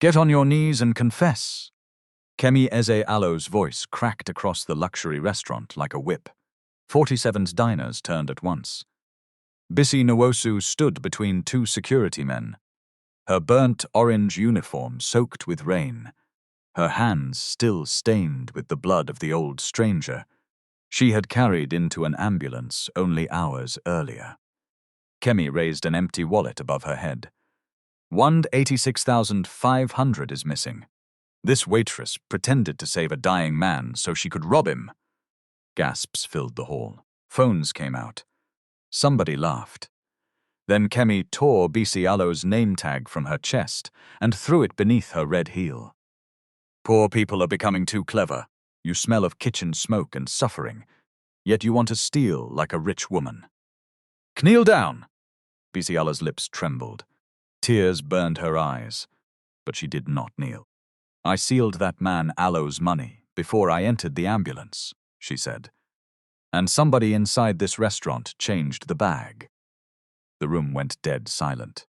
Get on your knees and confess. Kemi Eze Alo's voice cracked across the luxury restaurant like a whip. 47's diners turned at once. Bisi Nwosu stood between two security men, her burnt orange uniform soaked with rain, her hands still stained with the blood of the old stranger she had carried into an ambulance only hours earlier. Kemi raised an empty wallet above her head. 186,500 is missing. This waitress pretended to save a dying man so she could rob him. Gasps filled the hall. Phones came out. Somebody laughed. Then Kemi tore Bisi Alo's name tag from her chest and threw it beneath her red heel. Poor people are becoming too clever. You smell of kitchen smoke and suffering, yet you want to steal like a rich woman. Kneel down! Bisi Alo's lips trembled. Tears burned her eyes, but she did not kneel. I sealed that man Alo's money before I entered the ambulance, she said. And somebody inside this restaurant changed the bag. The room went dead silent.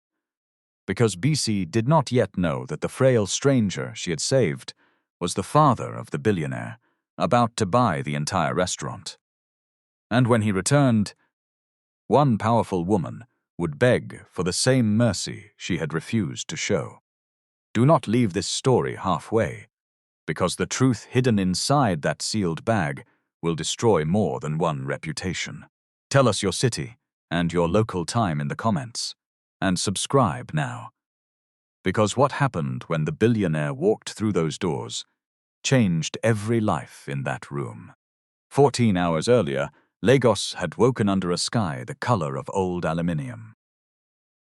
Because Bisi did not yet know that the frail stranger she had saved was the father of the billionaire, about to buy the entire restaurant. And when he returned, one powerful woman would beg for the same mercy she had refused to show. Do not leave this story halfway, because the truth hidden inside that sealed bag will destroy more than one reputation. Tell us your city and your local time in the comments, and subscribe now. Because what happened when the billionaire walked through those doors changed every life in that room. 14 hours earlier, Lagos had woken under a sky the color of old aluminium.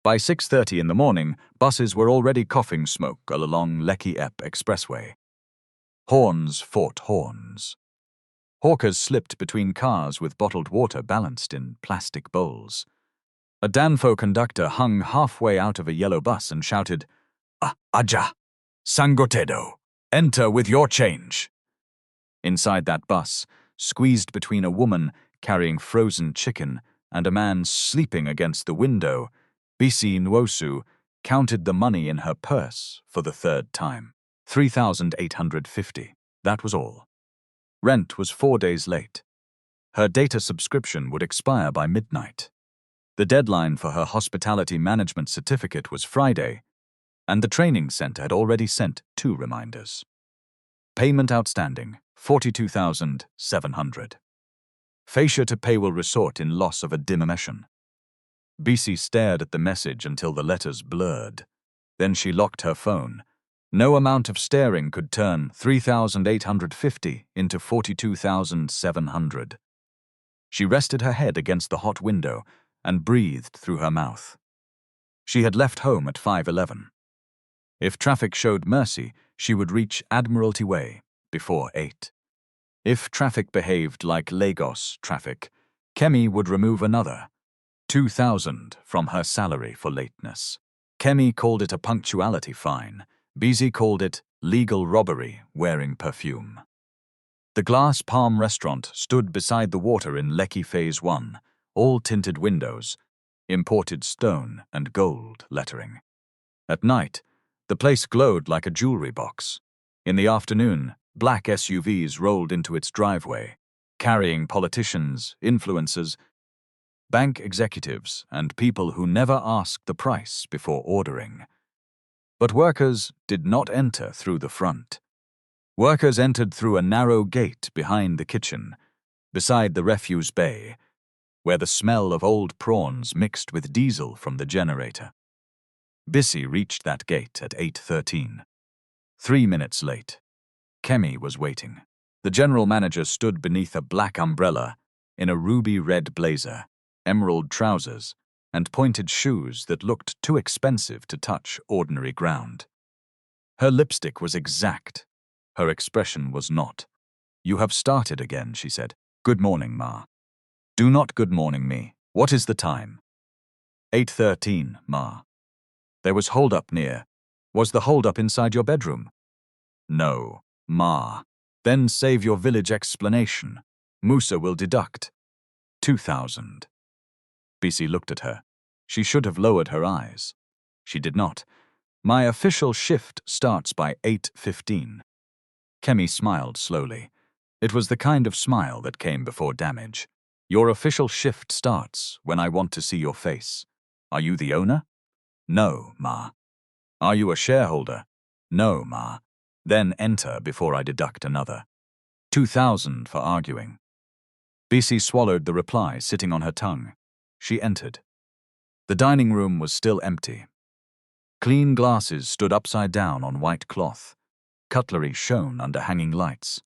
By 6:30 in the morning, buses were already coughing smoke along Lekki Ep Expressway. Horns fought horns. Hawkers slipped between cars with bottled water balanced in plastic bowls. A Danfo conductor hung halfway out of a yellow bus and shouted, Aja, Sangotedo, enter with your change. Inside that bus, squeezed between a woman carrying frozen chicken and a man sleeping against the window, Bisi Nwosu counted the money in her purse for the third time. 3,850. That was all. Rent was 4 days late. Her data subscription would expire by midnight. The deadline for her hospitality management certificate was Friday, and the training center had already sent 2 reminders. Payment outstanding, 42,700. Fascia to payroll resort in loss of a dim emission. Bisi stared at the message until the letters blurred. Then she locked her phone. No amount of staring could turn 3,850 into 42,700. She rested her head against the hot window and breathed through her mouth. She had left home at 5:11. If traffic showed mercy, she would reach Admiralty Way before 8. If traffic behaved like Lagos traffic, Kemi would remove another 2,000 from her salary for lateness. Kemi called it a punctuality fine. Bisi called it legal robbery wearing perfume. The Glass Palm restaurant stood beside the water in Lekki Phase 1, all tinted windows, imported stone and gold lettering. At night, the place glowed like a jewelry box. In the afternoon, black SUVs rolled into its driveway, carrying politicians, influencers, bank executives, and people who never asked the price before ordering. But workers did not enter through the front. Workers entered through a narrow gate behind the kitchen, beside the refuse bay, where the smell of old prawns mixed with diesel from the generator. Bisi reached that gate at 8:13. 3 minutes late. Kemi was waiting. The general manager stood beneath a black umbrella in a ruby-red blazer, emerald trousers, and pointed shoes that looked too expensive to touch ordinary ground. Her lipstick was exact. Her expression was not. "You have started again," she said. "Good morning, Ma." "Do not good morning me. What is the time?" 8:13, Ma. "There was hold-up near. Was the hold-up inside your bedroom?" "No, Ma." "Then save your village explanation. Musa will deduct 2,000. Bisi looked at her. She should have lowered her eyes. She did not. My official shift starts by 8:15. Kemi smiled slowly. It was the kind of smile that came before damage. Your official shift starts when I want to see your face. Are you the owner? No, Ma. Are you a shareholder? No, Ma. Then enter before I deduct another. 2,000 for arguing. Bisi swallowed the reply sitting on her tongue. She entered. The dining room was still empty. Clean glasses stood upside down on white cloth. Cutlery shone under hanging lights.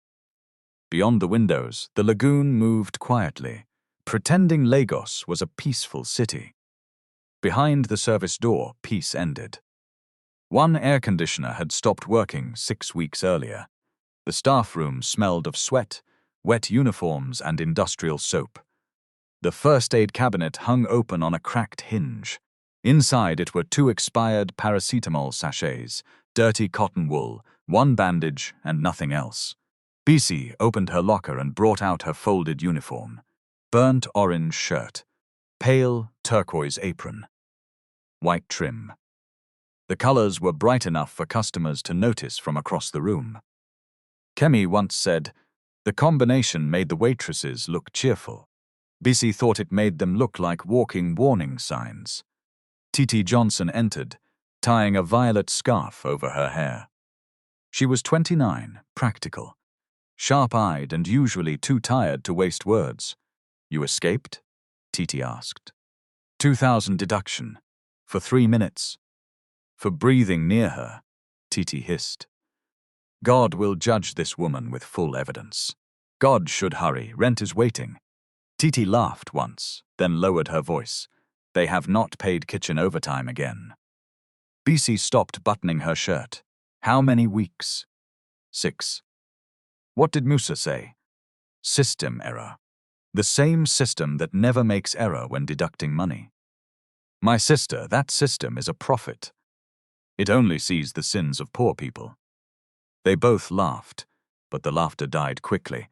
Beyond the windows, the lagoon moved quietly, pretending Lagos was a peaceful city. Behind the service door, peace ended. One air conditioner had stopped working 6 weeks earlier. The staff room smelled of sweat, wet uniforms, and industrial soap. The first aid cabinet hung open on a cracked hinge. Inside it were 2 expired paracetamol sachets, dirty cotton wool, 1 bandage, and nothing else. Bisi opened her locker and brought out her folded uniform. Burnt orange shirt, pale turquoise apron, white trim. The colors were bright enough for customers to notice from across the room. Kemi once said, the combination made the waitresses look cheerful. Bisi thought it made them look like walking warning signs. T.T. Johnson entered, tying a violet scarf over her hair. She was 29, practical, sharp-eyed and usually too tired to waste words. You escaped? T.T. asked. 2,000 deduction. For 3 minutes. For breathing near her, T.T. hissed. God will judge this woman with full evidence. God should hurry, rent is waiting. T.T. laughed once, then lowered her voice. They have not paid kitchen overtime again. Bisi stopped buttoning her shirt. How many weeks? 6. What did Musa say? System error. The same system that never makes error when deducting money. My sister, that system is a prophet. It only sees the sins of poor people. They both laughed, but the laughter died quickly.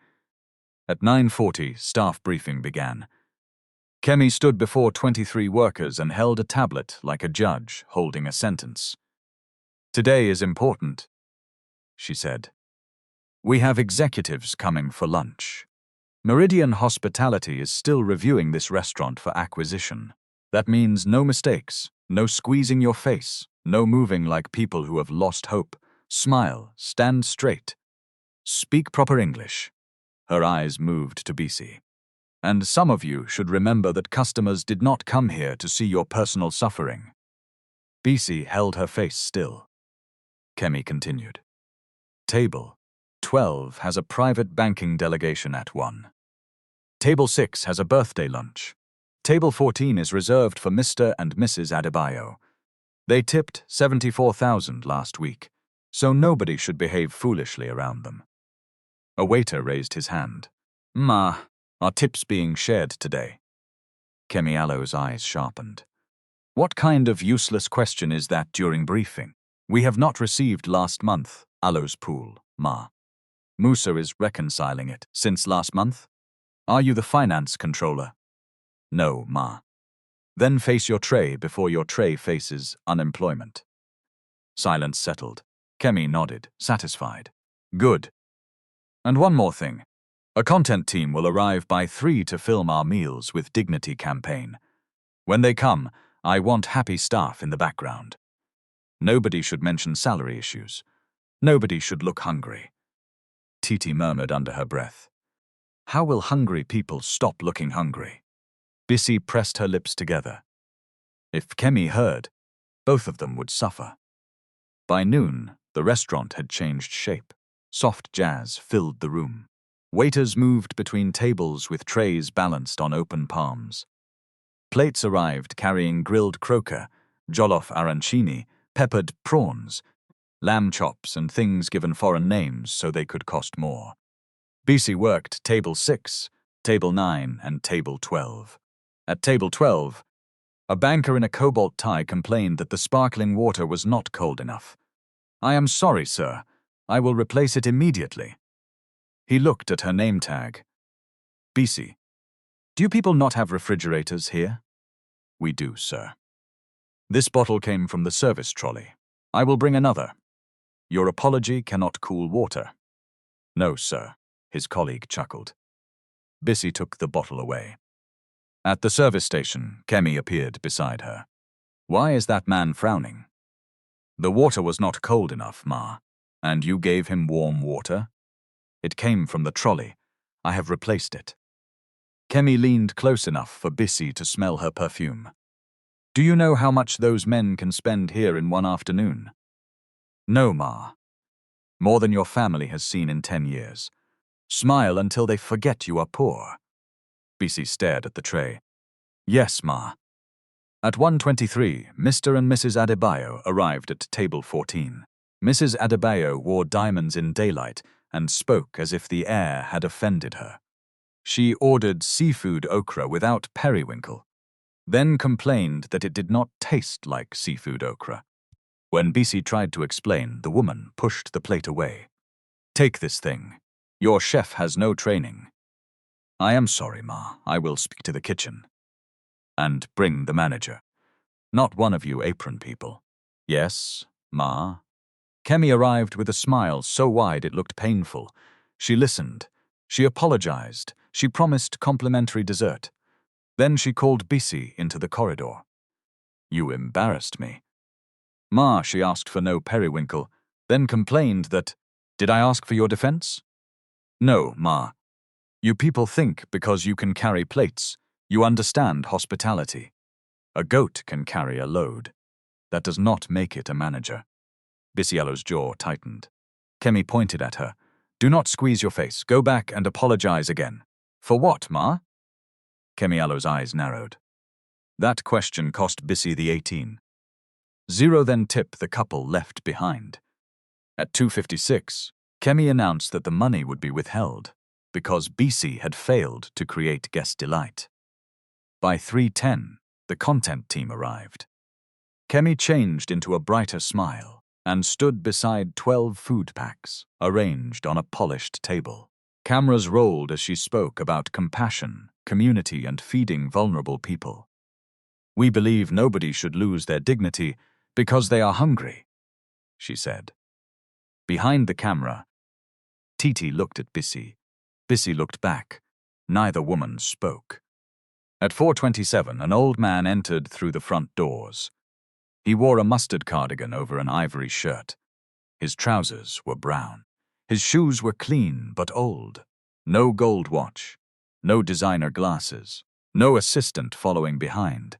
At 9:40, staff briefing began. Kemi stood before 23 workers and held a tablet like a judge holding a sentence. Today is important, she said. We have executives coming for lunch. Meridian Hospitality is still reviewing this restaurant for acquisition. That means no mistakes, no squeezing your face, no moving like people who have lost hope. Smile, stand straight. Speak proper English. Her eyes moved to Bisi. And some of you should remember that customers did not come here to see your personal suffering. Bisi held her face still. Kemi continued. Table 12 has a private banking delegation at 1. Table 6 has a birthday lunch. Table 14 is reserved for Mr. and Mrs. Adebayo. They tipped 74,000 last week, so nobody should behave foolishly around them. A waiter raised his hand. Ma, are tips being shared today? Kemi Allo's eyes sharpened. What kind of useless question is that during briefing? We have not received last month, Allo's pool, Ma. Musa is reconciling it. Since last month? Are you the finance controller? No, Ma. Then face your tray before your tray faces unemployment. Silence settled. Kemi nodded, satisfied. Good. And one more thing. A content team will arrive by 3 to film our Meals with Dignity campaign. When they come, I want happy staff in the background. Nobody should mention salary issues. Nobody should look hungry. Titi murmured under her breath. How will hungry people stop looking hungry? Bisi pressed her lips together. If Kemi heard, both of them would suffer. By noon, the restaurant had changed shape. Soft jazz filled the room. Waiters moved between tables with trays balanced on open palms. Plates arrived carrying grilled croquer, jollof arancini, peppered prawns, lamb chops and things given foreign names so they could cost more. Bisi worked table 6, table 9, and table 12. At table 12, a banker in a cobalt tie complained that the sparkling water was not cold enough. I am sorry, sir. I will replace it immediately. He looked at her name tag. Bisi, do you people not have refrigerators here? We do, sir. This bottle came from the service trolley. I will bring another. Your apology cannot cool water. No, sir, his colleague chuckled. Bisi took the bottle away. At the service station, Kemi appeared beside her. Why is that man frowning? The water was not cold enough, Ma. And you gave him warm water? It came from the trolley. I have replaced it. Kemi leaned close enough for Bisi to smell her perfume. Do you know how much those men can spend here in one afternoon? No, Ma. More than your family has seen in 10 years. Smile until they forget you are poor. Bisi stared at the tray. Yes, Ma. At 1:23, Mr. and Mrs. Adebayo arrived at table 14. Mrs. Adebayo wore diamonds in daylight and spoke as if the air had offended her. She ordered seafood okra without periwinkle, then complained that it did not taste like seafood okra. When Bisi tried to explain, the woman pushed the plate away. Take this thing. Your chef has no training. I am sorry, Ma. I will speak to the kitchen. And bring the manager. Not one of you apron people. Yes, Ma. Kemi arrived with a smile so wide it looked painful. She listened. She apologized. She promised complimentary dessert. Then she called Bisi into the corridor. You embarrassed me. Ma, she asked for no periwinkle, then complained that, did I ask for your defense? No, Ma. You people think because you can carry plates, you understand hospitality. A goat can carry a load. That does not make it a manager. Bisiello's jaw tightened. Kemi pointed at her. Do not squeeze your face. Go back and apologize again. For what, Ma? Kemiallo's eyes narrowed. That question cost Bisi the 18. Zero then tip the couple left behind. At 2:56, Kemi announced that the money would be withheld because Bisi had failed to create guest delight. By 3:10, the content team arrived. Kemi changed into a brighter smile and stood beside 12 food packs arranged on a polished table. Cameras rolled as she spoke about compassion, community, and feeding vulnerable people. We believe nobody should lose their dignity because they are hungry, she said. Behind the camera, Titi looked at Bisi. Bisi looked back. Neither woman spoke. At 4:27, an old man entered through the front doors. He wore a mustard cardigan over an ivory shirt. His trousers were brown. His shoes were clean but old. No gold watch. No designer glasses. No assistant following behind.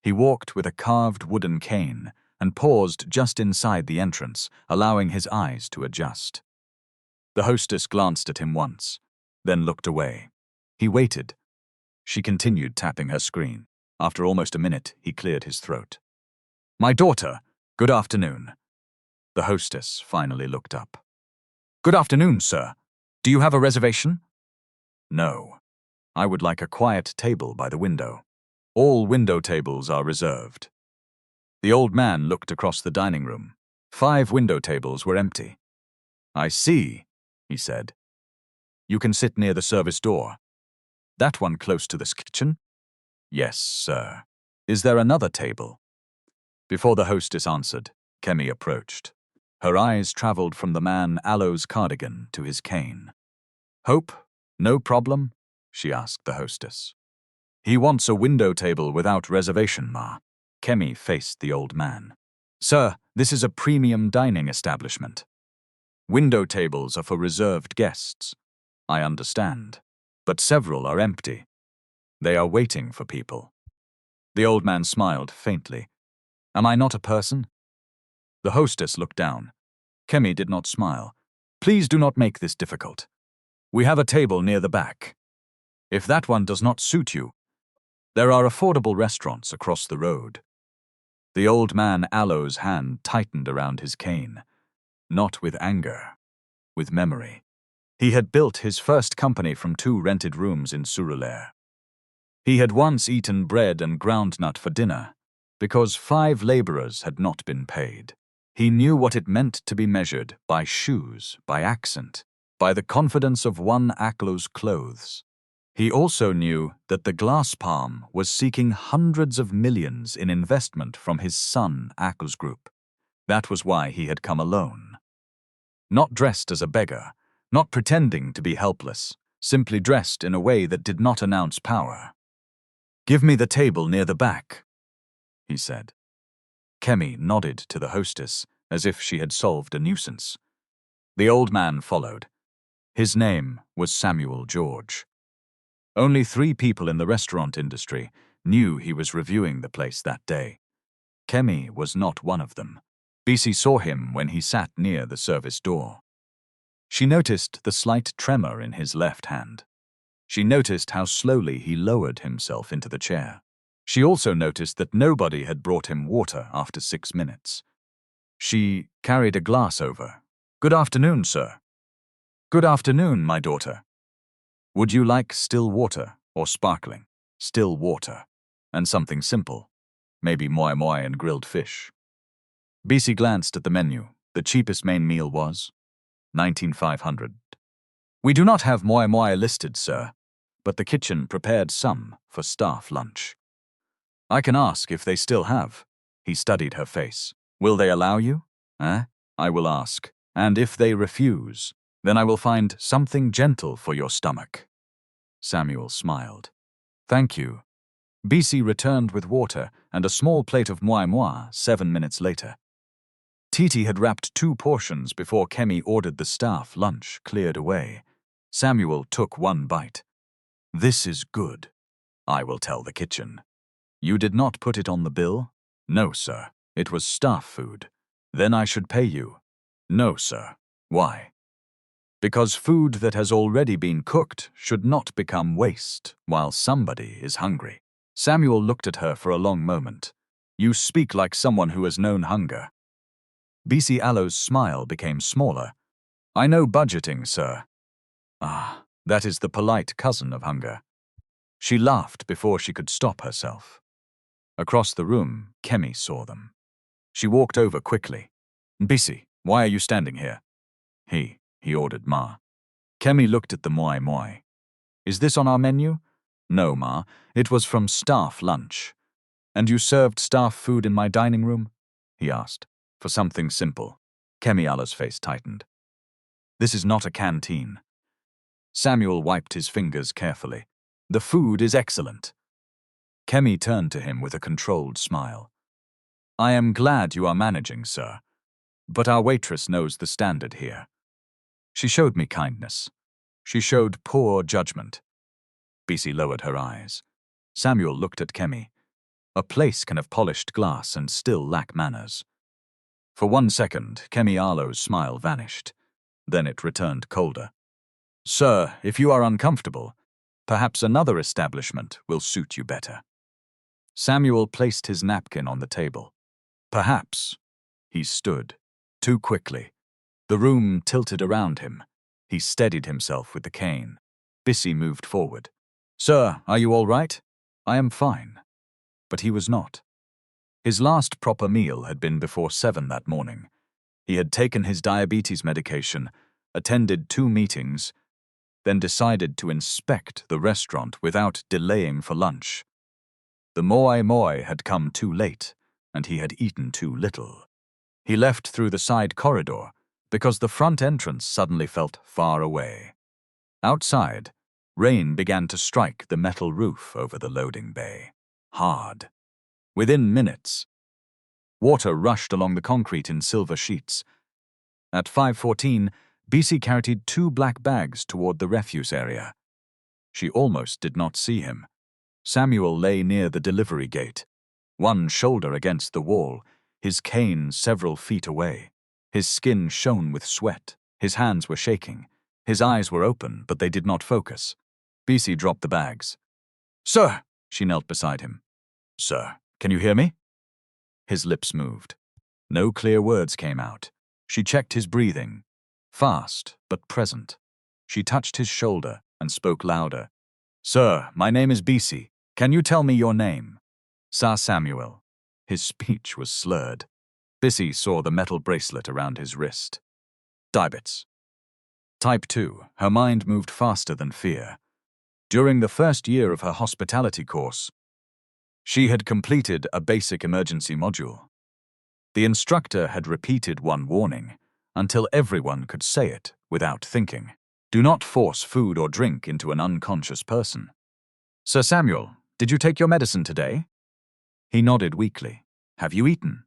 He walked with a carved wooden cane and paused just inside the entrance, allowing his eyes to adjust. The hostess glanced at him once, then looked away. He waited. She continued tapping her screen. After almost a minute, he cleared his throat. My daughter, good afternoon. The hostess finally looked up. Good afternoon, sir. Do you have a reservation? No. I would like a quiet table by the window. All window tables are reserved. The old man looked across the dining room. 5 window tables were empty. I see, he said. You can sit near the service door. That one close to this kitchen? Yes, sir. Is there another table? Before the hostess answered, Kemi approached. Her eyes traveled from the man Aloe's cardigan to his cane. Hope? No problem? She asked the hostess. He wants a window table without reservation, Ma. Kemi faced the old man. Sir, this is a premium dining establishment. Window tables are for reserved guests. I understand. But several are empty. They are waiting for people. The old man smiled faintly. Am I not a person? The hostess looked down. Kemi did not smile. Please do not make this difficult. We have a table near the back. If that one does not suit you, there are affordable restaurants across the road. The old man Aloe's hand tightened around his cane. Not with anger, with memory. He had built his first company from 2 rented rooms in Surulere. He had once eaten bread and groundnut for dinner because 5 laborers had not been paid. He knew what it meant to be measured by shoes, by accent, by the confidence of one Aklo's clothes. He also knew that the glass palm was seeking hundreds of millions in investment from his son Aklo's group. That was why he had come alone. Not dressed as a beggar, not pretending to be helpless, simply dressed in a way that did not announce power. "Give me the table near the back," he said. Kemi nodded to the hostess as if she had solved a nuisance. The old man followed. His name was Samuel George. Only 3 people in the restaurant industry knew he was reviewing the place that day. Kemi was not one of them. Bisi saw him when he sat near the service door. She noticed the slight tremor in his left hand. She noticed how slowly he lowered himself into the chair. She also noticed that nobody had brought him water after 6 minutes. She carried a glass over. "Good afternoon, sir." "Good afternoon, my daughter." "Would you like still water or sparkling?" "Still water. And something simple. Maybe moi moi and grilled fish." Bisi glanced at the menu. The cheapest main meal was 19,500. "We do not have moi moi listed, sir, but the kitchen prepared some for staff lunch." "I can ask if they still have." He studied her face. "Will they allow you?" "I will ask. And if they refuse, then I will find something gentle for your stomach." Samuel smiled. "Thank you." Bisi returned with water and a small plate of moi moi 7 minutes later. Titi had wrapped 2 portions before Kemi ordered the staff lunch cleared away. Samuel took 1 bite. "This is good. I will tell the kitchen." "You did not put it on the bill?" "No, sir. It was staff food." "Then I should pay you." "No, sir." "Why?" "Because food that has already been cooked should not become waste while somebody is hungry." Samuel looked at her for a long moment. "You speak like someone who has known hunger." Bisi Alo's smile became smaller. "I know budgeting, sir." "Ah, that is the polite cousin of hunger." She laughed before she could stop herself. Across the room, Kemi saw them. She walked over quickly. "Bisi, why are you standing here?" He ordered Ma. Kemi looked at the moi moi. "Is this on our menu?" "No, Ma. It was from staff lunch." "And you served staff food in my dining room?" he asked. "For something simple." Kemi Ala's face tightened. "This is not a canteen." Samuel wiped his fingers carefully. "The food is excellent." Kemi turned to him with a controlled smile. "I am glad you are managing, sir. But our waitress knows the standard here. She showed me kindness. She showed poor judgment." Bisi lowered her eyes. Samuel looked at Kemi. A place can have polished glass and still lack manners. For 1 second, Kemi Alo's smile vanished. Then it returned colder. "Sir, if you are uncomfortable, perhaps another establishment will suit you better." Samuel placed his napkin on the table. "Perhaps." He stood. Too quickly. The room tilted around him. He steadied himself with the cane. Bisi moved forward. "Sir, are you all right?" "I am fine." But he was not. His last proper meal had been before 7 that morning. He had taken his diabetes medication, attended 2 meetings, then decided to inspect the restaurant without delaying for lunch. The moi moi had come too late, and he had eaten too little. He left through the side corridor because the front entrance suddenly felt far away. Outside, rain began to strike the metal roof over the loading bay. Hard. Within minutes, water rushed along the concrete in silver sheets. At 5:14, Bisi carried 2 black bags toward the refuse area. She almost did not see him. Samuel lay near the delivery gate, one shoulder against the wall, his cane several feet away. His skin shone with sweat. His hands were shaking. His eyes were open, but they did not focus. Bisi dropped the bags. "Sir!" She knelt beside him. "Sir, can you hear me?" His lips moved. No clear words came out. She checked his breathing. Fast, but present. She touched his shoulder and spoke louder. "Sir, my name is Bisi. Can you tell me your name?" "Sa Samuel." His speech was slurred. Bisi saw the metal bracelet around his wrist. Diabetes. Type 2. Her mind moved faster than fear. During the first year of her hospitality course, she had completed a basic emergency module. The instructor had repeated one warning until everyone could say it without thinking. Do not force food or drink into an unconscious person. Sir Samuel, did you take your medicine today? He nodded weakly. Have you eaten?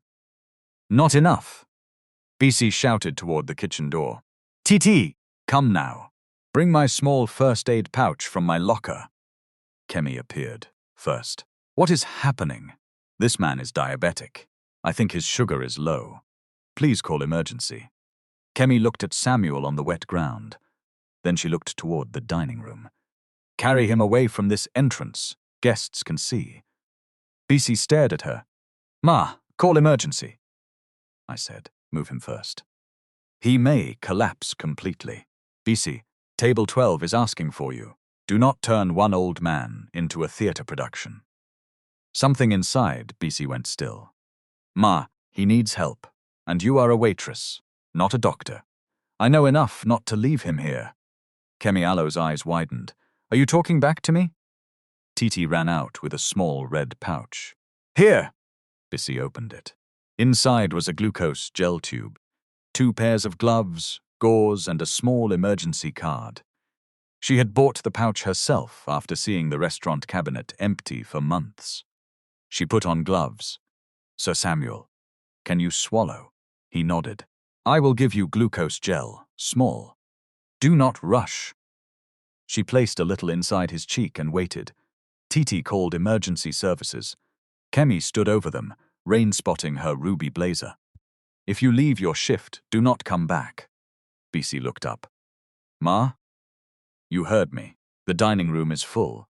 Not enough. Bisi shouted toward the kitchen door. TT, come now. Bring my small first aid pouch from my locker. Kemi appeared first. What is happening? This man is diabetic. I think his sugar is low. Please call emergency. Kemi looked at Samuel on the wet ground. Then she looked toward the dining room. Carry him away from this entrance. Guests can see. Bisi stared at her. Ma, call emergency. I said, move him first. He may collapse completely. Bisi, table 12 is asking for you. Do not turn one old man into a theater production. Something inside Bisi went still. Ma, he needs help, and you are a waitress, not a doctor. I know enough not to leave him here. Kemi Alo's eyes widened. Are you talking back to me? Titi ran out with a small red pouch. Here! Bisi opened it. Inside was a glucose gel tube, 2 pairs of gloves, gauze, and a small emergency card. She had bought the pouch herself after seeing the restaurant cabinet empty for months. She put on gloves. Sir Samuel, can you swallow? He nodded. I will give you glucose gel, small. Do not rush. She placed a little inside his cheek and waited. Titi called emergency services. Kemi stood over them, rain-spotting her ruby blazer. If you leave your shift, do not come back. Bisi looked up. Ma? You heard me. The dining room is full.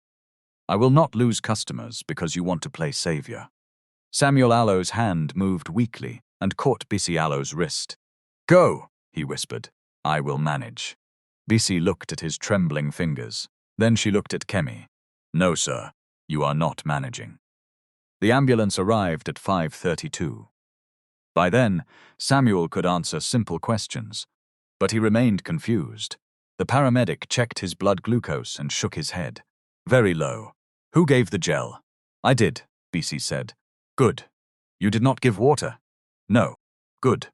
I will not lose customers because you want to play savior. Samuel Alo's hand moved weakly and caught Bisi Alo's wrist. Go, he whispered. I will manage. Bisi looked at his trembling fingers. Then she looked at Kemi. No, sir, you are not managing. The ambulance arrived at 5:32. By then, Samuel could answer simple questions, but he remained confused. The paramedic checked his blood glucose and shook his head. Very low. Who gave the gel? I did, Bisi said. Good. You did not give water? No. Good.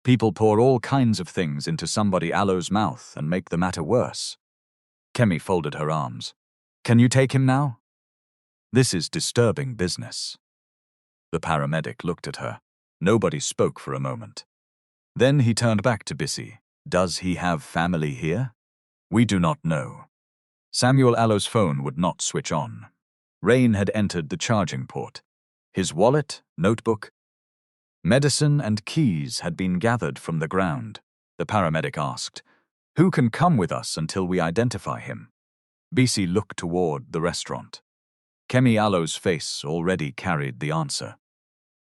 People pour all kinds of things into somebody Alo's mouth and make the matter worse. Kemi folded her arms. Can you take him now? This is disturbing business. The paramedic looked at her. Nobody spoke for a moment. Then he turned back to Bisi. Does he have family here? We do not know. Samuel Alo's phone would not switch on. Rain had entered the charging port. His wallet, notebook, medicine and keys had been gathered from the ground. The paramedic asked, Who can come with us until we identify him? Bisi looked toward the restaurant. Kemi Alo's face already carried the answer.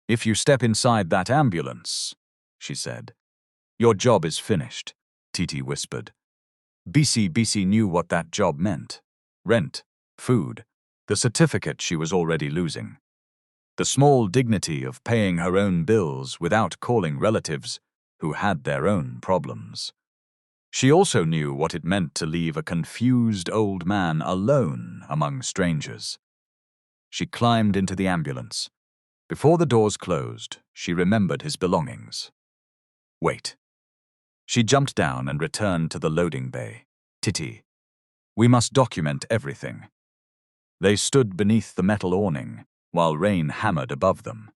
If you step inside that ambulance, she said. Your job is finished, Titi whispered. Bisi knew what that job meant. Rent, food, the certificate she was already losing. The small dignity of paying her own bills without calling relatives who had their own problems. She also knew what it meant to leave a confused old man alone among strangers. She climbed into the ambulance. Before the doors closed, she remembered his belongings. Wait. She jumped down and returned to the loading bay. Titi, we must document everything. They stood beneath the metal awning, while rain hammered above them.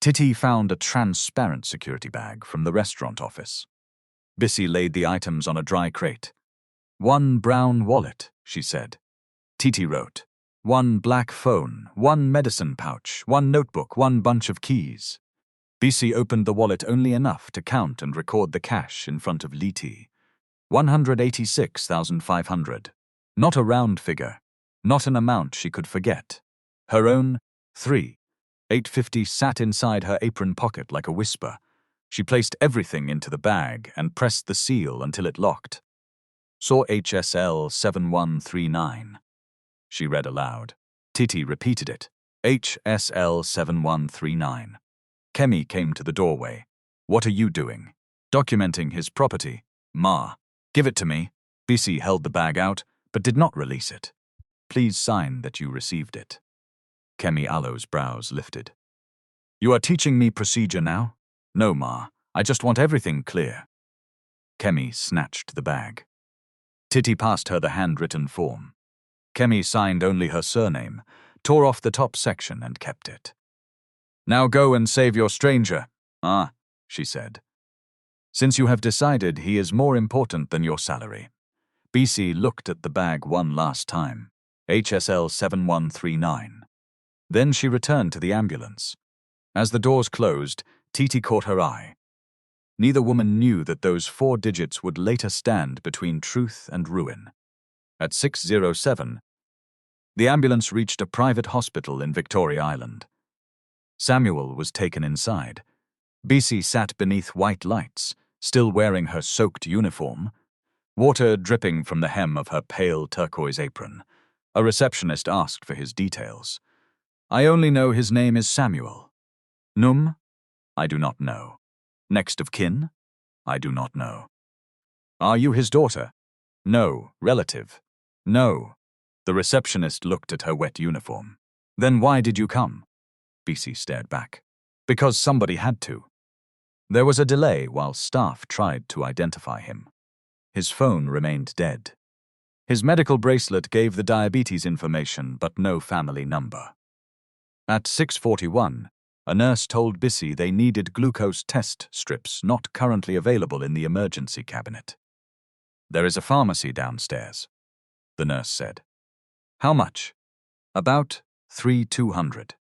Titi found a transparent security bag from the restaurant office. Bisi laid the items on a dry crate. 1 brown wallet, she said. Titi wrote, 1 black phone, 1 medicine pouch, 1 notebook, 1 bunch of keys. Bisi opened the wallet only enough to count and record the cash in front of Liti. 186,500. Not a round figure, not an amount she could forget. Her own 850 sat inside her apron pocket like a whisper. She placed everything into the bag and pressed the seal until it locked. Saw HSL 7139. She read aloud. Titi repeated it. HSL 7139. Kemi came to the doorway. What are you doing? Documenting his property. Ma. Give it to me. Bisi held the bag out, but did not release it. Please sign that you received it. Kemi Alo's brows lifted. You are teaching me procedure now? No, Ma. I just want everything clear. Kemi snatched the bag. Titi passed her the handwritten form. Kemi signed only her surname, tore off the top section and kept it. Now go and save your stranger. Ah, she said. Since you have decided he is more important than your salary. Bisi looked at the bag one last time. HSL 7139. Then she returned to the ambulance. As the doors closed, Titi caught her eye. Neither woman knew that those 4 digits would later stand between truth and ruin. At 6:07, the ambulance reached a private hospital in Victoria Island. Samuel was taken inside. Bisi sat beneath white lights, still wearing her soaked uniform, water dripping from the hem of her pale turquoise apron. A receptionist asked for his details. I only know his name is Samuel. Num? I do not know. Next of kin? I do not know. Are you his daughter? No. Relative? No. The receptionist looked at her wet uniform. Then why did you come? Bisi stared back. Because somebody had to. There was a delay while staff tried to identify him. His phone remained dead. His medical bracelet gave the diabetes information but no family number. At 6:41, a nurse told Bisi they needed glucose test strips not currently available in the emergency cabinet. There is a pharmacy downstairs, the nurse said. How much? About 3,200.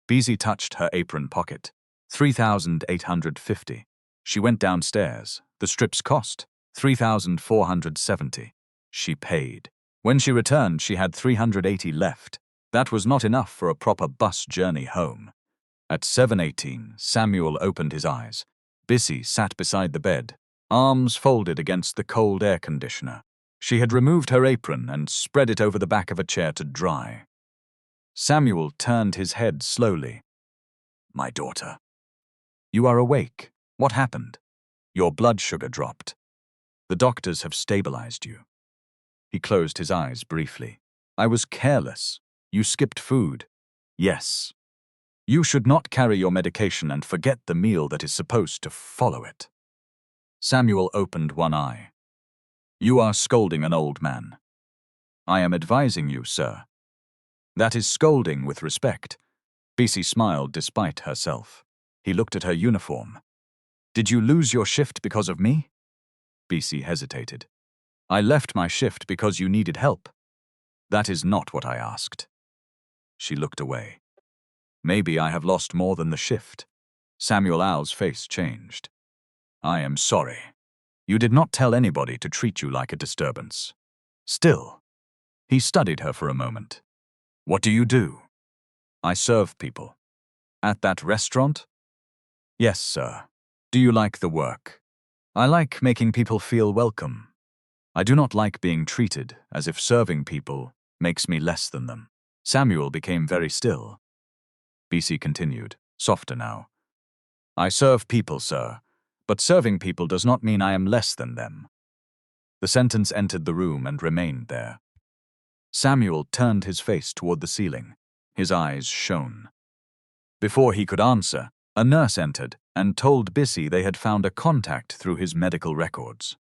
Bisi touched her apron pocket. 3,850. She went downstairs. The strips cost 3,470. She paid. When she returned, she had 380 left. That was not enough for a proper bus journey home. At 7:18, Samuel opened his eyes. Bisi sat beside the bed, arms folded against the cold air conditioner. She had removed her apron and spread it over the back of a chair to dry. Samuel turned his head slowly. My daughter. You are awake. What happened? Your blood sugar dropped. The doctors have stabilized you. He closed his eyes briefly. I was careless. You skipped food. Yes. You should not carry your medication and forget the meal that is supposed to follow it. Samuel opened one eye. You are scolding an old man. I am advising you, sir. That is scolding with respect. Bisi smiled despite herself. He looked at her uniform. Did you lose your shift because of me? Bisi hesitated. I left my shift because you needed help. That is not what I asked. She looked away. Maybe I have lost more than the shift. Samuel Al's face changed. I am sorry. You did not tell anybody to treat you like a disturbance. Still. He studied her for a moment. What do you do? I serve people. At that restaurant? Yes, sir. Do you like the work? I like making people feel welcome. I do not like being treated as if serving people makes me less than them. Samuel became very still. Bisi continued, softer now. I serve people, sir, but serving people does not mean I am less than them. The sentence entered the room and remained there. Samuel turned his face toward the ceiling. His eyes shone. Before he could answer, a nurse entered and told Bisi they had found a contact through his medical records.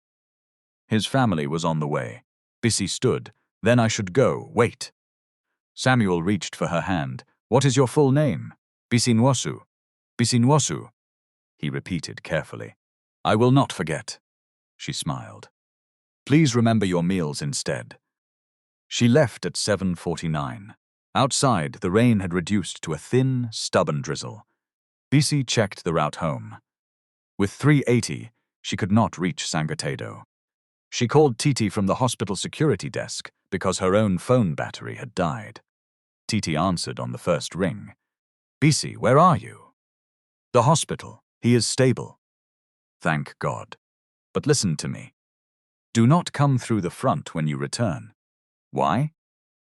His family was on the way. Bisi stood. Then I should go. Wait. Samuel reached for her hand. What is your full name? Bisi Nwosu. Bisi Nwosu, he repeated carefully. I will not forget. She smiled. Please remember your meals instead. She left at 7:49. Outside, the rain had reduced to a thin, stubborn drizzle. Bisi checked the route home. With 380, she could not reach Sangatedo. She called Titi from the hospital security desk because her own phone battery had died. Titi answered on the first ring. Bisi, where are you? The hospital. He is stable. Thank God. But listen to me. Do not come through the front when you return. Why?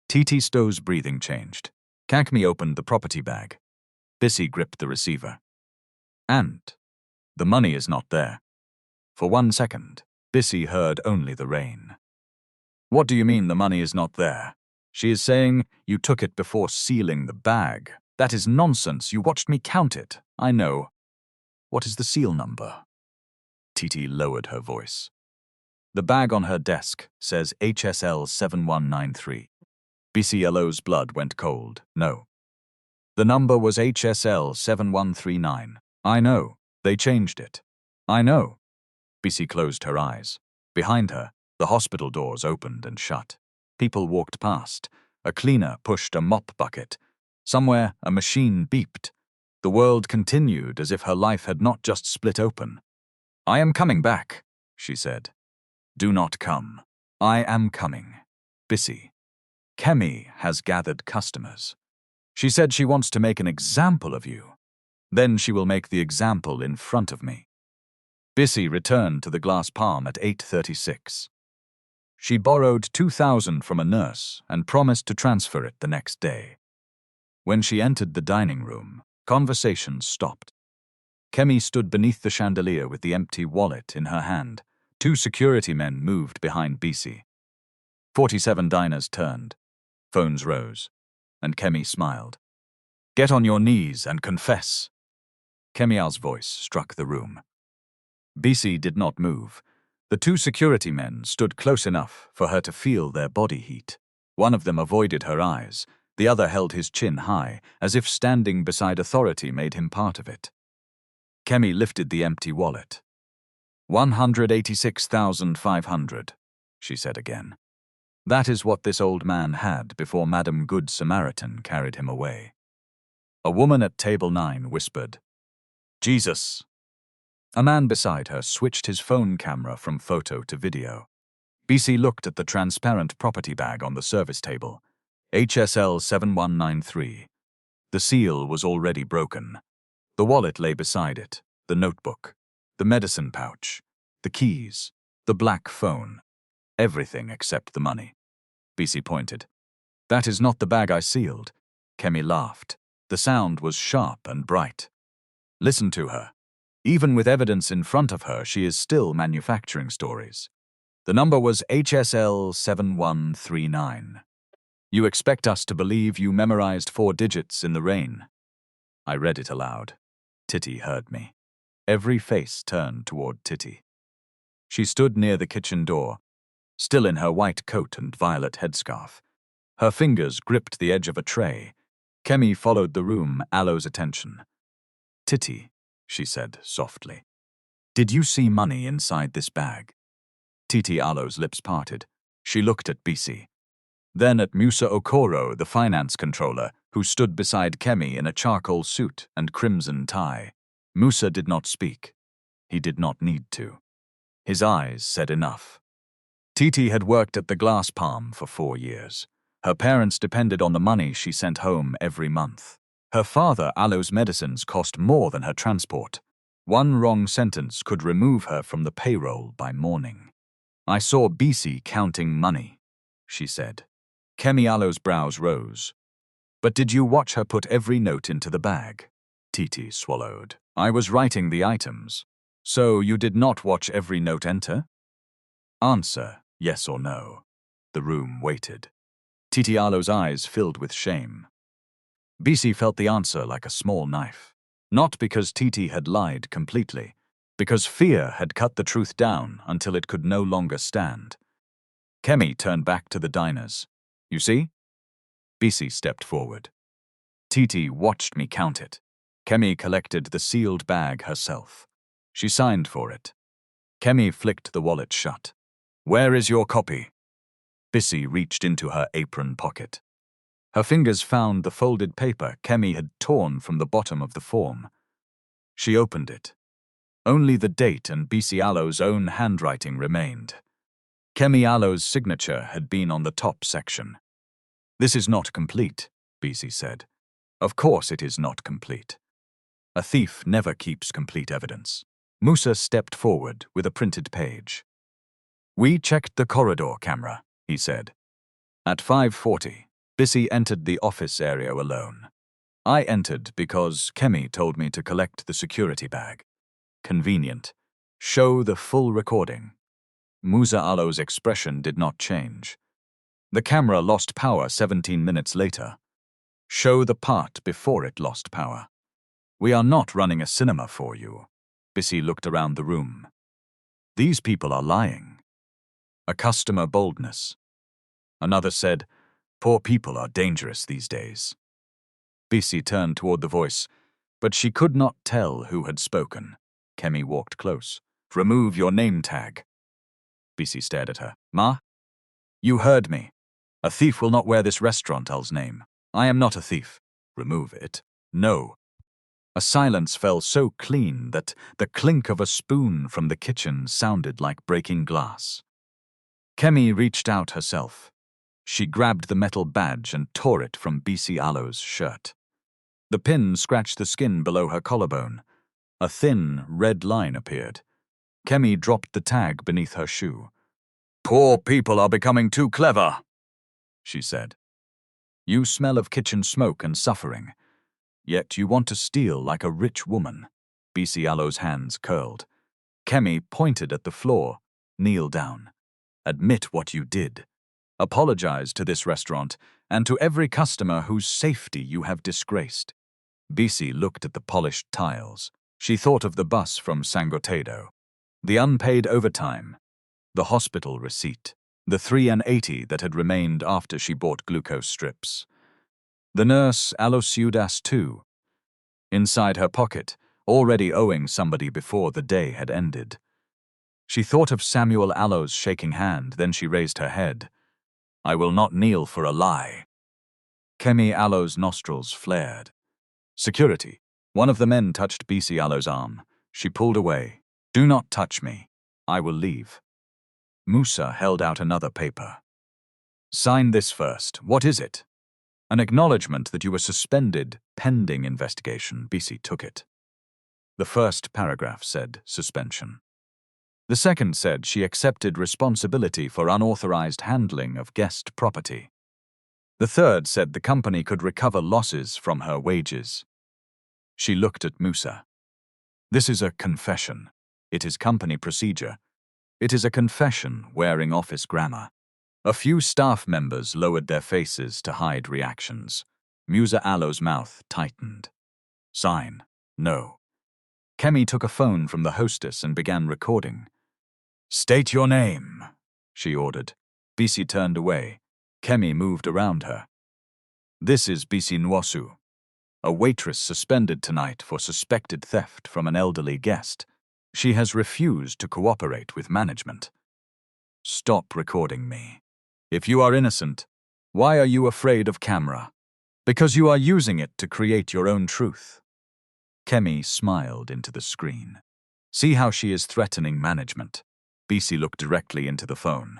Titi Stowe's breathing changed. Kakmi opened the property bag. Bisi gripped the receiver. And the money is not there. For 1 second, Bisi heard only the rain. What do you mean the money is not there? She is saying you took it before sealing the bag. That is nonsense. You watched me count it. I know. What is the seal number? Titi lowered her voice. The bag on her desk says HSL 7193. BCLO's blood went cold. No. The number was HSL 7139. I know. They changed it. I know. Bisi closed her eyes. Behind her, the hospital doors opened and shut. People walked past. A cleaner pushed a mop bucket. Somewhere, a machine beeped. The world continued as if her life had not just split open. I am coming back, she said. Do not come. I am coming. Bisi. Kemi has gathered customers. She said she wants to make an example of you. Then she will make the example in front of me. Bisi returned to the glass palm at 8:36. She borrowed 2,000 from a nurse and promised to transfer it the next day. When she entered the dining room, conversation stopped. Kemi stood beneath the chandelier with the empty wallet in her hand. 2 security men moved behind Bisi. 47 diners turned. Phones rose, and Kemi smiled. Get on your knees and confess. Kemia's voice struck the room. Bisi did not move. The 2 security men stood close enough for her to feel their body heat. One of them avoided her eyes. The other held his chin high, as if standing beside authority made him part of it. Kemi lifted the empty wallet. 186,500, she said again. That is what this old man had before Madam Good Samaritan carried him away. A woman at table 9 whispered, Jesus. A man beside her switched his phone camera from photo to video. Bisi looked at the transparent property bag on the service table. HSL 7193. The seal was already broken. The wallet lay beside it, the notebook, the medicine pouch, the keys, the black phone. Everything except the money. Bisi pointed. That is not the bag I sealed. Kemi laughed. The sound was sharp and bright. Listen to her. Even with evidence in front of her, she is still manufacturing stories. The number was HSL 7139. You expect us to believe you memorized 4 digits in the rain. I read it aloud. Titi heard me. Every face turned toward Titi. She stood near the kitchen door, still in her white coat and violet headscarf. Her fingers gripped the edge of a tray. Kemi followed the room, Alo's attention. Titi, she said softly. Did you see money inside this bag? Titi Alo's lips parted. She looked at Bisi. Then at Musa Okoro, the finance controller, who stood beside Kemi in a charcoal suit and crimson tie. Musa did not speak. He did not need to. His eyes said enough. Titi had worked at the glass palm for 4 years. Her parents depended on the money she sent home every month. Her father, Alo's medicines, cost more than her transport. One wrong sentence could remove her from the payroll by morning. I saw Bisi counting money, she said. Kemi Alo's brows rose. But did you watch her put every note into the bag? Titi swallowed. I was writing the items. So you did not watch every note enter? Answer, yes or no. The room waited. Titi Alo's eyes filled with shame. Bisi felt the answer like a small knife. Not because Titi had lied completely, because fear had cut the truth down until it could no longer stand. Kemi turned back to the diners. You see? Bisi stepped forward. Titi watched me count it. Kemi collected the sealed bag herself. She signed for it. Kemi flicked the wallet shut. Where is your copy? Bisi reached into her apron pocket. Her fingers found the folded paper Kemi had torn from the bottom of the form. She opened it. Only the date and Bisi Alo's own handwriting remained. Kemi Alo's signature had been on the top section. This is not complete, Bisi said. Of course it is not complete. A thief never keeps complete evidence. Musa stepped forward with a printed page. We checked the corridor camera, he said. At 5:40, Bisi entered the office area alone. I entered because Kemi told me to collect the security bag. Convenient. Show the full recording. Musa Alo's expression did not change. The camera lost power 17 minutes later. Show the part before it lost power. We are not running a cinema for you. Bisi looked around the room. These people are lying. A customer boldness. Another said, poor people are dangerous these days. Bisi turned toward the voice, but she could not tell who had spoken. Kemi walked close. Remove your name tag. Bisi stared at her. Ma? You heard me. A thief will not wear this restaurant's name. I am not a thief. Remove it. No. A silence fell so clean that the clink of a spoon from the kitchen sounded like breaking glass. Kemi reached out herself. She grabbed the metal badge and tore it from Bisi Nwosu's shirt. The pin scratched the skin below her collarbone. A thin, red line appeared. Kemi dropped the tag beneath her shoe. Poor people are becoming too clever, she said. You smell of kitchen smoke and suffering. Yet you want to steal like a rich woman. Bisi Nwosu's hands curled. Kemi pointed at the floor. Kneel down. Admit what you did. Apologize to this restaurant and to every customer whose safety you have disgraced. Bisi looked at the polished tiles. She thought of the bus from Sangotedo, the unpaid overtime, the hospital receipt, the $3.80 that had remained after she bought glucose strips. The nurse Alociudas too, inside her pocket, already owing somebody before the day had ended. She thought of Samuel Allo's shaking hand, then she raised her head. I will not kneel for a lie. Kemi Nwosu's nostrils flared. Security. One of the men touched Bisi Nwosu's arm. She pulled away. Do not touch me. I will leave. Musa held out another paper. Sign this first. What is it? An acknowledgement that you were suspended pending investigation. Bisi took it. The first paragraph said suspension. The second said she accepted responsibility for unauthorized handling of guest property. The third said the company could recover losses from her wages. She looked at Musa. This is a confession. It is company procedure. It is a confession wearing office grammar. A few staff members lowered their faces to hide reactions. Musa Nwosu's mouth tightened. Sign. No. Kemi took a phone from the hostess and began recording. State your name, she ordered. Bisi turned away. Kemi moved around her. This is Bisi Nwosu, a waitress suspended tonight for suspected theft from an elderly guest. She has refused to cooperate with management. Stop recording me. If you are innocent, why are you afraid of camera? Because you are using it to create your own truth. Kemi smiled into the screen. See how she is threatening management. Bisi looked directly into the phone.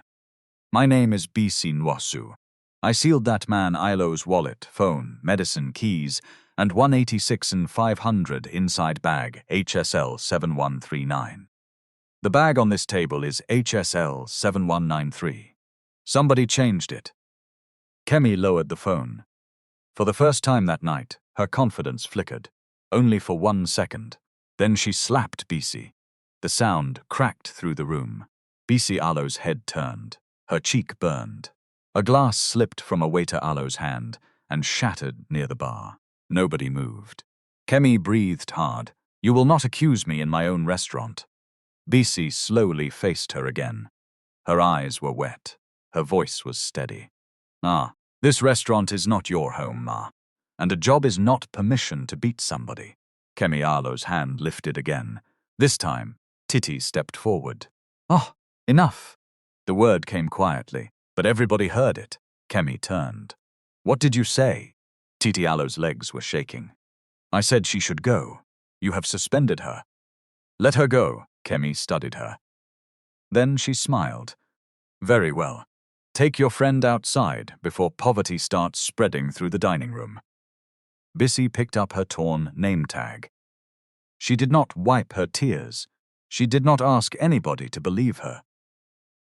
My name is Bisi Nwosu. I sealed that man Ilo's wallet, phone, medicine, keys, and 186 and 500 inside bag HSL 7139. The bag on this table is HSL 7193. Somebody changed it. Kemi lowered the phone. For the first time that night, her confidence flickered, only for 1 second. Then she slapped Bisi. The sound cracked through the room. Bisi Nwosu's head turned. Her cheek burned. A glass slipped from a waiter Nwosu's hand and shattered near the bar. Nobody moved. Kemi breathed hard. You will not accuse me in my own restaurant. Bisi slowly faced her again. Her eyes were wet. Her voice was steady. Ah, this restaurant is not your home, Ma. And a job is not permission to beat somebody. Kemi Nwosu's hand lifted again. This time, Titi stepped forward. Oh, enough. The word came quietly, but everybody heard it. Kemi turned. What did you say? Titi Nwosu's legs were shaking. I said she should go. You have suspended her. Let her go, Kemi studied her. Then she smiled. Very well. Take your friend outside before poverty starts spreading through the dining room. Bisi picked up her torn name tag. She did not wipe her tears. She did not ask anybody to believe her.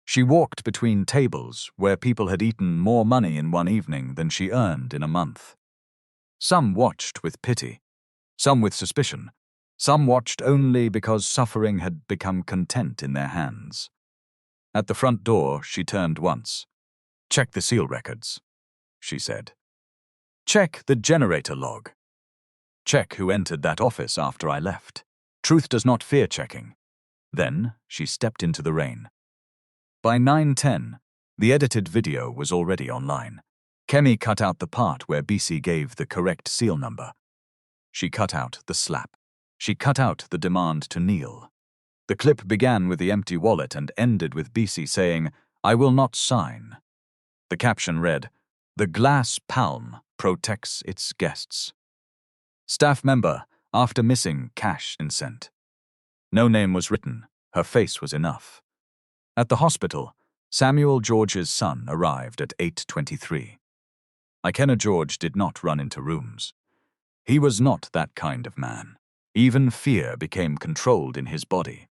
She walked between tables where people had eaten more money in one evening than she earned in a month. Some watched with pity, some with suspicion, some watched only because suffering had become content in their hands. At the front door, she turned once. Check the seal records, she said. Check the generator log. Check who entered that office after I left. Truth does not fear checking. Then she stepped into the rain. By 9:10, the edited video was already online. Kemi cut out the part where Bisi gave the correct seal number. She cut out the slap. She cut out the demand to kneel. The clip began with the empty wallet and ended with Bisi saying, "I will not sign." The caption read, "The glass palm protects its guests. Staff member, after missing cash in cent." No name was written. Her face was enough. At the hospital, Samuel George's son arrived at 8:23. Ikenna George did not run into rooms. He was not that kind of man. Even fear became controlled in his body.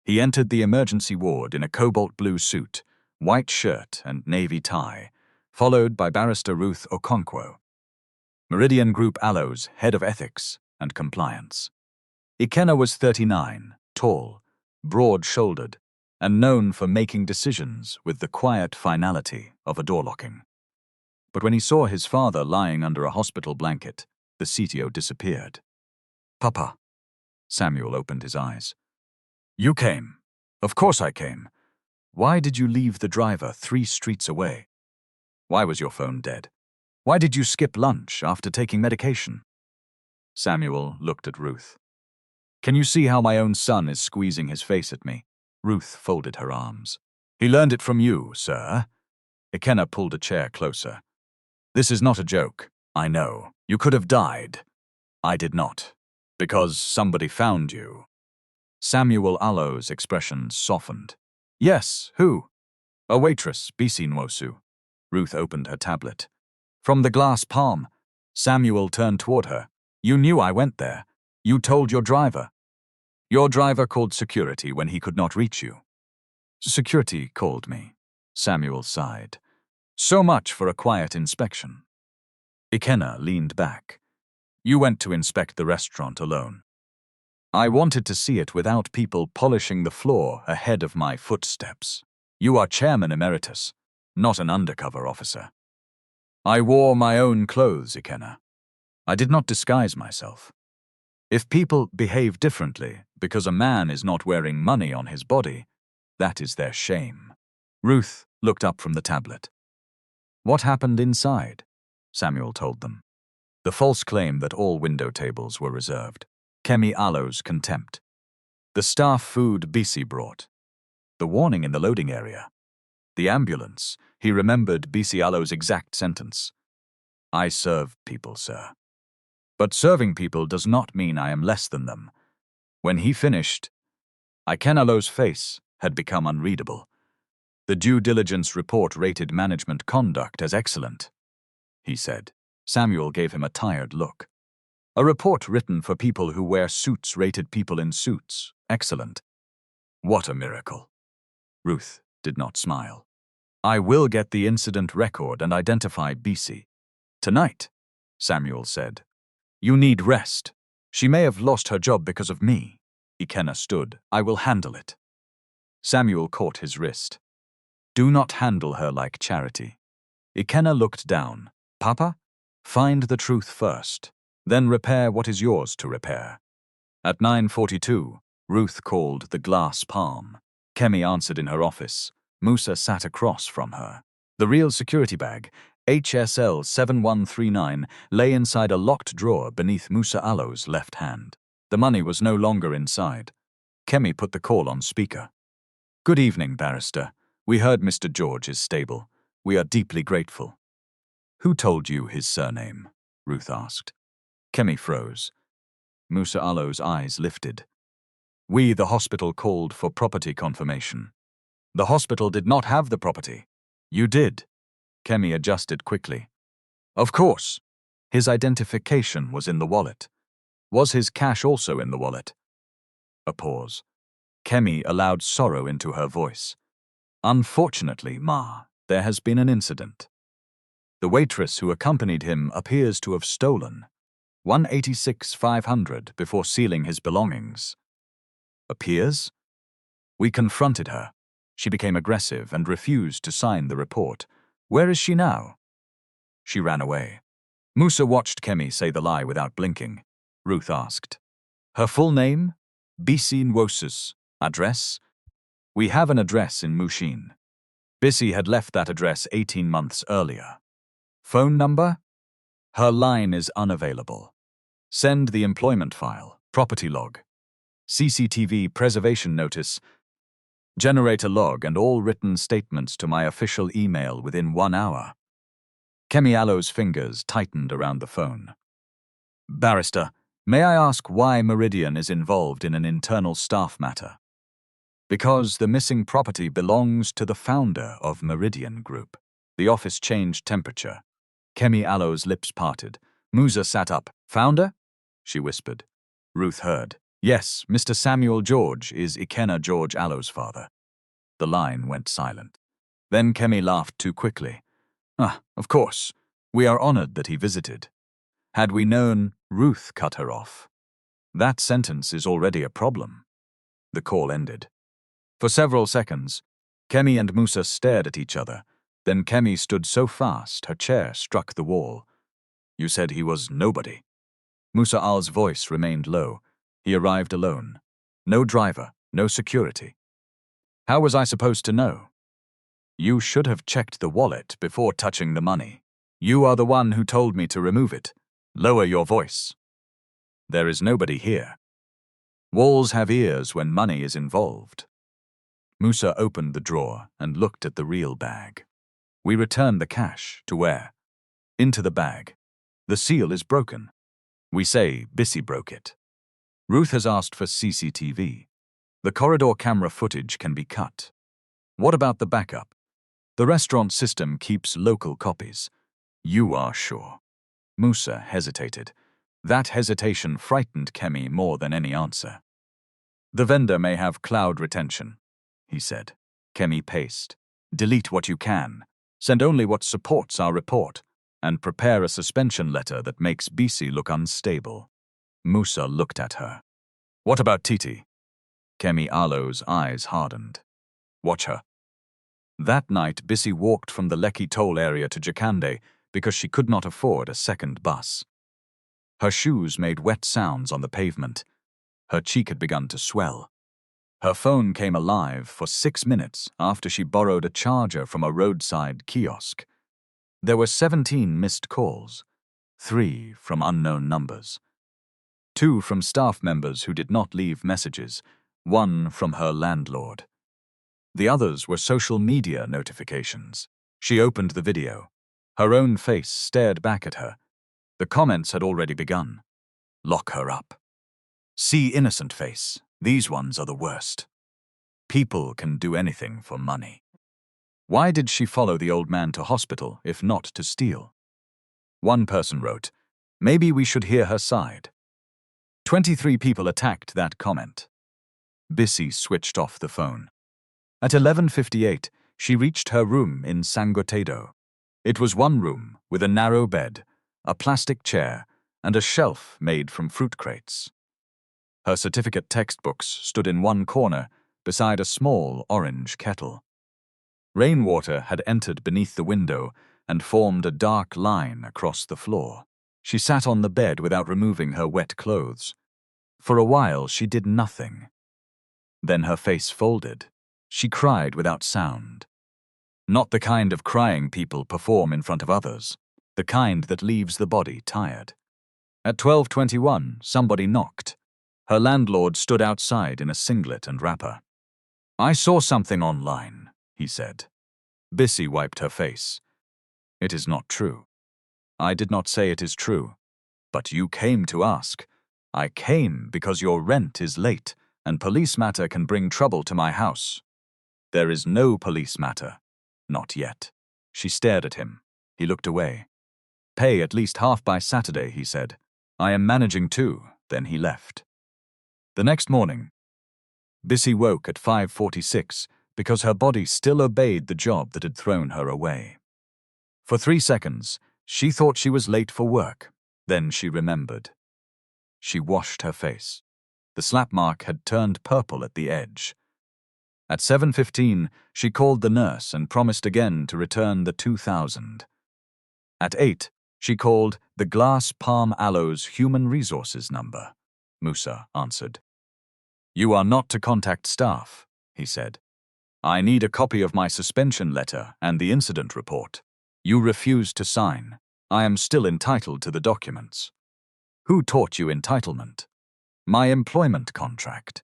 He entered the emergency ward in a cobalt blue suit, white shirt and navy tie, followed by Barrister Ruth Okonkwo, Meridian Group Aloes head of ethics and compliance. Ikenna was 39, tall, broad-shouldered, and known for making decisions with the quiet finality of a door locking. But when he saw his father lying under a hospital blanket, the CTO disappeared. "Papa." Samuel opened his eyes. "You came." "Of course I came. Why did you leave the driver 3 streets away? Why was your phone dead? Why did you skip lunch after taking medication?" Samuel looked at Ruth. "Can you see how my own son is squeezing his face at me?" Ruth folded her arms. "He learned it from you, sir." Ikenna pulled a chair closer. "This is not a joke. I know. You could have died. I did not. Because somebody found you." Samuel Aloe's expression softened. "Yes, who?" "A waitress, Bisi Nwosu." Ruth opened her tablet. "From the glass palm." Samuel turned toward her. "You knew I went there. You told your driver." "Your driver called security when he could not reach you." "Security called me." Samuel sighed. "So much for a quiet inspection." Ikenna leaned back. "You went to inspect the restaurant alone. I wanted to see it without people polishing the floor ahead of my footsteps. You are chairman emeritus, not an undercover officer." "I wore my own clothes, Ikenna. I did not disguise myself. If people behave differently because a man is not wearing money on his body, that is their shame." Ruth looked up from the tablet. "What happened inside?" Samuel told them. The false claim that all window tables were reserved. Kemi Aloe's contempt. The staff food Bisi brought. The warning in the loading area. The ambulance. He remembered Bisi Aloe's exact sentence. "I serve people, sir. But serving people does not mean I am less than them." When he finished, Ikenna Aloe's face had become unreadable. "The due diligence report rated management conduct as excellent," he said. Samuel gave him a tired look. "A report written for people who wear suits rated people in suits excellent. What a miracle." Ruth did not smile. "I will get the incident record and identify Bisi. Tonight," Samuel said. "You need rest. She may have lost her job because of me." Ikenna stood. "I will handle it." Samuel caught his wrist. "Do not handle her like charity." Ikenna looked down. "Papa? Find the truth first. Then repair what is yours to repair." At 9:42, Ruth called the glass palm. Kemi answered in her office. Musa sat across from her. The real security bag, HSL 7139, lay inside a locked drawer beneath Musa Aloe's left hand. The money was no longer inside. Kemi put the call on speaker. "Good evening, barrister. We heard Mr. George is stable. We are deeply grateful." "Who told you his surname?" Ruth asked. Kemi froze. Musa Aloe's eyes lifted. "We, the hospital, called for property confirmation." "The hospital did not have the property." "You did." Kemi adjusted quickly. "Of course." His identification was in the wallet. Was his cash also in the wallet? A pause. Kemi allowed sorrow into her voice. "Unfortunately, Ma, there has been an incident. The waitress who accompanied him appears to have stolen 186,500 before sealing his belongings." "Appears?" "We confronted her. She became aggressive and refused to sign the report. Where is she now?" "She ran away." Musa watched Kemi say the lie without blinking. Ruth asked. Her full name? Bisi Nwosu. Address? We have an address in Mushin. Bisi had left that address 18 months earlier. Phone number? Her line is unavailable. Send the employment file, property log, CCTV preservation notice, generate a log and all written statements to my official email within 1 hour. Kemi Allo's fingers tightened around the phone. Barrister, may I ask why Meridian is involved in an internal staff matter? Because the missing property belongs to the founder of Meridian Group. The office changed temperature. Kemi Allo's lips parted. Musa sat up. Founder? She whispered. Ruth heard. Yes, Mr. Samuel George is Ikenna George Allo's father. The line went silent. Then Kemi laughed too quickly. Of course. We are honored that he visited. Had we known, Ruth cut her off. That sentence is already a problem. The call ended. For several seconds, Kemi and Musa stared at each other. Then Kemi stood so fast her chair struck the wall. You said he was nobody. Musa Al's voice remained low. He arrived alone. No driver, no security. How was I supposed to know? You should have checked the wallet before touching the money. You are the one who told me to remove it. Lower your voice. There is nobody here. Walls have ears when money is involved. Musa opened the drawer and looked at the real bag. We returned the cash to where? Into the bag. The seal is broken. We say Bisi broke it. Ruth has asked for CCTV. The corridor camera footage can be cut. What about the backup? The restaurant system keeps local copies. You are sure? Musa hesitated. That hesitation frightened Kemi more than any answer. The vendor may have cloud retention, he said. Kemi paced. Delete what you can. Send only what supports our report. And prepare a suspension letter that makes Bisi look unstable. Musa looked at her. What about Titi? Kemi Allo's eyes hardened. Watch her. That night, Bisi walked from the Lekki toll area to Jakande because she could not afford a second bus. Her shoes made wet sounds on the pavement. Her cheek had begun to swell. Her phone came alive for 6 minutes after she borrowed a charger from a roadside kiosk. There were 17 missed calls, 3 from unknown numbers. 2 from staff members who did not leave messages, 1 from her landlord. The others were social media notifications. She opened the video. Her own face stared back at her. The comments had already begun. Lock her up. See innocent face. These ones are the worst. People can do anything for money. Why did she follow the old man to hospital if not to steal? One person wrote, maybe we should hear her side. 23 people attacked that comment. Bisi switched off the phone. At 11:58, she reached her room in Sangotedo. It was one room with a narrow bed, a plastic chair, and a shelf made from fruit crates. Her certificate textbooks stood in one corner beside a small orange kettle. Rainwater had entered beneath the window and formed a dark line across the floor. She sat on the bed without removing her wet clothes. For a while, she did nothing. Then her face folded. She cried without sound. Not the kind of crying people perform in front of others, the kind that leaves the body tired. At 12:21, somebody knocked. Her landlord stood outside in a singlet and wrapper. I saw something online, he said. Bisi wiped her face. It is not true. I did not say it is true. But you came to ask. I came because your rent is late, and police matter can bring trouble to my house. There is no police matter. Not yet. She stared at him. He looked away. Pay at least half by Saturday, he said. I am managing too. Then he left. The next morning, Bisi woke at 5:46 because her body still obeyed the job that had thrown her away. For 3 seconds, she thought she was late for work. Then she remembered. She washed her face. The slap mark had turned purple at the edge. At 7:15, she called the nurse and promised again to return the 2,000. At 8, She called the Glass Palm Aloe's human resources number. Musa answered. You are not to contact staff, he said. I need a copy of my suspension letter and the incident report. You refuse to sign. I am still entitled to the documents. Who taught you entitlement? My employment contract.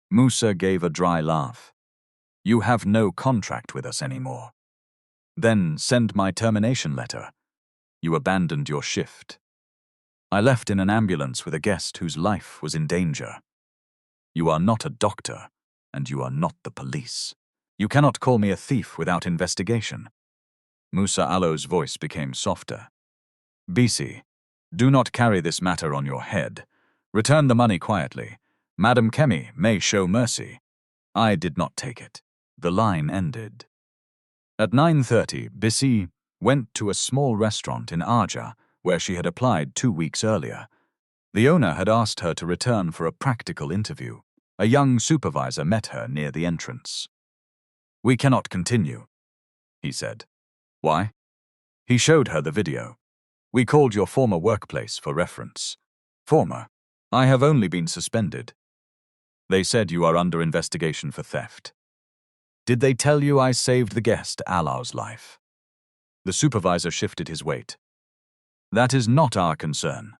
Musa gave a dry laugh. You have no contract with us anymore. Then send my termination letter. You abandoned your shift. I left in an ambulance with a guest whose life was in danger. You are not a doctor, and you are not the police. You cannot call me a thief without investigation. Musa Aloe's voice became softer. Bisi, do not carry this matter on your head. Return the money quietly. Madam Kemi may show mercy. I did not take it. The line ended. At 9:30, Bisi went to a small restaurant in Arja, where she had applied 2 weeks earlier. The owner had asked her to return for a practical interview. A young supervisor met her near the entrance. We cannot continue, he said. Why? He showed her the video. We called your former workplace for reference. Former? I have only been suspended. They said you are under investigation for theft. Did they tell you I saved the guest Alau's life? The supervisor shifted his weight. That is not our concern.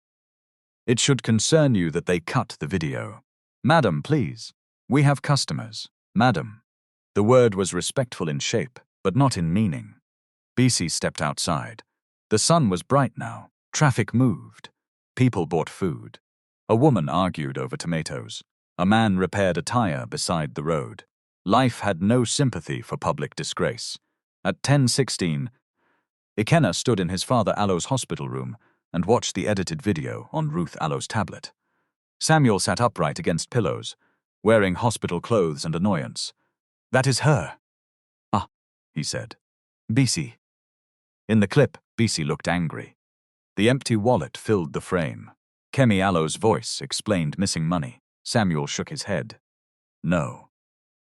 It should concern you that they cut the video. Madam, please. We have customers. Madam. The word was respectful in shape, but not in meaning. Bisi stepped outside. The sun was bright now. Traffic moved. People bought food. A woman argued over tomatoes. A man repaired a tire beside the road. Life had no sympathy for public disgrace. At 10:16, Ikenna stood in his father Aloe's hospital room and watched the edited video on Ruth Aloe's tablet. Samuel sat upright against pillows, wearing hospital clothes and annoyance. That is her. Ah, he said. Bisi. In the clip, Bisi looked angry. The empty wallet filled the frame. Kemi Aloe's voice explained missing money. Samuel shook his head. No.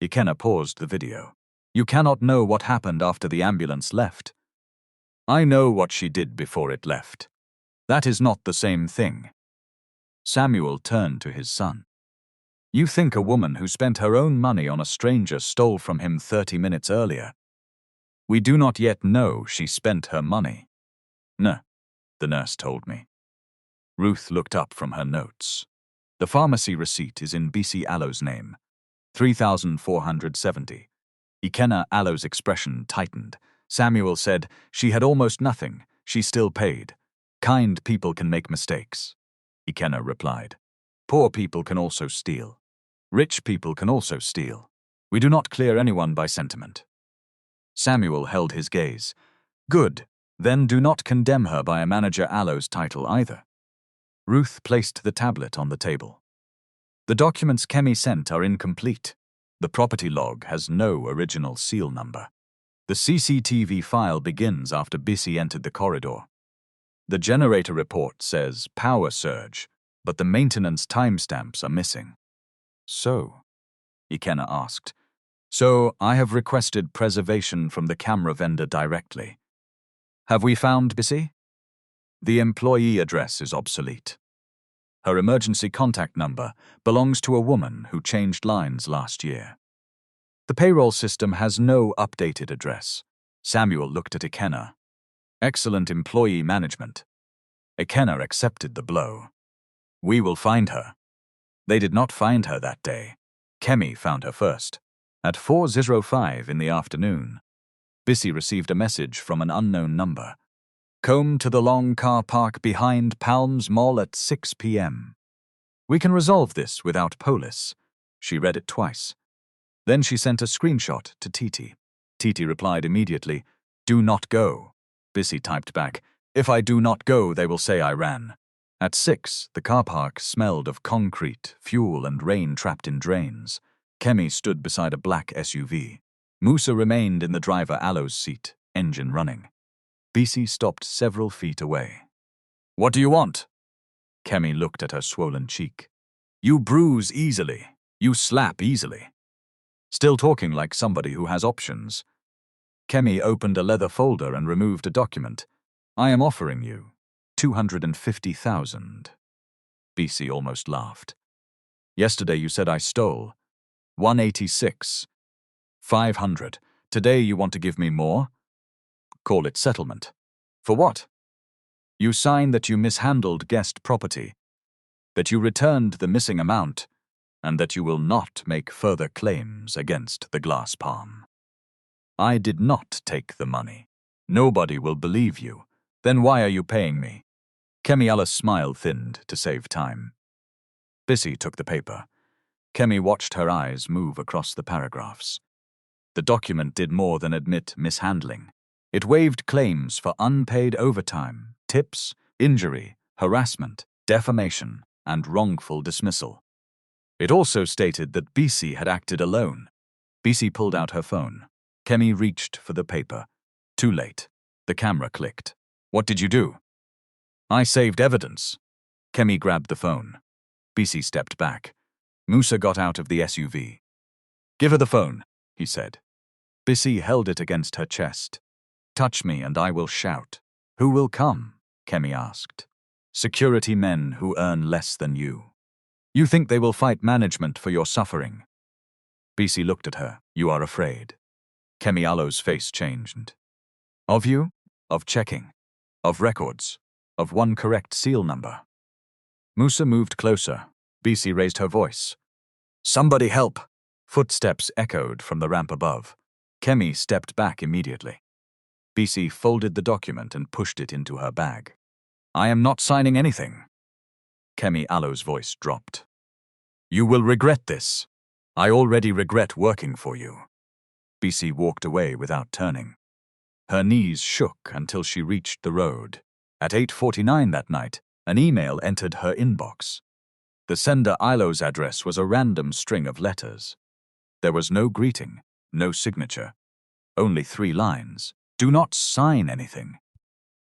Ikenna paused the video. You cannot know what happened after the ambulance left. I know what she did before it left. That is not the same thing. Samuel turned to his son. You think a woman who spent her own money on a stranger stole from him 30 minutes earlier. We do not yet know she spent her money. No, the nurse told me. Ruth looked up from her notes. The pharmacy receipt is in Bisi Aloe's name. 3,470. Ikenna Aloe's expression tightened. Samuel said, she had almost nothing. She still paid. Kind people can make mistakes. Ikenna replied. Poor people can also steal. Rich people can also steal. We do not clear anyone by sentiment. Samuel held his gaze. Good. Then do not condemn her by a manager Aloe's title either. Ruth placed the tablet on the table. The documents Kemi sent are incomplete. The property log has no original seal number. The CCTV file begins after Bisi entered the corridor. The generator report says power surge, but the maintenance timestamps are missing. So, Ikenna asked. So, I have requested preservation from the camera vendor directly. Have we found Bisi? The employee address is obsolete. Her emergency contact number belongs to a woman who changed lines last year. The payroll system has no updated address. Samuel looked at Ikenna. Excellent employee management. Ikenna accepted the blow. We will find her. They did not find her that day. Kemi found her first. At 4:05 in the afternoon, Bisi received a message from an unknown number. Come to the long car park behind Palms Mall at 6 p.m. We can resolve this without police. She read it twice. Then she sent a screenshot to Titi. Titi replied immediately, Do not go. Bisi typed back, If I do not go, they will say I ran. At 6, the car park smelled of concrete, fuel, and rain trapped in drains. Kemi stood beside a black SUV. Musa remained in the driver Aloe's seat, engine running. Bisi stopped several feet away. What do you want? Kemi looked at her swollen cheek. You bruise easily. You slap easily. Still talking like somebody who has options. Kemi opened a leather folder and removed a document. I am offering you 250,000. Bisi almost laughed. Yesterday you said I stole. 186. 500. Today you want to give me more? Call it settlement. For what? You sign that you mishandled guest property, that you returned the missing amount, and that you will not make further claims against the glass palm. I did not take the money. Nobody will believe you. Then why are you paying me? Kemiala's smile thinned to save time. Bisi took the paper. Kemi watched her eyes move across the paragraphs. The document did more than admit mishandling. It waived claims for unpaid overtime, tips, injury, harassment, defamation, and wrongful dismissal. It also stated that Bisi had acted alone. Bisi pulled out her phone. Kemi reached for the paper. Too late. The camera clicked. What did you do? I saved evidence. Kemi grabbed the phone. Bisi stepped back. Musa got out of the SUV. Give her the phone, he said. Bisi held it against her chest. Touch me and I will shout. Who will come? Kemi asked. Security men who earn less than you. You think they will fight management for your suffering? Bisi looked at her. You are afraid. Kemialo's face changed. Of you? Of checking? Of records? Of one correct seal number? Musa moved closer. Bisi raised her voice. Somebody help! Footsteps echoed from the ramp above. Kemi stepped back immediately. Bisi folded the document and pushed it into her bag. I am not signing anything. Kemialo's voice dropped. You will regret this. I already regret working for you. Bisi walked away without turning. Her knees shook until she reached the road. At 8:49 that night, an email entered her inbox. The sender Ilo's address was a random string of letters. There was no greeting, no signature. Only 3 lines. Do not sign anything.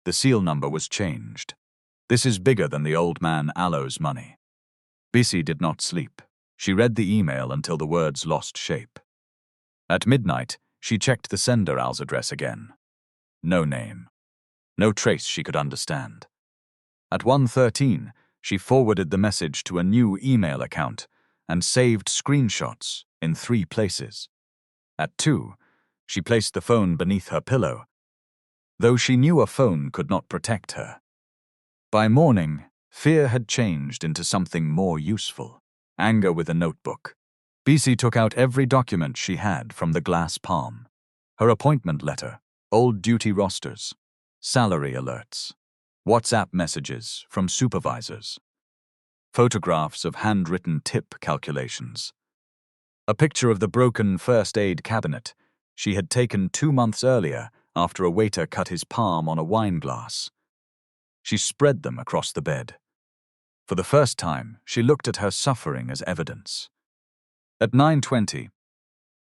The seal number was changed. This is bigger than the old man Alo's money. Bisi did not sleep. She read the email until the words lost shape. At midnight, she checked the sender Al's address again. No name. No trace she could understand. At 1:13, she forwarded the message to a new email account and saved screenshots in 3 places. At 2, she placed the phone beneath her pillow, though she knew a phone could not protect her. By morning, fear had changed into something more useful. Anger with a notebook. Bisi took out every document she had from the glass palm. Her appointment letter, old duty rosters, salary alerts, WhatsApp messages from supervisors, photographs of handwritten tip calculations, a picture of the broken first aid cabinet she had taken 2 months earlier after a waiter cut his palm on a wine glass. She spread them across the bed. For the first time, she looked at her suffering as evidence. At 9:20,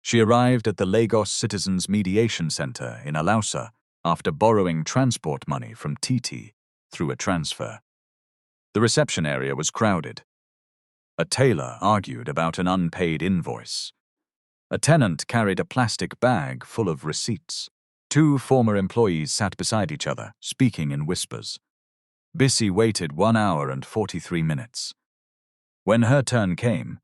she arrived at the Lagos Citizens Mediation Center in Alausa after borrowing transport money from Titi through a transfer. The reception area was crowded. A tailor argued about an unpaid invoice. A tenant carried a plastic bag full of receipts. 2 former employees sat beside each other, speaking in whispers. Bisi waited 1 hour and 43 minutes. When her turn came,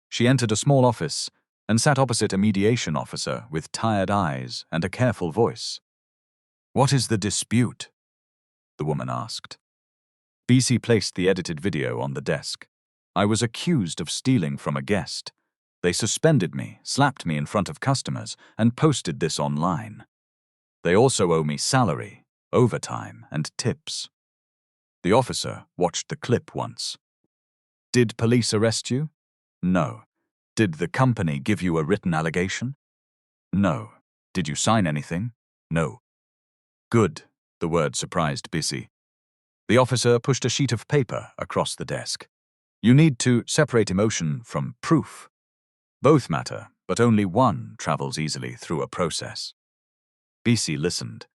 she entered a small office and sat opposite a mediation officer with tired eyes and a careful voice. What is the dispute? The woman asked. Bisi placed the edited video on the desk. I was accused of stealing from a guest. They suspended me, slapped me in front of customers, and posted this online. They also owe me salary, overtime, and tips. The officer watched the clip once. Did police arrest you? No. Did the company give you a written allegation? No. Did you sign anything? No. Good, the word surprised Bisi. The officer pushed a sheet of paper across the desk. You need to separate emotion from proof. Both matter, but only one travels easily through a process. Bisi listened.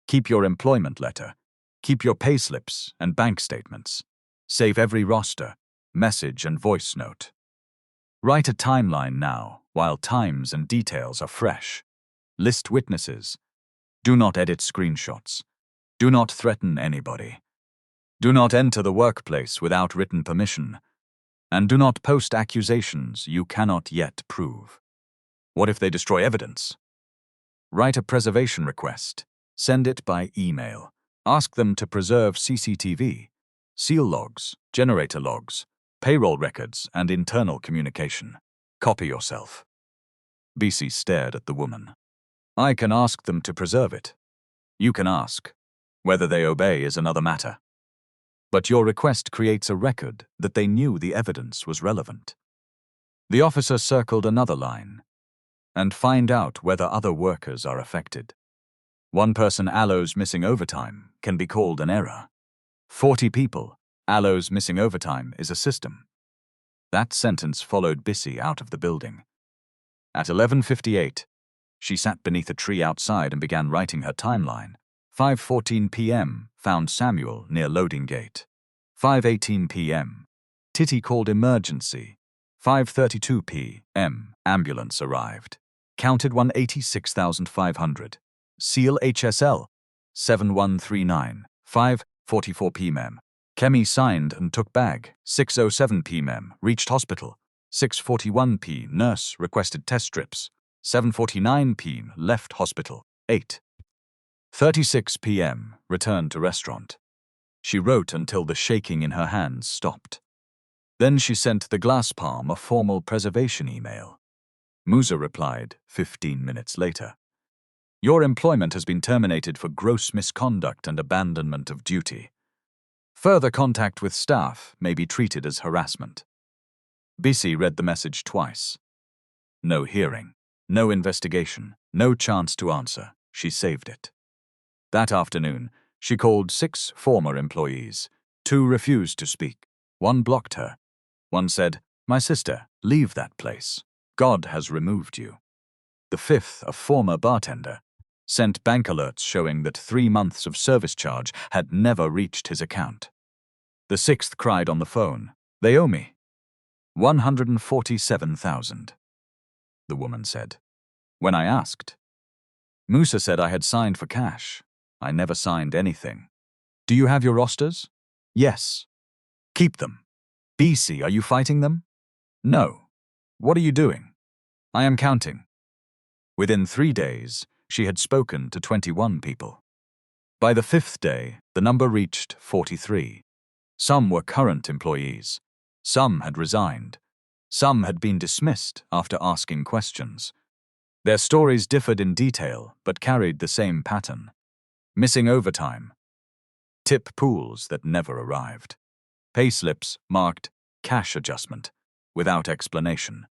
Keep your employment letter. Keep your payslips and bank statements. Save every roster, message and voice note. Write a timeline now, while times and details are fresh. List witnesses. Do not edit screenshots. Do not threaten anybody. Do not enter the workplace without written permission, and do not post accusations you cannot yet prove. What if they destroy evidence? Write a preservation request. Send it by email. Ask them to preserve CCTV, seal logs, generator logs, payroll records, and internal communication. Copy yourself. Bisi stared at the woman. I can ask them to preserve it. You can ask. Whether they obey is another matter. But your request creates a record that they knew the evidence was relevant. The officer circled another line. And find out whether other workers are affected. One person allows missing overtime can be called an error. 40 people allows missing overtime is a system. That sentence followed Bisi out of the building. At 11:58, she sat beneath a tree outside and began writing her timeline. 5:14 p.m. found Samuel near loading gate. 5:18 p.m. Titty called emergency. 5:32 p.m. ambulance arrived. Counted 186,500. Seal HSL 7139. 5:44 p.m. Kemi signed and took bag. 6:07 p.m. reached hospital. 6:41 p.m. nurse requested test strips. 7:49 p.m. left hospital. 8:36 p.m. returned to restaurant. She wrote until the shaking in her hands stopped. Then she sent the glass palm a formal preservation email. Musa replied 15 minutes later. Your employment has been terminated for gross misconduct and abandonment of duty. Further contact with staff may be treated as harassment. Bisi read the message twice. No hearing, no investigation, no chance to answer. She saved it. That afternoon, she called 6 former employees. 2 refused to speak. 1 blocked her. 1 said, "My sister, leave that place. God has removed you." The 5th, a former bartender, sent bank alerts showing that 3 months of service charge had never reached his account. The 6th cried on the phone, "They owe me 147,000. The woman said. When I asked, Musa said I had signed for cash. I never signed anything. Do you have your rosters? Yes. Keep them. Bisi, are you fighting them? No. What are you doing? I am counting. Within 3 days, she had spoken to 21 people. By the 5th day, the number reached 43. Some were current employees. Some had resigned. Some had been dismissed after asking questions. Their stories differed in detail but carried the same pattern. Missing overtime. Tip pools that never arrived. Payslips marked cash adjustment without explanation.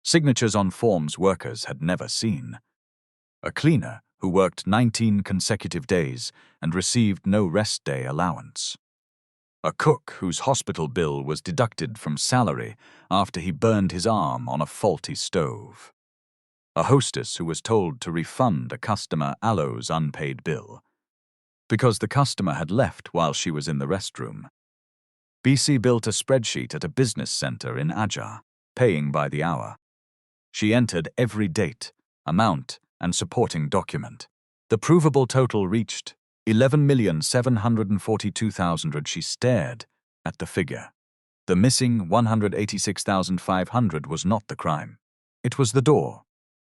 Signatures on forms workers had never seen. A cleaner who worked 19 consecutive days and received no rest day allowance. A cook whose hospital bill was deducted from salary after he burned his arm on a faulty stove. A hostess who was told to refund a customer Aloe's unpaid bill because the customer had left while she was in the restroom. Bisi built a spreadsheet at a business center in Aja, paying by the hour. She entered every date, amount, and supporting document. The provable total reached 11,742,000. She stared at the figure. The missing 186,500 was not the crime. It was the door.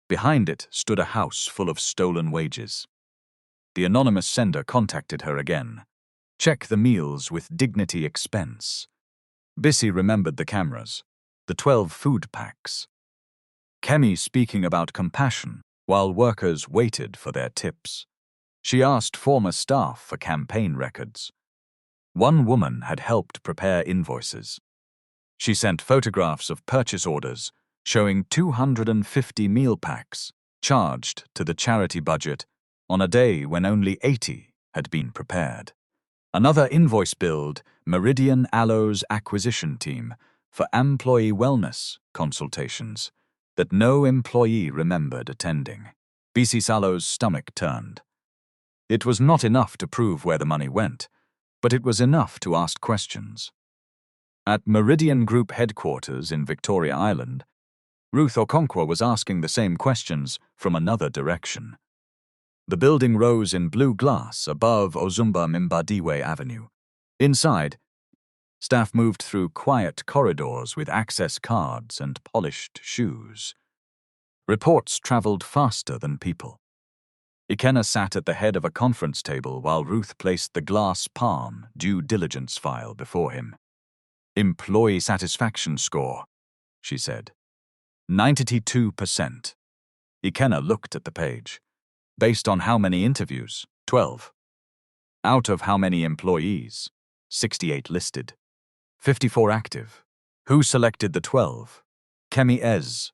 Behind it stood a house full of stolen wages. The anonymous sender contacted her again. Check the meals with dignity expense. Bisi remembered the cameras, the 12 food packs. Kemi speaking about compassion while workers waited for their tips. She asked former staff for campaign records. One woman had helped prepare invoices. She sent photographs of purchase orders showing 250 meal packs charged to the charity budget on a day when only 80 had been prepared. Another invoice billed Meridian Aloe's acquisition team for employee wellness consultations that no employee remembered attending. Bisi Salo's stomach turned. It was not enough to prove where the money went, but it was enough to ask questions. At Meridian Group headquarters in Victoria Island, Ruth Okonkwo was asking the same questions from another direction. The building rose in blue glass above Ozumba Mimbadiwe Avenue. Inside, staff moved through quiet corridors with access cards and polished shoes. Reports traveled faster than people. Ikenna sat at the head of a conference table while Ruth placed the glass palm due diligence file before him. "Employee satisfaction score," she said. 92%. Ikenna looked at the page. Based on how many interviews? 12. Out of how many employees? 68 listed. 54 active. Who selected the 12? Kemi Ez.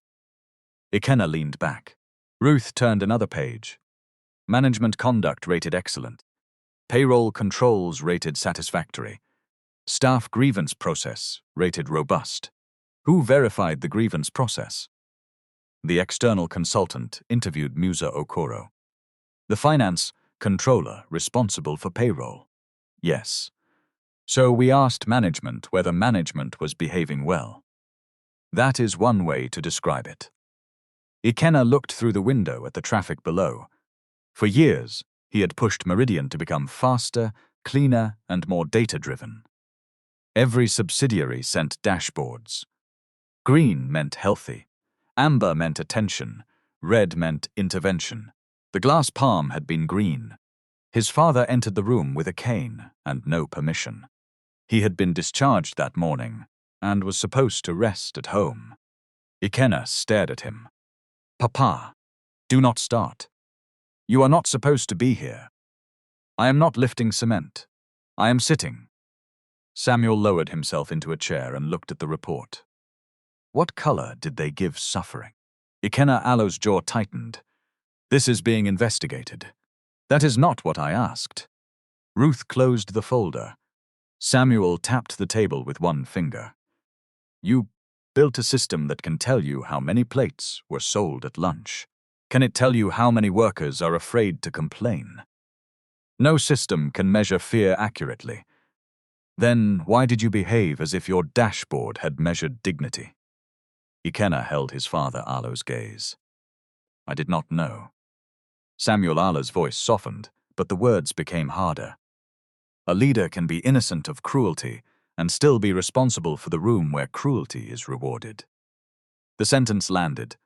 Ikenna leaned back. Ruth turned another page. Management conduct rated excellent. Payroll controls rated satisfactory. Staff grievance process rated robust. Who verified the grievance process? The external consultant interviewed Musa Okoro. The finance controller responsible for payroll. Yes. So we asked management whether management was behaving well. That is one way to describe it. Ikenna looked through the window at the traffic below. For years, he had pushed Meridian to become faster, cleaner, and more data-driven. Every subsidiary sent dashboards. Green meant healthy. Amber meant attention. Red meant intervention. The glass palm had been green. His father entered the room with a cane and no permission. He had been discharged that morning and was supposed to rest at home. Ikenna stared at him. "Papa, do not start. You are not supposed to be here. I am not lifting cement. I am sitting." Samuel lowered himself into a chair and looked at the report. What color did they give suffering? Ikenna Alo's jaw tightened. "This is being investigated." "That is not what I asked." Ruth closed the folder. Samuel tapped the table with one finger. "You built a system that can tell you how many plates were sold at lunch. Can it tell you how many workers are afraid to complain? No system can measure fear accurately. Then why did you behave as if your dashboard had measured dignity?" Ikenna held his father Alo's gaze. "I did not know." Samuel Alo's voice softened, but the words became harder. "A leader can be innocent of cruelty and still be responsible for the room where cruelty is rewarded." The sentence landed.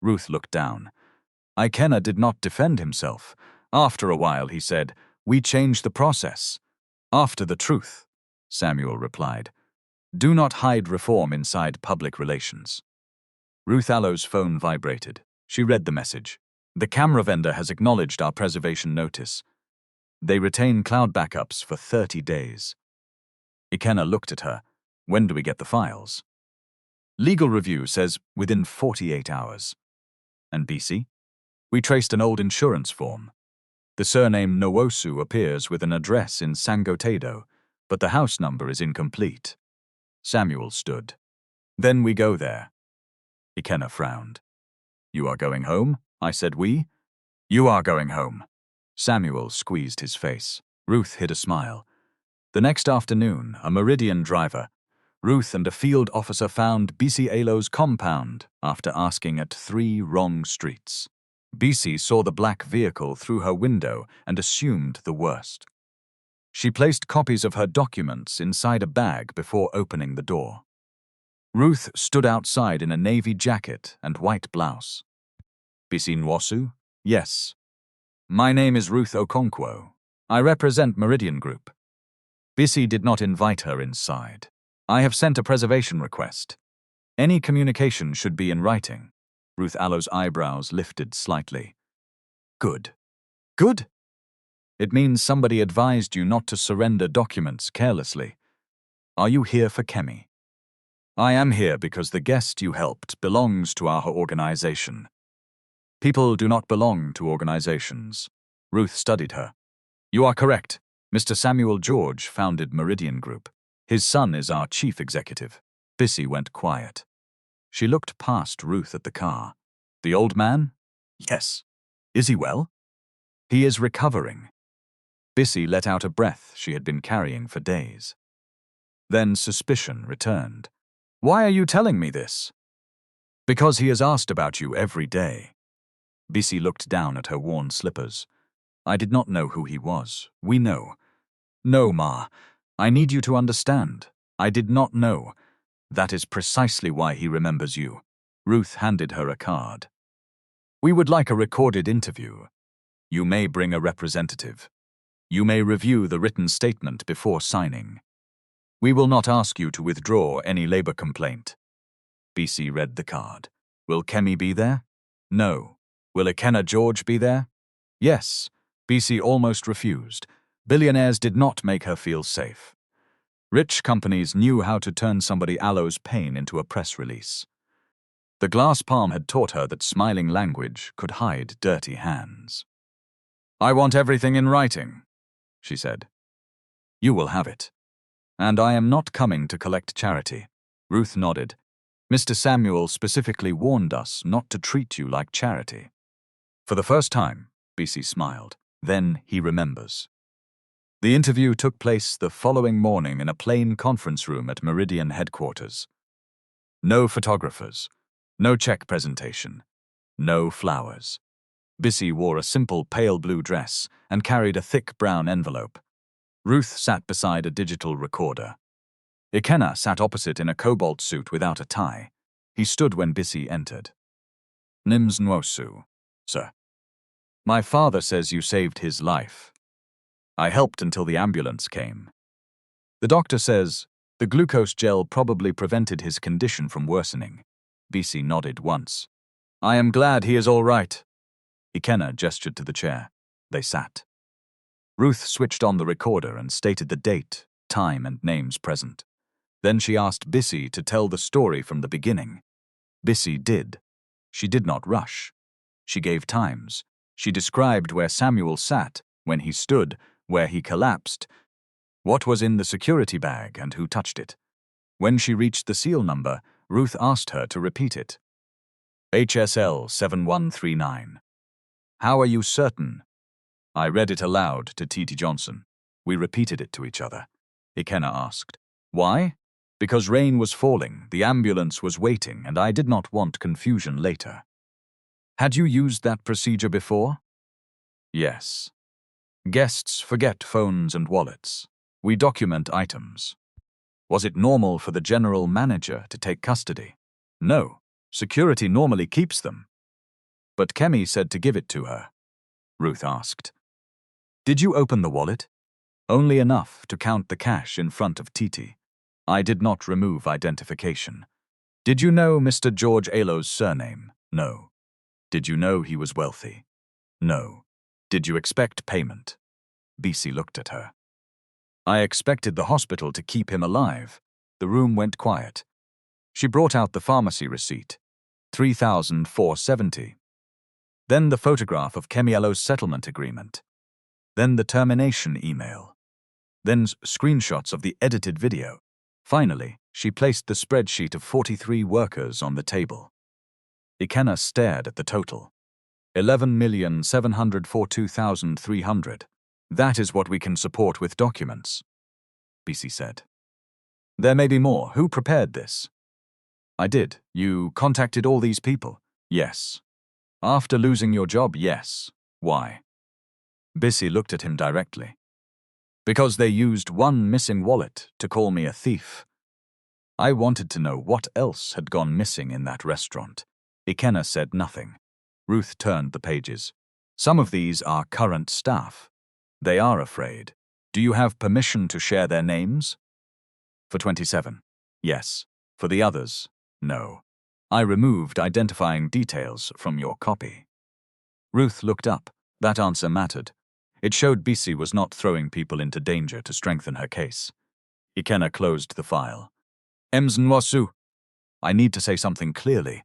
Ruth looked down. Ikenna did not defend himself. After a while, he said, "We changed the process." "After the truth," Samuel replied. "Do not hide reform inside public relations." Ruth Alo's phone vibrated. She read the message. "The camera vendor has acknowledged our preservation notice. They retain cloud backups for 30 days. Ikenna looked at her. "When do we get the files?" "Legal review says within 48 hours. "And Bisi?" "We traced an old insurance form. The surname Nwosu appears with an address in Sangotedo, but the house number is incomplete." Samuel stood. "Then we go there." Ikenna frowned. "You are going home?" I said. "We?" "You are going home." Samuel squeezed his face. Ruth hid a smile. The next afternoon, a Meridian driver, Ruth and a field officer found Bisi Alo's compound after asking at 3 wrong streets. Bisi saw the black vehicle through her window and assumed the worst. She placed copies of her documents inside a bag before opening the door. Ruth stood outside in a navy jacket and white blouse. "Bisi Nwosu?" "Yes." "My name is Ruth Okonkwo. I represent Meridian Group." Bisi did not invite her inside. "I have sent a preservation request. Any communication should be in writing." Ruth Alo's eyebrows lifted slightly. "Good." "Good?" "It means somebody advised you not to surrender documents carelessly. Are you here for Kemi?" "I am here because the guest you helped belongs to our organization." "People do not belong to organizations." Ruth studied her. "You are correct. Mr. Samuel George founded Meridian Group. His son is our chief executive." Bisi went quiet. She looked past Ruth at the car. "The old man?" "Yes." "Is he well?" "He is recovering." Bisi let out a breath she had been carrying for days. Then suspicion returned. "Why are you telling me this?" "Because he has asked about you every day." Bisi looked down at her worn slippers. "I did not know who he was. We know." "No, Ma. I need you to understand. I did not know. That is precisely why he remembers you. Ruth handed her a card. We would like a recorded interview. You may bring a representative. You may review the written statement before signing. We will not ask you to withdraw any labor complaint. Bisi read the card. Will Kemi be there? No. Will Ikenna George be there? Yes. Bisi almost refused. Billionaires did not make her feel safe. Rich companies knew how to turn somebody Aloe's pain into a press release. The glass palm had taught her that smiling language could hide dirty hands. I want everything in writing, she said. You will have it. And I am not coming to collect charity. Ruth nodded. Mr. Samuel specifically warned us not to treat you like charity. For the first time, Bisi smiled. Then he remembers. The interview took place the following morning in a plain conference room at Meridian headquarters. No photographers, no check presentation, no flowers. Bisi wore a simple pale blue dress and carried a thick brown envelope. Ruth sat beside a digital recorder. Ikenna sat opposite in a cobalt suit without a tie. He stood when Bisi entered. Bisi Nwosu, sir. My father says you saved his life. I helped until the ambulance came. The doctor says the glucose gel probably prevented his condition from worsening. Bisi nodded once. I am glad he is all right. Ikenna gestured to the chair. They sat. Ruth switched on the recorder and stated the date, time, and names present. Then she asked Bisi to tell the story from the beginning. Bisi did. She did not rush. She gave times. She described where Samuel sat, when he stood, where he collapsed, what was in the security bag and who touched it. When she reached the seal number, Ruth asked her to repeat it. HSL 7139. How are you certain? I read it aloud to T.T. Johnson. We repeated it to each other. Ikenna asked. Why? Because rain was falling, the ambulance was waiting, and I did not want confusion later. Had you used that procedure before? Yes. Guests forget phones and wallets. We document items. Was it normal for the general manager to take custody? No. Security normally keeps them. But Kemi said to give it to her. Ruth asked. Did you open the wallet? Only enough to count the cash in front of Titi. I did not remove identification. Did you know Mr. George Aloe's surname? No. Did you know he was wealthy? No. Did you expect payment? Bisi looked at her. I expected the hospital to keep him alive. The room went quiet. She brought out the pharmacy receipt. 3,470. Then the photograph of Kemi Aloe's settlement agreement. Then the termination email. Then screenshots of the edited video. Finally, she placed the spreadsheet of 43 workers on the table. Ikenna stared at the total. 11,742,300. That is what we can support with documents, Bisi said. There may be more. Who prepared this? I did. You contacted all these people? Yes. After losing your job? Yes. Why? Bisi looked at him directly. Because they used one missing wallet to call me a thief. I wanted to know what else had gone missing in that restaurant. Ikenna said nothing. Ruth turned the pages. Some of these are current staff. They are afraid. Do you have permission to share their names? For 27. Yes. For the others, no. I removed identifying details from your copy. Ruth looked up. That answer mattered. It showed Bisi was not throwing people into danger to strengthen her case. Ikenna closed the file. Bisi Nwosu, I need to say something clearly.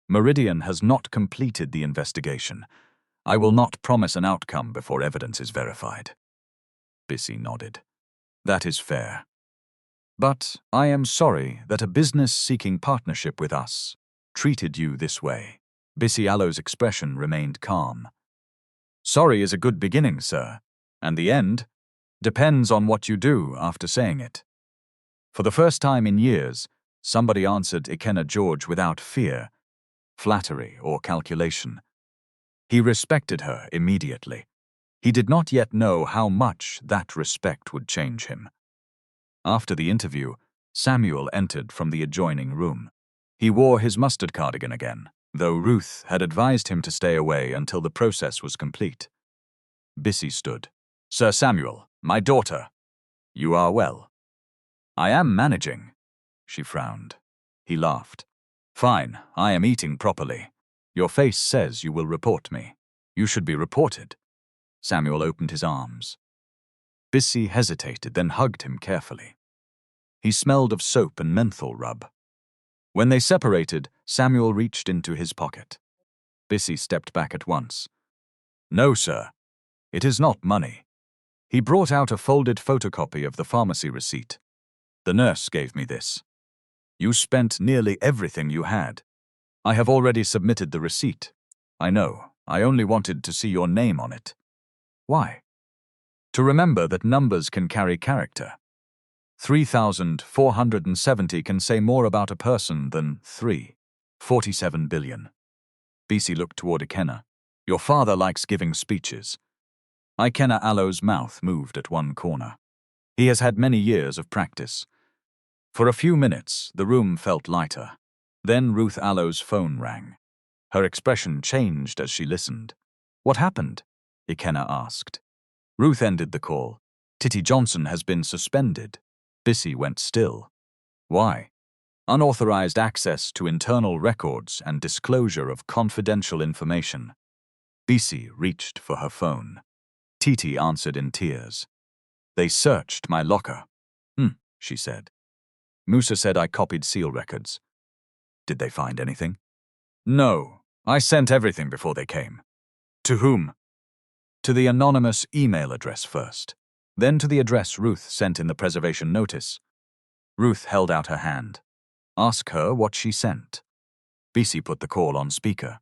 Meridian has not completed the investigation. I will not promise an outcome before evidence is verified. Bisi nodded. That is fair. But I am sorry that a business seeking partnership with us treated you this way. Bisi Aloe's expression remained calm. Sorry is a good beginning, sir, and the end depends on what you do after saying it. For the first time in years, somebody answered Ikenna George without fear, flattery, or calculation. He respected her immediately. He did not yet know how much that respect would change him. After the interview, Samuel entered from the adjoining room. He wore his mustard cardigan again, though Ruth had advised him to stay away until the process was complete. Bisi stood. "Sir Samuel, my daughter. You are well." "I am managing." She frowned. He laughed. "Fine, I am eating properly. Your face says you will report me. You should be reported." Samuel opened his arms. Bisi hesitated, then hugged him carefully. He smelled of soap and menthol rub. When they separated, Samuel reached into his pocket. Bisi stepped back at once. "No, sir. It is not money." He brought out a folded photocopy of the pharmacy receipt. "The nurse gave me this. You spent nearly everything you had. I have already submitted the receipt. I know. I only wanted to see your name on it." "Why?" "To remember that numbers can carry character. 3,470 can say more about a person than 47 billion. Bisi looked toward Ikenna. "Your father likes giving speeches." Ikenna Allo's mouth moved at one corner. He has had many years of practice. For a few minutes, the room felt lighter. Then Ruth Allo's phone rang. Her expression changed as she listened. "What happened?" Ikenna asked. Ruth ended the call. "Titty Johnson has been suspended." Bisi went still. "Why?" "Unauthorized access to internal records and disclosure of confidential information." Bisi reached for her phone. Titi answered in tears. "They searched my locker." She said. "Musa said I copied seal records." "Did they find anything?" "No. I sent everything before they came." "To whom?" "To the anonymous email address first, then to the address Ruth sent in the preservation notice." Ruth held out her hand. "Ask her what she sent." Bisi put the call on speaker.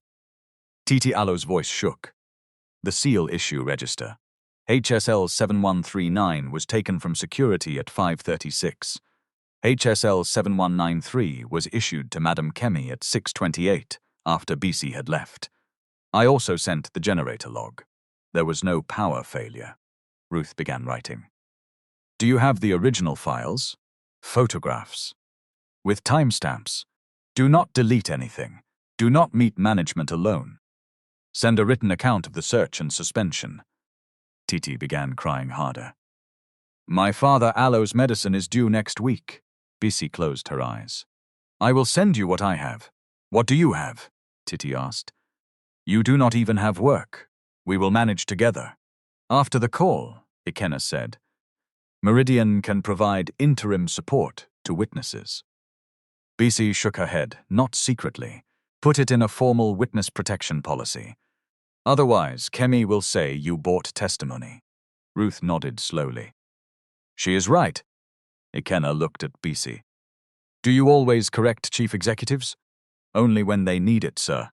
Titi Allo's voice shook. "The seal issue register. HSL 7139 was taken from security at 5:36. HSL 7193 was issued to Madam Kemi at 6:28, after Bisi had left. I also sent the generator log. There was no power failure." Ruth began writing. "Do you have the original files?" "Photographs. With timestamps. Do not delete anything. Do not meet management alone. Send a written account of the search and suspension." Titi began crying harder. "My father Allo's medicine is due next week." Bisi closed her eyes. "I will send you what I have." "What do you have?" Titi asked. "You do not even have work. We will manage together." "After the call," Ikenna said, "Meridian can provide interim support to witnesses." Bisi shook her head, not secretly. "Put it in a formal witness protection policy. Otherwise, Kemi will say you bought testimony." Ruth nodded slowly. "She is right." Ikenna looked at Bisi. "Do you always correct chief executives?" "Only when they need it, sir."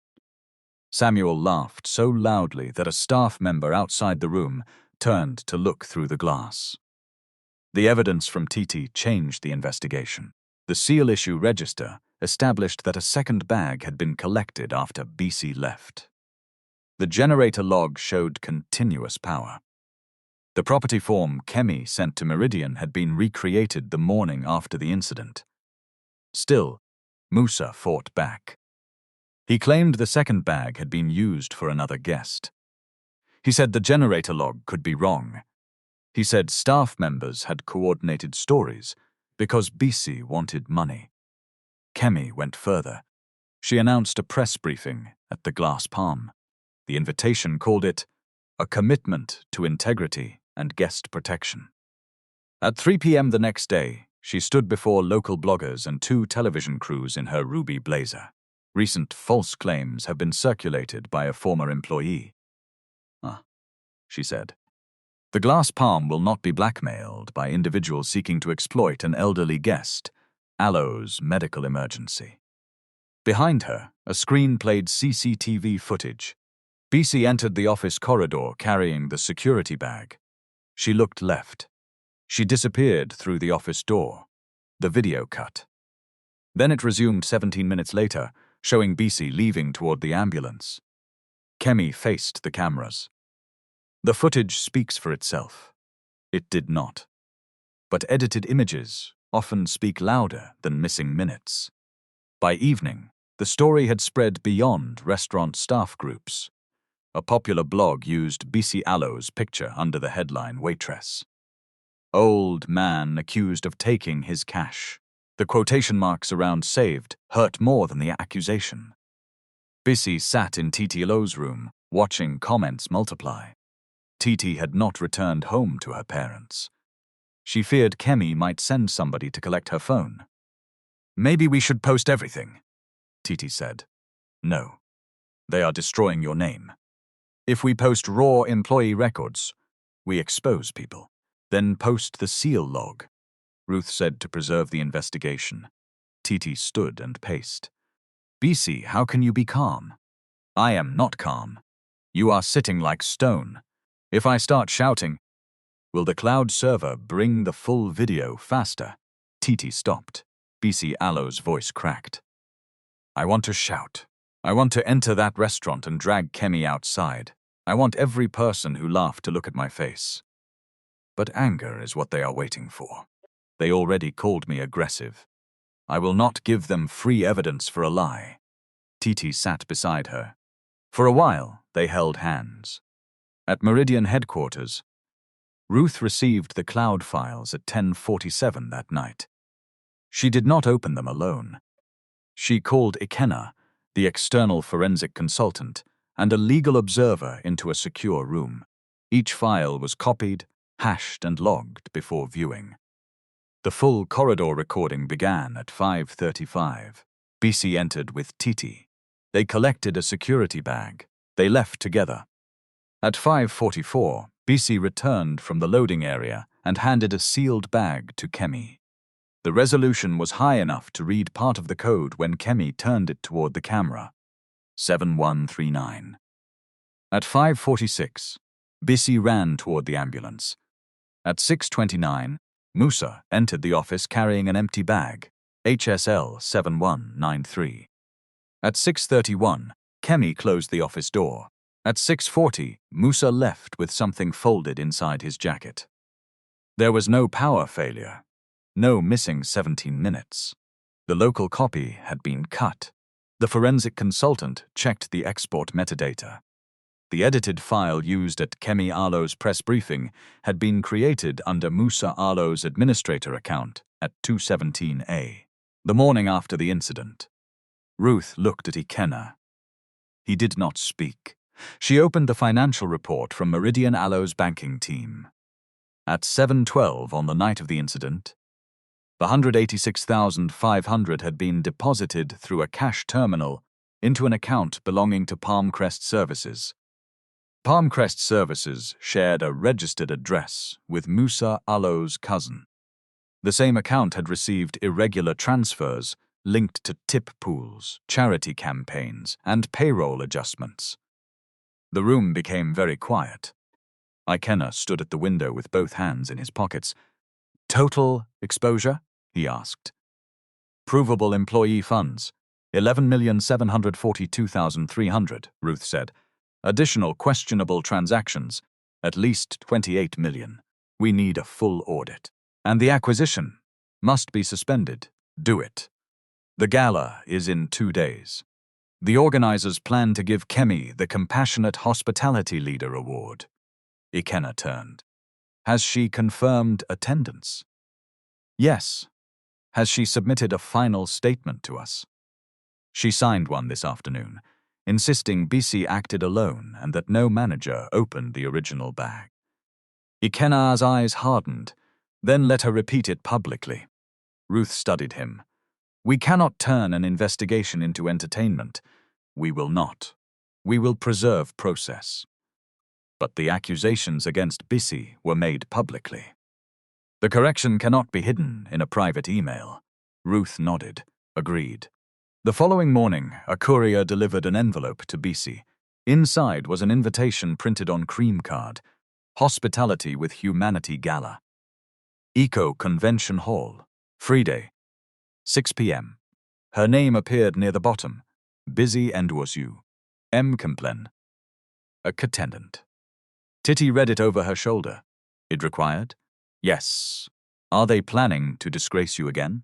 Samuel laughed so loudly that a staff member outside the room turned to look through the glass. The evidence from Titi changed the investigation. The seal issue register established that a second bag had been collected after Bisi left. The generator log showed continuous power. The property form Kemi sent to Meridian had been recreated the morning after the incident. Still, Musa fought back. He claimed the second bag had been used for another guest. He said the generator log could be wrong. He said staff members had coordinated stories because Bisi wanted money. Kemi went further. She announced a press briefing at the Glass Palm. The invitation called it a commitment to integrity and guest protection. At 3 p.m. the next day, she stood before local bloggers and 2 television crews in her ruby blazer. Recent false claims have been circulated by a former employee. She said. The Glass Palm will not be blackmailed by individuals seeking to exploit an elderly guest. Allo's medical emergency. Behind her, a screen played CCTV footage. Bisi entered the office corridor carrying the security bag. She looked left. She disappeared through the office door. The video cut. Then it resumed 17 minutes later, showing Bisi leaving toward the ambulance. Kemi faced the cameras. The footage speaks for itself. It did not. but edited images often speak louder than missing minutes. By evening, the story had spread beyond restaurant staff groups. A popular blog used Bisi Nwosu's picture under the headline Waitress. Old man accused of taking his cash. The quotation marks around saved hurt more than the accusation. Bisi sat in Titi Lo's room, watching comments multiply. Titi had not returned home to her parents. She feared Kemi might send somebody to collect her phone. "Maybe we should post everything," Titi said. "No. They are destroying your name. If we post raw employee records, we expose people. Then post the seal log," Ruth said to preserve the investigation. Titi stood and paced. "Bisi, how can you be calm?" "I am not calm. You are sitting like stone. If I start shouting, will the cloud server bring the full video faster?" Titi stopped. Bisi Nwosu's voice cracked. "I want to shout. I want to enter that restaurant and drag Kemi outside. I want every person who laughed to look at my face. But anger is what they are waiting for. They already called me aggressive. I will not give them free evidence for a lie." Titi sat beside her. For a while, they held hands. At Meridian headquarters, Ruth received the cloud files at 10:47 that night. She did not open them alone. She called Ikenna, the external forensic consultant, and a legal observer into a secure room. Each file was copied, hashed, and logged before viewing. The full corridor recording began at 5:35. Bisi entered with Titi. They collected a security bag. They left together. At 5:44, Bisi returned from the loading area and handed a sealed bag to Kemi. The resolution was high enough to read part of the code when Kemi turned it toward the camera. 7139. At 5:46, Bisi ran toward the ambulance. At 6:29, Musa entered the office carrying an empty bag, HSL 7193. At 6:31, Kemi closed the office door. At 6:40, Musa left with something folded inside his jacket. There was no power failure, no missing 17 minutes. The local copy had been cut. The forensic consultant checked the export metadata. The edited file used at Kemi Nwosu's press briefing had been created under Musa Nwosu's administrator account at 217A. The morning after the incident, Ruth looked at Ikenna. He did not speak. She opened the financial report from Meridian Nwosu's banking team. At 7:12 on the night of the incident, the $186,500 had been deposited through a cash terminal into an account belonging to Palmcrest Services. Palmcrest Services shared a registered address with Musa Nwosu's cousin. The same account had received irregular transfers linked to tip pools, charity campaigns, and payroll adjustments. The room became very quiet. Ikenna stood at the window with both hands in his pockets. "Total exposure?" he asked. "Provable employee funds, 11,742,300, Ruth said. "Additional questionable transactions, at least 28 million. We need a full audit. And the acquisition must be suspended. Do it. The gala is in 2 days. The organizers plan to give Kemi the Compassionate Hospitality Leader Award." Ikenna turned. "Has she confirmed attendance?" "Yes. Has she submitted a final statement to us?" "She signed one this afternoon, insisting Bisi acted alone and that no manager opened the original bag." Ikenna's eyes hardened, then let her repeat it publicly. Ruth studied him. "We cannot turn an investigation into entertainment. We will not. We will preserve process." But the accusations against Bisi were made publicly. "The correction cannot be hidden in a private email." Ruth nodded, agreed. The following morning, a courier delivered an envelope to Bisi. Inside was an invitation printed on cream card, "Hospitality with Humanity Gala. Eco Convention Hall, Friday, 6 p.m. Her name appeared near the bottom, Bisi Nwosu, M. Complen. A attendant. Titi read it over her shoulder. "It required?" "Yes." Are they planning to disgrace you again?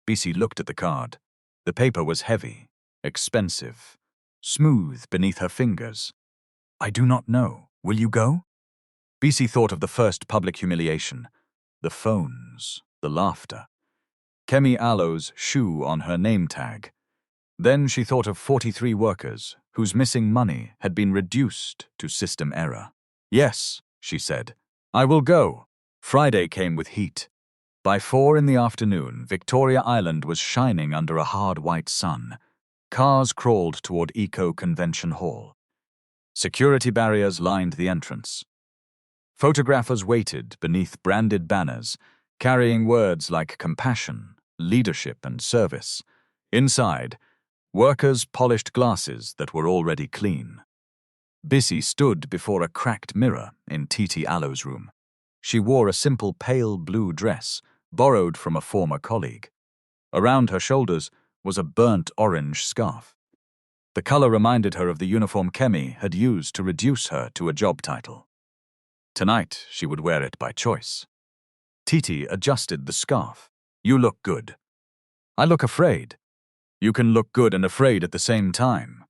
Bisi looked at the card. The paper was heavy, expensive, smooth beneath her fingers. I do not know. Will you go? Bisi thought of the first public humiliation. The phones, the laughter. Kemi Alo's shoe on her name tag. Then she thought of 43 workers whose missing money had been reduced to system error. Yes, she said, I will go. Friday came with heat. By 4 in the afternoon, Victoria Island was shining under a hard white sun. Cars crawled toward Eco Convention Hall. Security barriers lined the entrance. Photographers waited beneath branded banners, carrying words like compassion, leadership, and service. Inside, workers polished glasses that were already clean. Bisi stood before a cracked mirror in Titi Alo's room. She wore a simple pale blue dress, borrowed from a former colleague. Around her shoulders was a burnt orange scarf. The color reminded her of the uniform Kemi had used to reduce her to a job title. Tonight, she would wear it by choice. Titi adjusted the scarf. You look good. I look afraid. You can look good and afraid at the same time.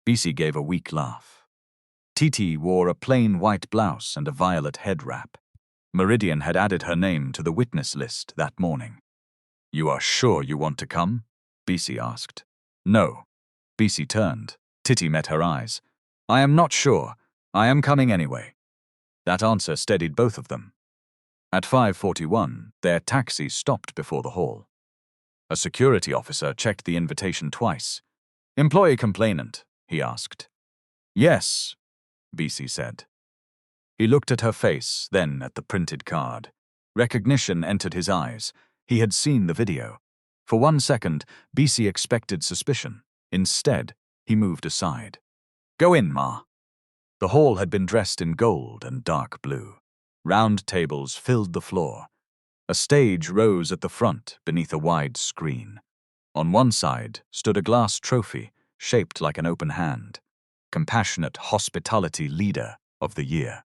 Bisi gave a weak laugh. Titi wore a plain white blouse and a violet head wrap. Meridian had added her name to the witness list that morning. You are sure you want to come? Bisi asked. No. Bisi turned. Titi met her eyes. I am not sure. I am coming anyway. That answer steadied both of them. At 5:41, their taxi stopped before the hall. A security officer checked the invitation twice. Employee complainant, he asked. Yes, Bisi said. He looked at her face, then at the printed card. Recognition entered his eyes. He had seen the video. For 1 second, Bisi expected suspicion. Instead, he moved aside. Go in, Ma. The hall had been dressed in gold and dark blue. Round tables filled the floor. A stage rose at the front beneath a wide screen. On one side stood a glass trophy shaped like an open hand. Compassionate Hospitality Leader of the Year.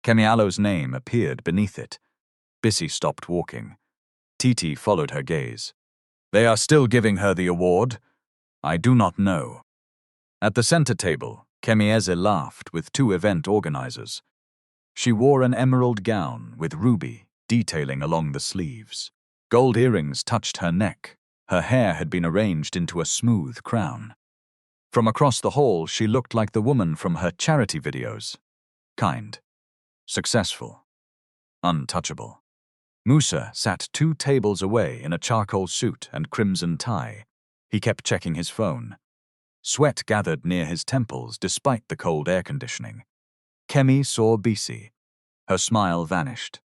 Kemi Alo's name appeared beneath it. Bisi stopped walking. Titi followed her gaze. They are still giving her the award? I do not know. At the center table, Kemieze laughed with 2 event organizers. She wore an emerald gown with ruby detailing along the sleeves. Gold earrings touched her neck. Her hair had been arranged into a smooth crown. From across the hall, she looked like the woman from her charity videos. Kind. Successful. Untouchable. Musa sat 2 tables away in a charcoal suit and crimson tie. He kept checking his phone. Sweat gathered near his temples despite the cold air conditioning. Kemi saw Bisi. Her smile vanished.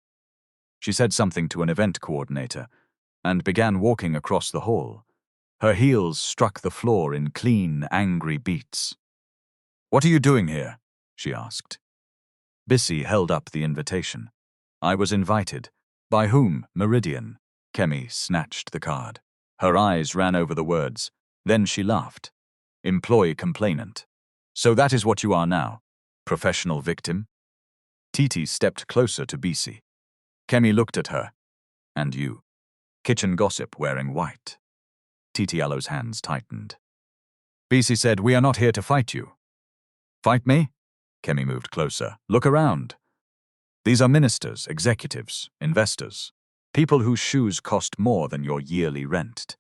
She said something to an event coordinator and began walking across the hall. Her heels struck the floor in clean, angry beats. What are you doing here? She asked. Bisi held up the invitation. I was invited. By whom? Meridian. Kemi snatched the card. Her eyes ran over the words. Then she laughed. Employee complainant. So that is what you are now? Professional victim? Titi stepped closer to Bisi. Kemi looked at her. And you. Kitchen gossip wearing white. Titi Alo's hands tightened. Bisi said, we are not here to fight you. Fight me? Kemi moved closer. Look around. These are ministers, executives, investors. People whose shoes cost more than your yearly rent.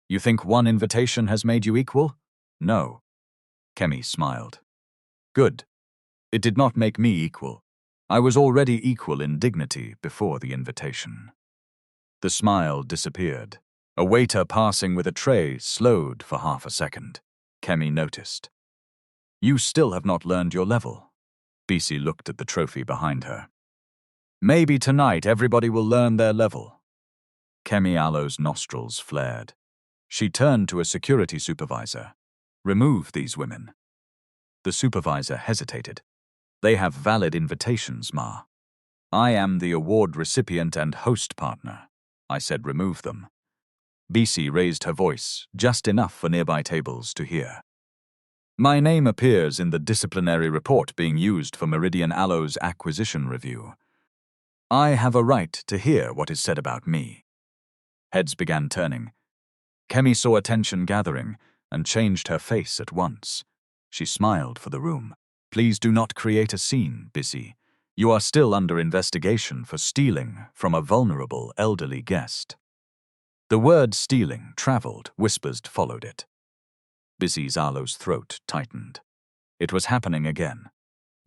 You think one invitation has made you equal? No. Kemi smiled. Good. It did not make me equal. I was already equal in dignity before the invitation. The smile disappeared. A waiter passing with a tray slowed for half a second. Kemi noticed. You still have not learned your level. Bisi looked at the trophy behind her. Maybe tonight everybody will learn their level. Kemi Alo's nostrils flared. She turned to a security supervisor. Remove these women. The supervisor hesitated. They have valid invitations, Ma. I am the award recipient and host partner. I said remove them. Bisi raised her voice, just enough for nearby tables to hear. My name appears in the disciplinary report being used for Meridian Alo's acquisition review. I have a right to hear what is said about me. Heads began turning. Kemi saw attention gathering and changed her face at once. She smiled for the room. Please do not create a scene, Bisi. You are still under investigation for stealing from a vulnerable elderly guest. The word stealing traveled, whispers followed it. Bisi Zalo's throat tightened. It was happening again.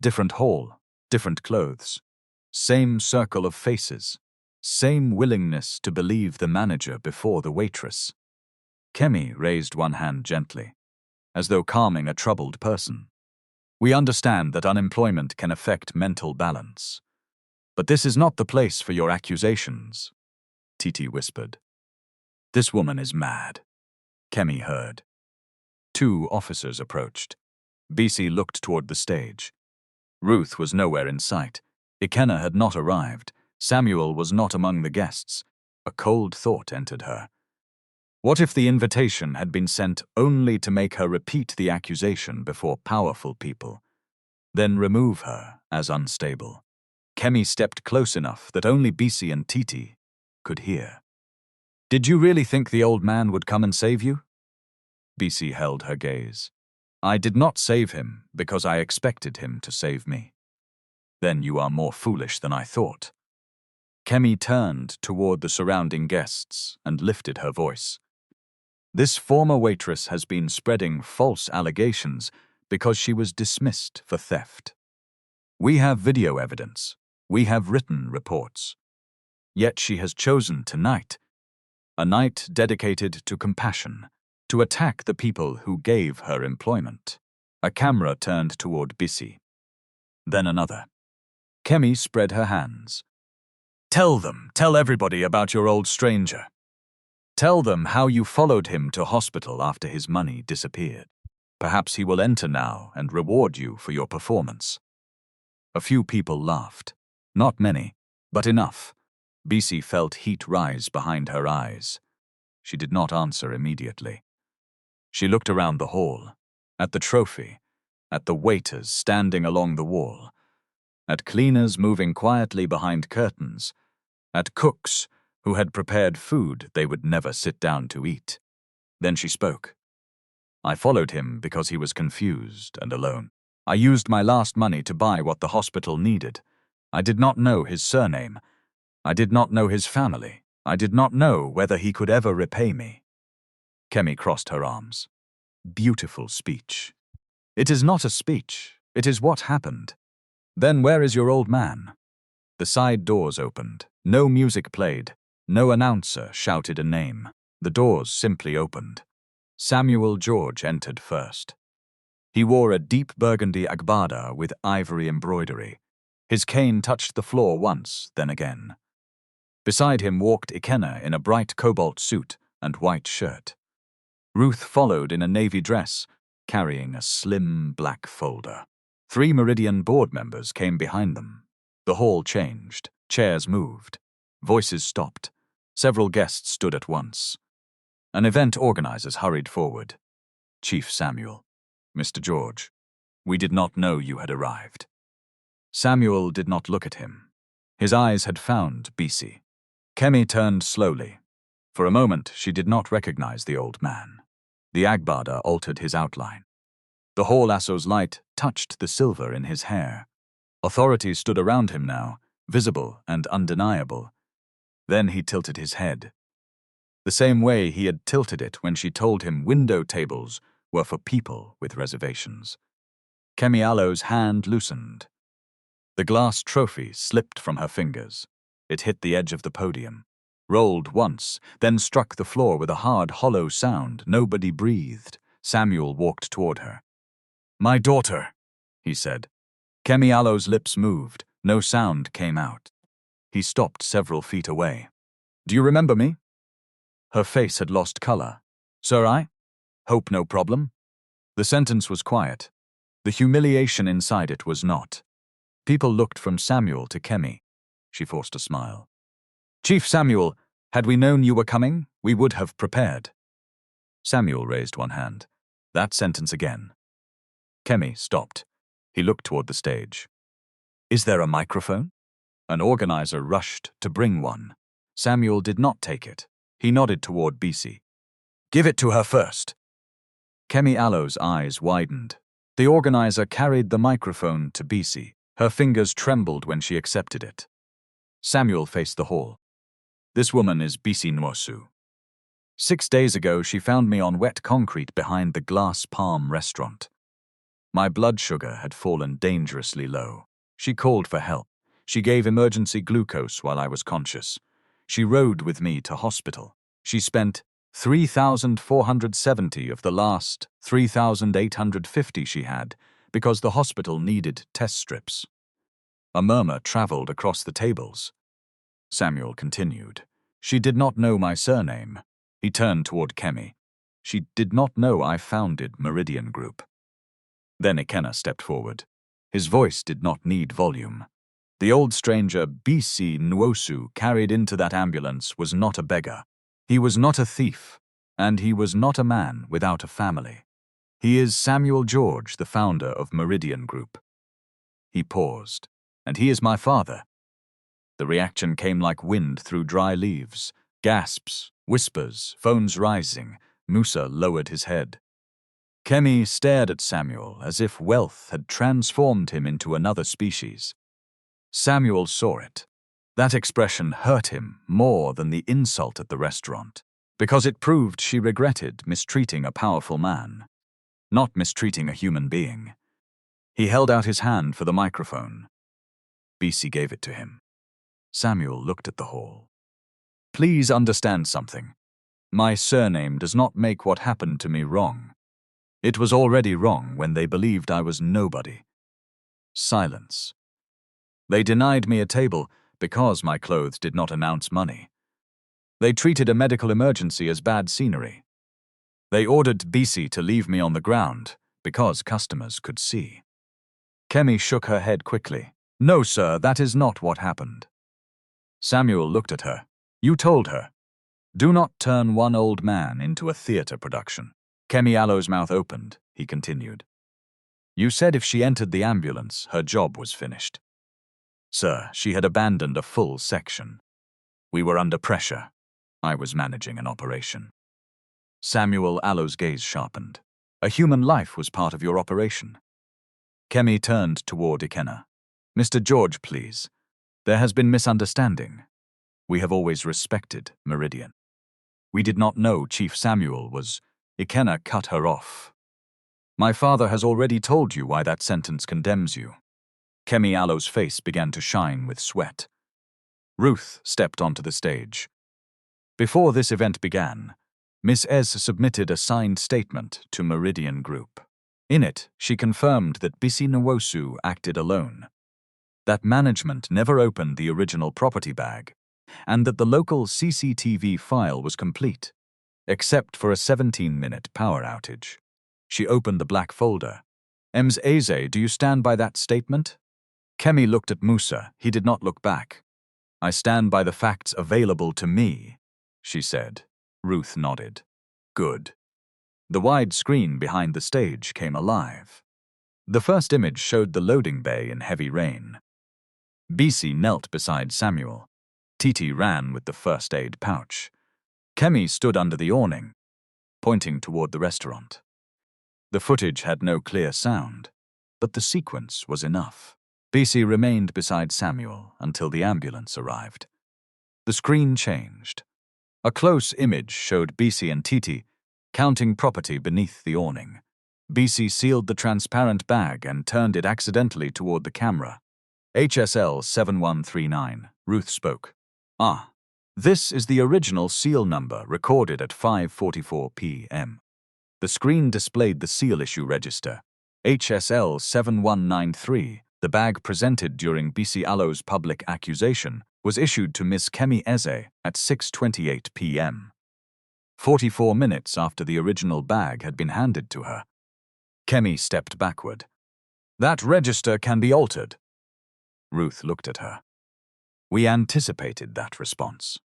Different hall, different clothes. Same circle of faces. Same willingness to believe the manager before the waitress. Kemi raised one hand gently, as though calming a troubled person. We understand that unemployment can affect mental balance. But this is not the place for your accusations, Titi whispered. This woman is mad, Kemi heard. 2 officers approached. Bisi looked toward the stage. Ruth was nowhere in sight. Ikenna had not arrived. Samuel was not among the guests. A cold thought entered her. What if the invitation had been sent only to make her repeat the accusation before powerful people, then remove her as unstable? Kemi stepped close enough that only Bisi and Titi could hear. Did you really think the old man would come and save you? Bisi held her gaze. I did not save him because I expected him to save me. Then you are more foolish than I thought. Kemi turned toward the surrounding guests and lifted her voice. This former waitress has been spreading false allegations because she was dismissed for theft. We have video evidence. We have written reports. Yet she has chosen tonight, a night dedicated to compassion, to attack the people who gave her employment. A camera turned toward Bisi. Then another. Kemi spread her hands. Tell everybody about your old stranger. Tell them how you followed him to hospital after his money disappeared. Perhaps he will enter now and reward you for your performance. A few people laughed. Not many, but enough. Bisi felt heat rise behind her eyes. She did not answer immediately. She looked around the hall, at the trophy, at the waiters standing along the wall, at cleaners moving quietly behind curtains, at cooks who had prepared food they would never sit down to eat. Then she spoke. I followed him because he was confused and alone. I used my last money to buy what the hospital needed. I did not know his surname. I did not know his family. I did not know whether he could ever repay me. Kemi crossed her arms. Beautiful speech. It is not a speech. It is what happened. Then where is your old man? The side doors opened. No music played. No announcer shouted a name. The doors simply opened. Samuel George entered first. He wore a deep burgundy agbada with ivory embroidery. His cane touched the floor once, then again. Beside him walked Ikenna in a bright cobalt suit and white shirt. Ruth followed in a navy dress, carrying a slim black folder. 3 Meridian board members came behind them. The hall changed. Chairs moved. Voices stopped. Several guests stood at once. An event organizers hurried forward. Chief Samuel. Mr. George, we did not know you had arrived. Samuel did not look at him. His eyes had found Bisi. Kemi turned slowly. For a moment, she did not recognize the old man. The agbada altered his outline. The hall lasso's light touched the silver in his hair. Authorities stood around him now, visible and undeniable. Then he tilted his head. The same way he had tilted it when she told him window tables were for people with reservations. Kemi Alo's hand loosened. The glass trophy slipped from her fingers. It hit the edge of the podium, rolled once, then struck the floor with a hard, hollow sound. Nobody breathed. Samuel walked toward her. My daughter, he said. Kemi Alo's lips moved. No sound came out. He stopped several feet away. Do you remember me? Her face had lost color. Sir, I hope no problem. The sentence was quiet. The humiliation inside it was not. People looked from Samuel to Kemi. She forced a smile. Chief Samuel, had we known you were coming, we would have prepared. Samuel raised one hand. That sentence again. Kemi stopped. He looked toward the stage. Is there a microphone? An organizer rushed to bring one. Samuel did not take it. He nodded toward Bisi. "Give it to her first." Kemi Alo's eyes widened. The organizer carried the microphone to Bisi. Her fingers trembled when she accepted it. Samuel faced the hall. "This woman is Bisi Nwosu. 6 days ago, she found me on wet concrete behind the Glass Palm restaurant. My blood sugar had fallen dangerously low. She called for help. She gave emergency glucose while I was conscious. She rode with me to hospital. She spent 3,470 of the last 3,850 she had because the hospital needed test strips." A murmur traveled across the tables. Samuel continued. "She did not know my surname." He turned toward Kemi. "She did not know I founded Meridian Group." Then Ikenna stepped forward. His voice did not need volume. "The old stranger Bisi Nwosu carried into that ambulance was not a beggar. He was not a thief, and he was not a man without a family. He is Samuel George, the founder of Meridian Group." He paused. "And he is my father." The reaction came like wind through dry leaves. Gasps, whispers, phones rising. Musa lowered his head. Kemi stared at Samuel as if wealth had transformed him into another species. Samuel saw it. That expression hurt him more than the insult at the restaurant, because it proved she regretted mistreating a powerful man, not mistreating a human being. He held out his hand for the microphone. Bisi gave it to him. Samuel looked at the hall. "Please understand something. My surname does not make what happened to me wrong. It was already wrong when they believed I was nobody." Silence. "They denied me a table because my clothes did not announce money. They treated a medical emergency as bad scenery. They ordered Bisi to leave me on the ground because customers could see." Kemi shook her head quickly. "No, sir, that is not what happened." Samuel looked at her. "You told her. Do not turn one old man into a theater production." Kemi Alo's mouth opened. He continued. "You said if she entered the ambulance, her job was finished. Sir, she had abandoned a full section. We were under pressure. I was managing an operation." Samuel Alo's gaze sharpened. "A human life was part of your operation." Kemi turned toward Ikenna. "Mr. George, please. There has been misunderstanding. We have always respected Meridian. We did not know Chief Samuel was—" Ikenna cut her off. "My father has already told you why that sentence condemns you." Kemi Alo's face began to shine with sweat. Ruth stepped onto the stage. Before this event began, Miss Ez submitted a signed statement to Meridian Group. In it, she confirmed that Bisi Nwosu acted alone, that management never opened the original property bag, and that the local CCTV file was complete, except for a 17-minute power outage. She opened the black folder. "Ms. Eze, do you stand by that statement?" Kemi looked at Musa. He did not look back. "I stand by the facts available to me," she said. Ruth nodded. "Good." The wide screen behind the stage came alive. The first image showed the loading bay in heavy rain. Bisi knelt beside Samuel. Titi ran with the first aid pouch. Kemi stood under the awning, pointing toward the restaurant. The footage had no clear sound, but the sequence was enough. Bisi remained beside Samuel until the ambulance arrived. The screen changed. A close image showed Bisi and Titi counting property beneath the awning. Bisi sealed the transparent bag and turned it accidentally toward the camera. "HSL 7139, Ruth spoke. "Ah, this is the original seal number recorded at 5:44 p.m. The screen displayed the seal issue register. HSL 7193, the bag presented during Bisi Alo's public accusation, was issued to Miss Kemi Eze at 6:28 p.m. 44 minutes after the original bag had been handed to her. Kemi stepped backward. "That register can be altered." Ruth looked at her. We anticipated that response.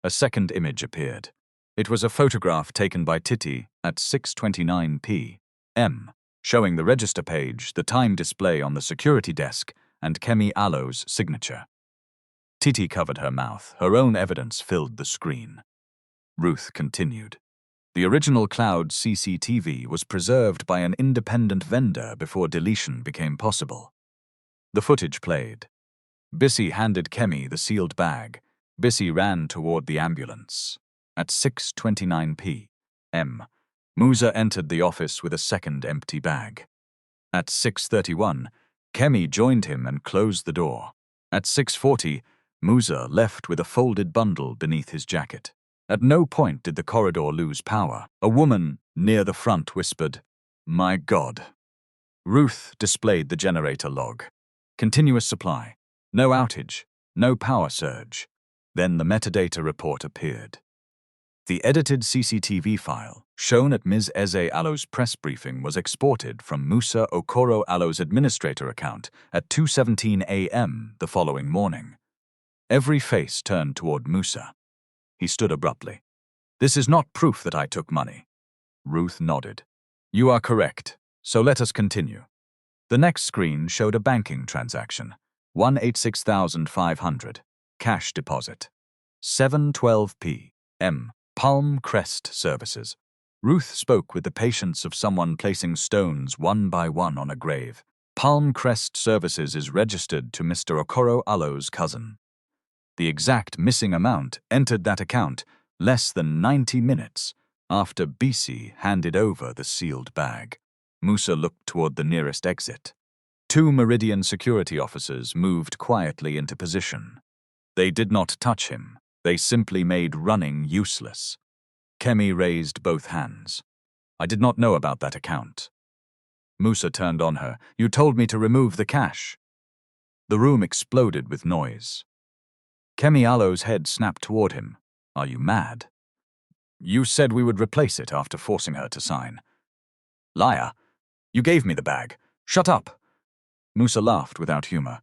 A second image appeared. It was a photograph taken by Titi at 6:29 p.m., showing the register page, the time display on the security desk, and Kemi Alo's signature. Titi covered her mouth. Her own evidence filled the screen. Ruth continued. The original cloud CCTV was preserved by an independent vendor before deletion became possible. The footage played. Bisi handed Kemi the sealed bag. Bisi ran toward the ambulance. At 6:29 p.m., Musa entered the office with a second empty bag. At 6:31, Kemi joined him and closed the door. At 6:40, Musa left with a folded bundle beneath his jacket. At no point did the corridor lose power. A woman near the front whispered, "My God." Ruth displayed the generator log. Continuous supply. No outage. No power surge. Then the metadata report appeared. The edited CCTV file, shown at Ms. Eze Allo's press briefing, was exported from Musa Okoro Allo's administrator account at 2:17 a.m. the following morning. Every face turned toward Musa. He stood abruptly. "This is not proof that I took money." Ruth nodded. "You are correct, so let us continue." The next screen showed a banking transaction. 186,500. Cash deposit. 7:12 p.m. Palm Crest Services. Ruth spoke with the patience of someone placing stones one by one on a grave. Palm Crest Services is registered to Mr. Okoro Allo's cousin. The exact missing amount entered that account less than 90 minutes after Bisi handed over the sealed bag. Musa looked toward the nearest exit. 2 Meridian security officers moved quietly into position. They did not touch him. They simply made running useless. Kemi raised both hands. "I did not know about that account." Musa turned on her. "You told me to remove the cash." The room exploded with noise. Kemi Allo's head snapped toward him. "Are you mad? You said we would replace it after forcing her to sign." "Liar. You gave me the bag. Shut up." Musa laughed without humor.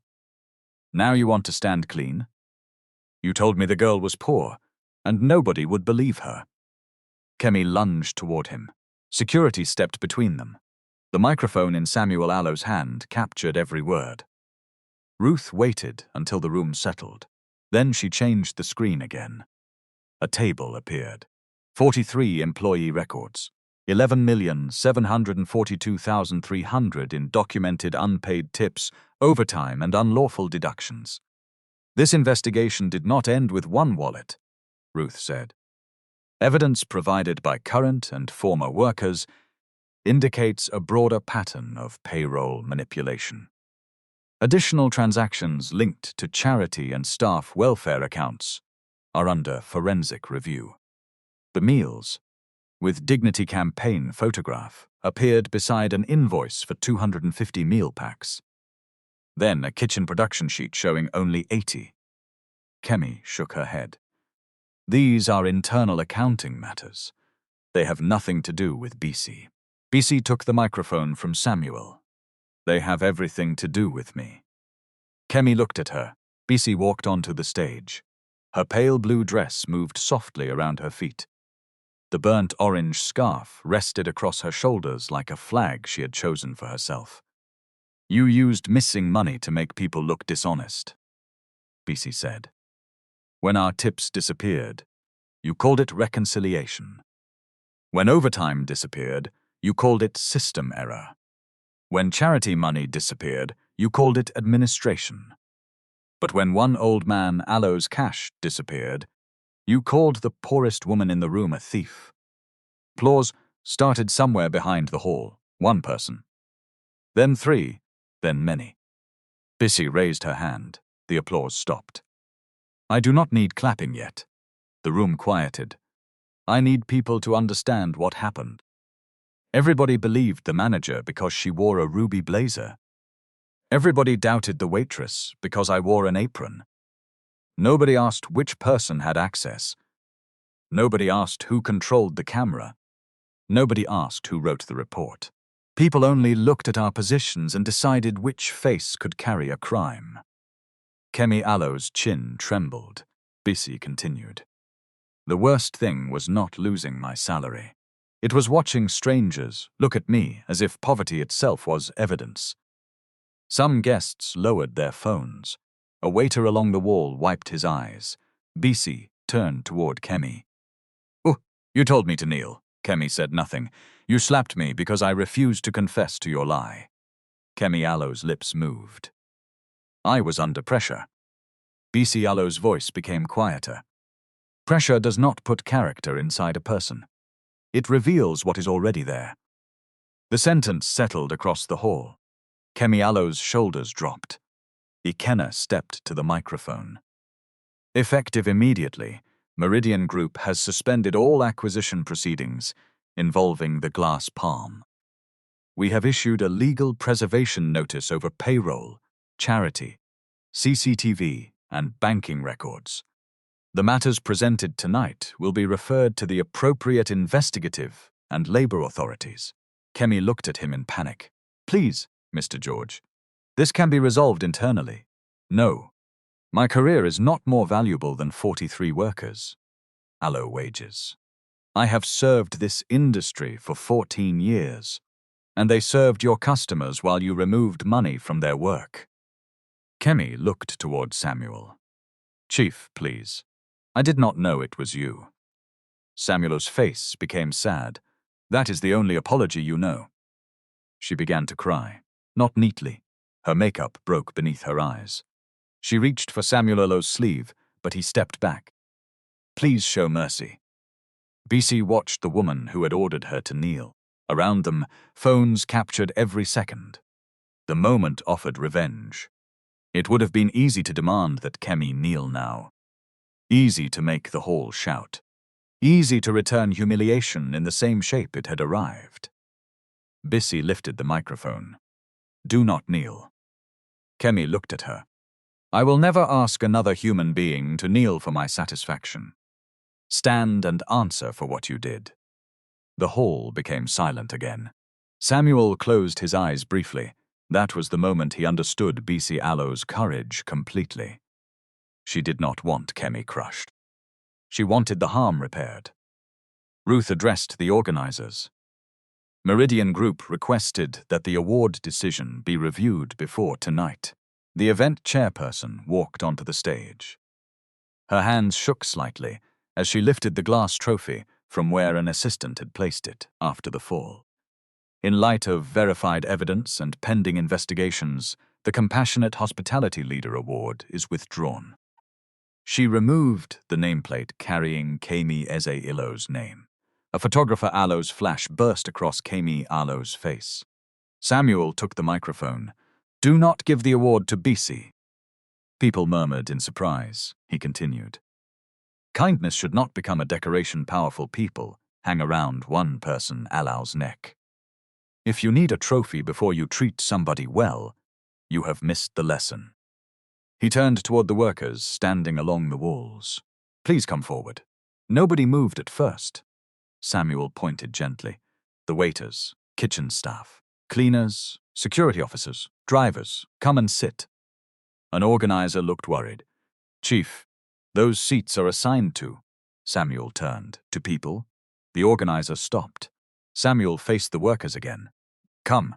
"Now you want to stand clean? You told me the girl was poor, and nobody would believe her." Kemi lunged toward him. Security stepped between them. The microphone in Samuel Allo's hand captured every word. Ruth waited until the room settled. Then she changed the screen again. A table appeared. 43 employee records. 11,742,300 in documented unpaid tips, overtime, and unlawful deductions. "This investigation did not end with one wallet," Ruth said. "Evidence provided by current and former workers indicates a broader pattern of payroll manipulation. Additional transactions linked to charity and staff welfare accounts are under forensic review." The meals, with Dignity campaign photograph, appeared beside an invoice for 250 meal packs. Then a kitchen production sheet showing only 80. Kemi shook her head. "These are internal accounting matters. They have nothing to do with Bisi." Bisi took the microphone from Samuel. "They have everything to do with me." Kemi looked at her. Bisi walked onto the stage. Her pale blue dress moved softly around her feet. The burnt orange scarf rested across her shoulders like a flag she had chosen for herself. "You used missing money to make people look dishonest," Bisi said. "When our tips disappeared, you called it reconciliation. When overtime disappeared, you called it system error. When charity money disappeared, you called it administration. But when one old man Allo's cash disappeared, you called the poorest woman in the room a thief." Applause started somewhere behind the hall. One person. Then 3, then many. Bisi raised her hand. The applause stopped. "I do not need clapping yet." The room quieted. "I need people to understand what happened." Everybody believed the manager because she wore a ruby blazer. Everybody doubted the waitress because I wore an apron. Nobody asked which person had access. Nobody asked who controlled the camera. Nobody asked who wrote the report. People only looked at our positions and decided which face could carry a crime. Kemi Allo's chin trembled. Bisi continued. "The worst thing was not losing my salary. It was watching strangers look at me as if poverty itself was evidence. Some guests lowered their phones. A waiter along the wall wiped his eyes. Bisi turned toward Kemi. "Oh, you told me to kneel." Kemi said nothing. "You slapped me because I refused to confess to your lie." Kemi Alo's lips moved. "I was under pressure." Bisi Alo's voice became quieter. "Pressure does not put character inside a person. It reveals what is already there." The sentence settled across the hall. Kemi Alo's shoulders dropped. Ikenna stepped to the microphone. "Effective immediately, Meridian Group has suspended all acquisition proceedings involving the glass palm. We have issued a legal preservation notice over payroll, charity, CCTV, and banking records. The matters presented tonight will be referred to the appropriate investigative and labor authorities." Kemi looked at him in panic. "Please, Mr. George, this can be resolved internally." "No. My career is not more valuable than 43 workers. Alo wages. I have served this industry for 14 years, and they served your customers while you removed money from their work." Kemi looked toward Samuel. "Chief, please. I did not know it was you." Samuel's face became sad. "That is the only apology you know." She began to cry, not neatly. Her makeup broke beneath her eyes. She reached for Samuel Alo's sleeve, but he stepped back. "Please show mercy." Bisi watched the woman who had ordered her to kneel. Around them, phones captured every second. The moment offered revenge. It would have been easy to demand that Kemi kneel now. Easy to make the hall shout. Easy to return humiliation in the same shape it had arrived. Bisi lifted the microphone. "Do not kneel." Kemi looked at her. "I will never ask another human being to kneel for my satisfaction. Stand and answer for what you did." The hall became silent again. Samuel closed his eyes briefly. That was the moment he understood Bisi Alo's courage completely. She did not want Kemi crushed. She wanted the harm repaired. Ruth addressed the organizers. Meridian Group requested that the award decision be reviewed before tonight. The event chairperson walked onto the stage. Her hands shook slightly as she lifted the glass trophy from where an assistant had placed it after the fall. In light of verified evidence and pending investigations, the Compassionate Hospitality Leader Award is withdrawn. She removed the nameplate carrying Kemi Eze Ilo's name. A photographer Alo's flash burst across Kemi Alo's face. Samuel took the microphone. "Do not give the award to Bisi." People murmured in surprise. He continued. "Kindness should not become a decoration powerful people hang around one person Alo's neck. If you need a trophy before you treat somebody well, you have missed the lesson." He turned toward the workers standing along the walls. "Please come forward." Nobody moved at first. Samuel pointed gently. "The waiters, kitchen staff, cleaners, security officers, drivers, come and sit." An organizer looked worried. "Chief, those seats are assigned to..." Samuel turned to people. The organizer stopped. Samuel faced the workers again. "Come."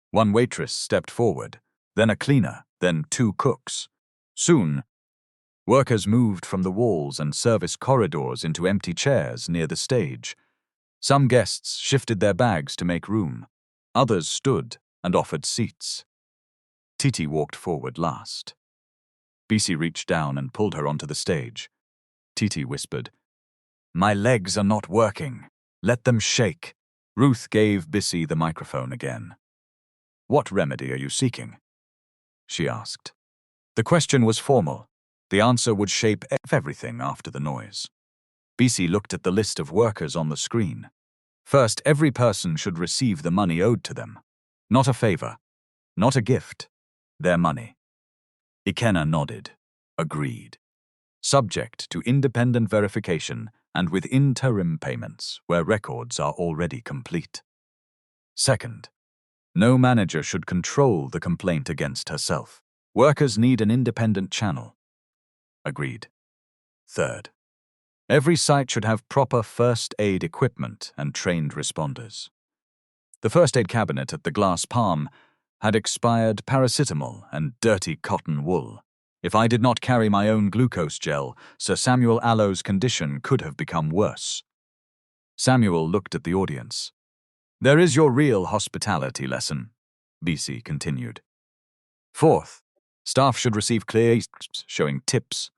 One waitress stepped forward, then a cleaner, then 2 cooks. Soon, workers moved from the walls and service corridors into empty chairs near the stage. Some guests shifted their bags to make room. Others stood and offered seats. Titi walked forward last. Bisi reached down and pulled her onto the stage. Titi whispered, "My legs are not working. Let them shake." Ruth gave Bisi the microphone again. "What remedy are you seeking?" she asked. The question was formal. The answer would shape everything after the noise. Bisi looked at the list of workers on the screen. First, every person should receive the money owed to them. Not a favor, not a gift, their money. Ikenna nodded, agreed. Subject to independent verification and with interim payments where records are already complete. Second, no manager should control the complaint against herself. Workers need an independent channel. Agreed. Third, every site should have proper first aid equipment and trained responders. The first aid cabinet at the Glass Palm had expired paracetamol and dirty cotton wool. If I did not carry my own glucose gel, Sir Samuel Allow's condition could have become worse. Samuel looked at the audience. There is your real hospitality lesson, Bisi continued. Fourth, staff should receive clear showing tips,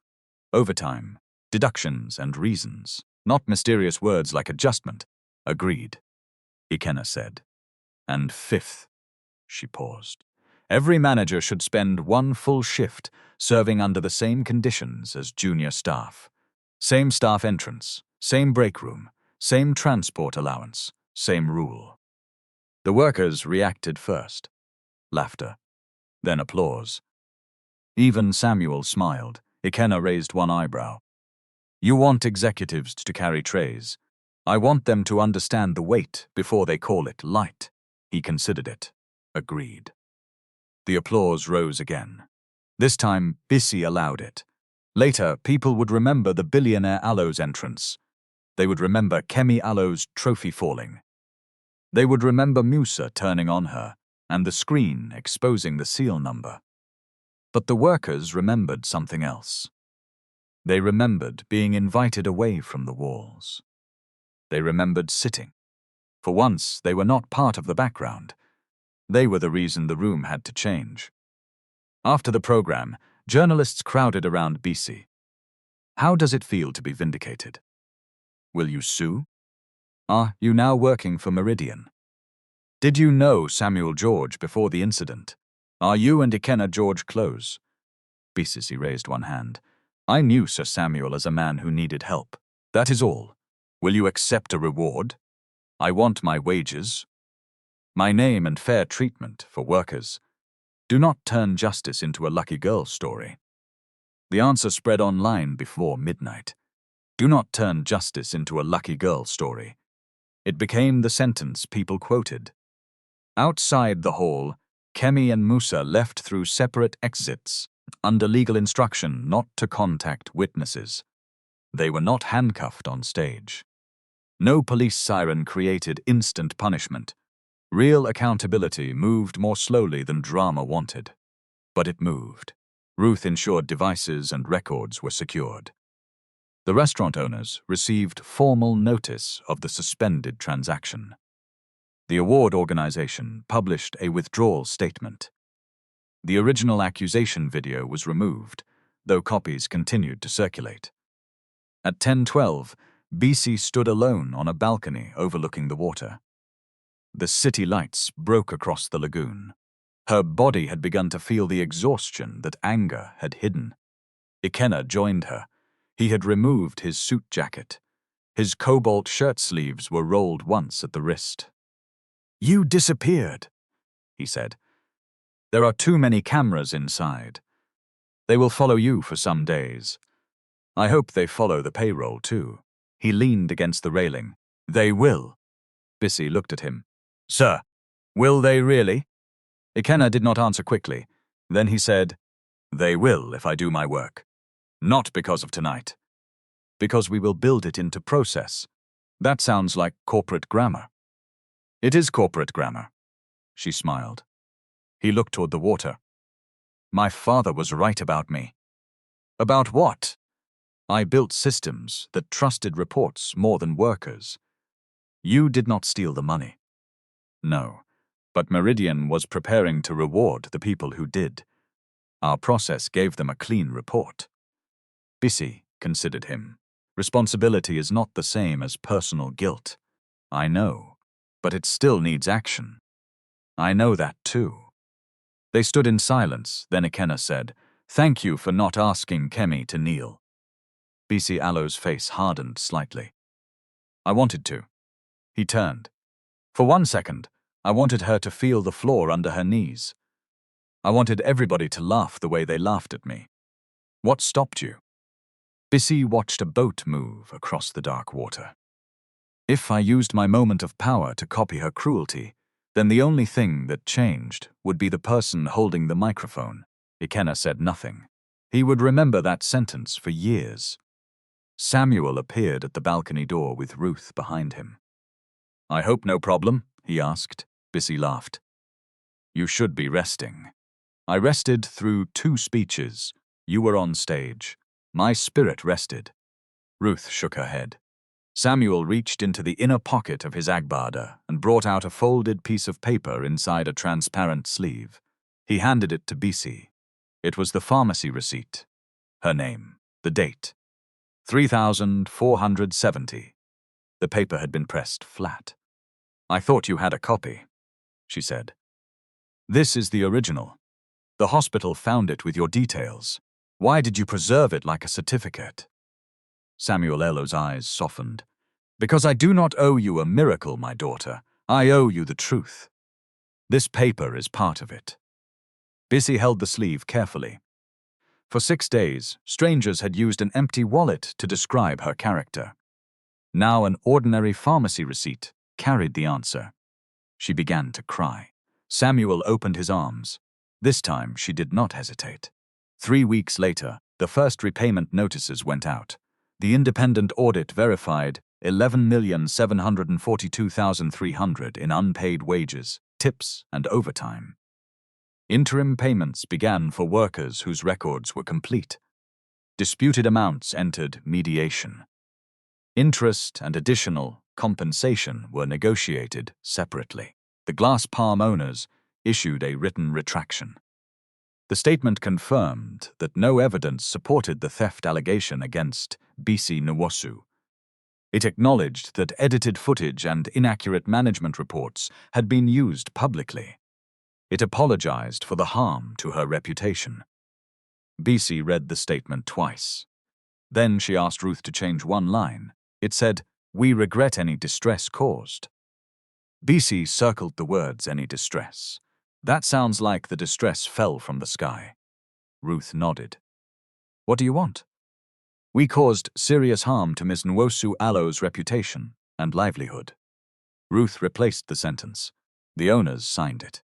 overtime, deductions and reasons, not mysterious words like adjustment. Agreed, Ikenna said. And fifth, she paused. Every manager should spend one full shift serving under the same conditions as junior staff. Same staff entrance, same break room, same transport allowance, same rule. The workers reacted first. Laughter, then applause. Even Samuel smiled. Ikenna raised one eyebrow. You want executives to carry trays. I want them to understand the weight before they call it light. He considered it. Agreed. The applause rose again. This time, Bisi allowed it. Later, people would remember the Billionaire Allow's entrance. They would remember Kemi Allow's trophy falling. They would remember Musa turning on her, and the screen exposing the seal number. But the workers remembered something else. They remembered being invited away from the walls. They remembered sitting. For once, they were not part of the background. They were the reason the room had to change. After the program, journalists crowded around Bisi. How does it feel to be vindicated? Will you sue? Are you now working for Meridian? Did you know Samuel George before the incident? Are you and Ikenna George close? Bisi raised one hand. I knew Sir Samuel as a man who needed help. That is all. Will you accept a reward? I want my wages. My name and fair treatment for workers. Do not turn justice into a lucky girl story. The answer spread online before midnight. Do not turn justice into a lucky girl story. It became the sentence people quoted. Outside the hall, Kemi and Musa left through separate exits, under legal instruction not to contact witnesses. They were not handcuffed on stage. No police siren created instant punishment. Real accountability moved more slowly than drama wanted. But it moved. Ruth ensured devices and records were secured. The restaurant owners received formal notice of the suspended transaction. The award organization published a withdrawal statement. The original accusation video was removed, though copies continued to circulate. At 10:12, Bisi stood alone on a balcony overlooking the water. The city lights broke across the lagoon. Her body had begun to feel the exhaustion that anger had hidden. Ikenna joined her. He had removed his suit jacket. His cobalt shirt sleeves were rolled once at the wrist. You disappeared, he said. There are too many cameras inside. They will follow you for some days. I hope they follow the payroll too. He leaned against the railing. They will. Bisi looked at him. Sir, will they really? Ikenna did not answer quickly. Then he said, They will if I do my work. Not because of tonight. Because we will build it into process. That sounds like corporate grammar. It is corporate grammar. She smiled. He looked toward the water. My father was right about me. About what? I built systems that trusted reports more than workers. You did not steal the money. No, but Meridian was preparing to reward the people who did. Our process gave them a clean report. Bisi considered him. Responsibility is not the same as personal guilt. I know, but it still needs action. I know that too. They stood in silence, then Ikenna said, Thank you for not asking Kemi to kneel. Bisi Allow's face hardened slightly. I wanted to. He turned. For 1 second, I wanted her to feel the floor under her knees. I wanted everybody to laugh the way they laughed at me. What stopped you? Bisi watched a boat move across the dark water. If I used my moment of power to copy her cruelty, then the only thing that changed would be the person holding the microphone. Ikenna said nothing. He would remember that sentence for years. Samuel appeared at the balcony door with Ruth behind him. I hope no problem, he asked. Bisi laughed. You should be resting. I rested through 2 speeches. You were on stage. My spirit rested. Ruth shook her head. Samuel reached into the inner pocket of his agbada and brought out a folded piece of paper inside a transparent sleeve. He handed it to Bisi. It was the pharmacy receipt. Her name, the date. 3,470. The paper had been pressed flat. I thought you had a copy, she said. This is the original. The hospital found it with your details. Why did you preserve it like a certificate? Samuel Elo's eyes softened. Because I do not owe you a miracle, my daughter. I owe you the truth. This paper is part of it. Bisi held the sleeve carefully. For 6 days, strangers had used an empty wallet to describe her character. Now an ordinary pharmacy receipt carried the answer. She began to cry. Samuel opened his arms. This time she did not hesitate. 3 weeks later, the first repayment notices went out. The independent audit verified 11,742,300 in unpaid wages, tips, and overtime. Interim payments began for workers whose records were complete. Disputed amounts entered mediation. Interest and additional compensation were negotiated separately. The glass palm owners issued a written retraction. The statement confirmed that no evidence supported the theft allegation against Bisi Nwosu. It acknowledged that edited footage and inaccurate management reports had been used publicly. It apologized for the harm to her reputation. Bisi read the statement twice. Then she asked Ruth to change one line. It said, "We regret any distress caused." Bisi circled the words "any distress." That sounds like the distress fell from the sky. Ruth nodded. What do you want? We caused serious harm to Ms. Nwosu Alo's reputation and livelihood. Ruth replaced the sentence. The owners signed it.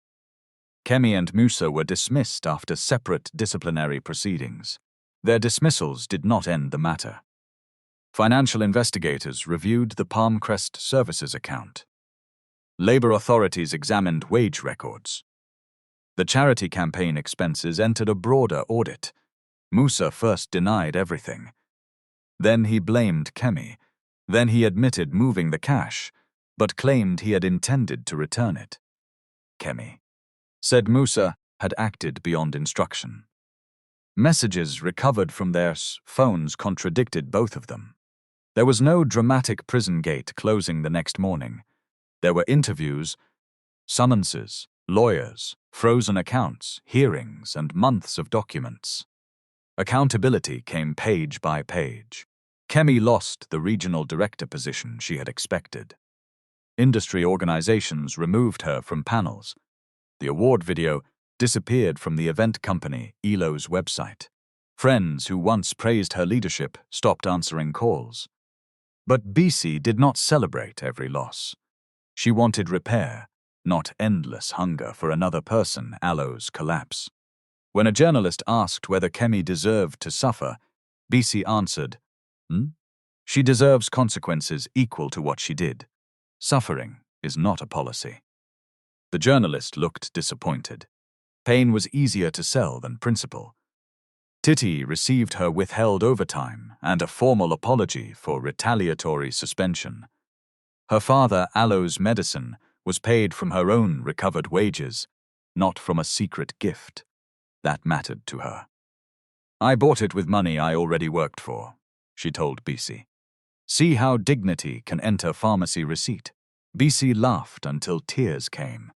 Kemi and Musa were dismissed after separate disciplinary proceedings. Their dismissals did not end the matter. Financial investigators reviewed the Palmcrest Services account. Labor authorities examined wage records. The charity campaign expenses entered a broader audit. Musa first denied everything. Then he blamed Kemi. Then he admitted moving the cash, but claimed he had intended to return it. Kemi said Musa had acted beyond instruction. Messages recovered from their phones contradicted both of them. There was no dramatic prison gate closing the next morning. There were interviews, summonses, lawyers, frozen accounts, hearings, and months of documents. Accountability came page by page. Kemi lost the regional director position she had expected. Industry organizations removed her from panels. The award video disappeared from the event company ELO's website. Friends who once praised her leadership stopped answering calls. But Bisi did not celebrate every loss. She wanted repair, not endless hunger for another person Alo's collapse. When a journalist asked whether Kemi deserved to suffer, Bisi answered, She deserves consequences equal to what she did. Suffering is not a policy. The journalist looked disappointed. Pain was easier to sell than principle. Titi received her withheld overtime and a formal apology for retaliatory suspension. Her father, Alo's medicine, was paid from her own recovered wages, not from a secret gift. That mattered to her. I bought it with money I already worked for, she told Bisi. See how dignity can enter pharmacy receipt. Bisi laughed until tears came.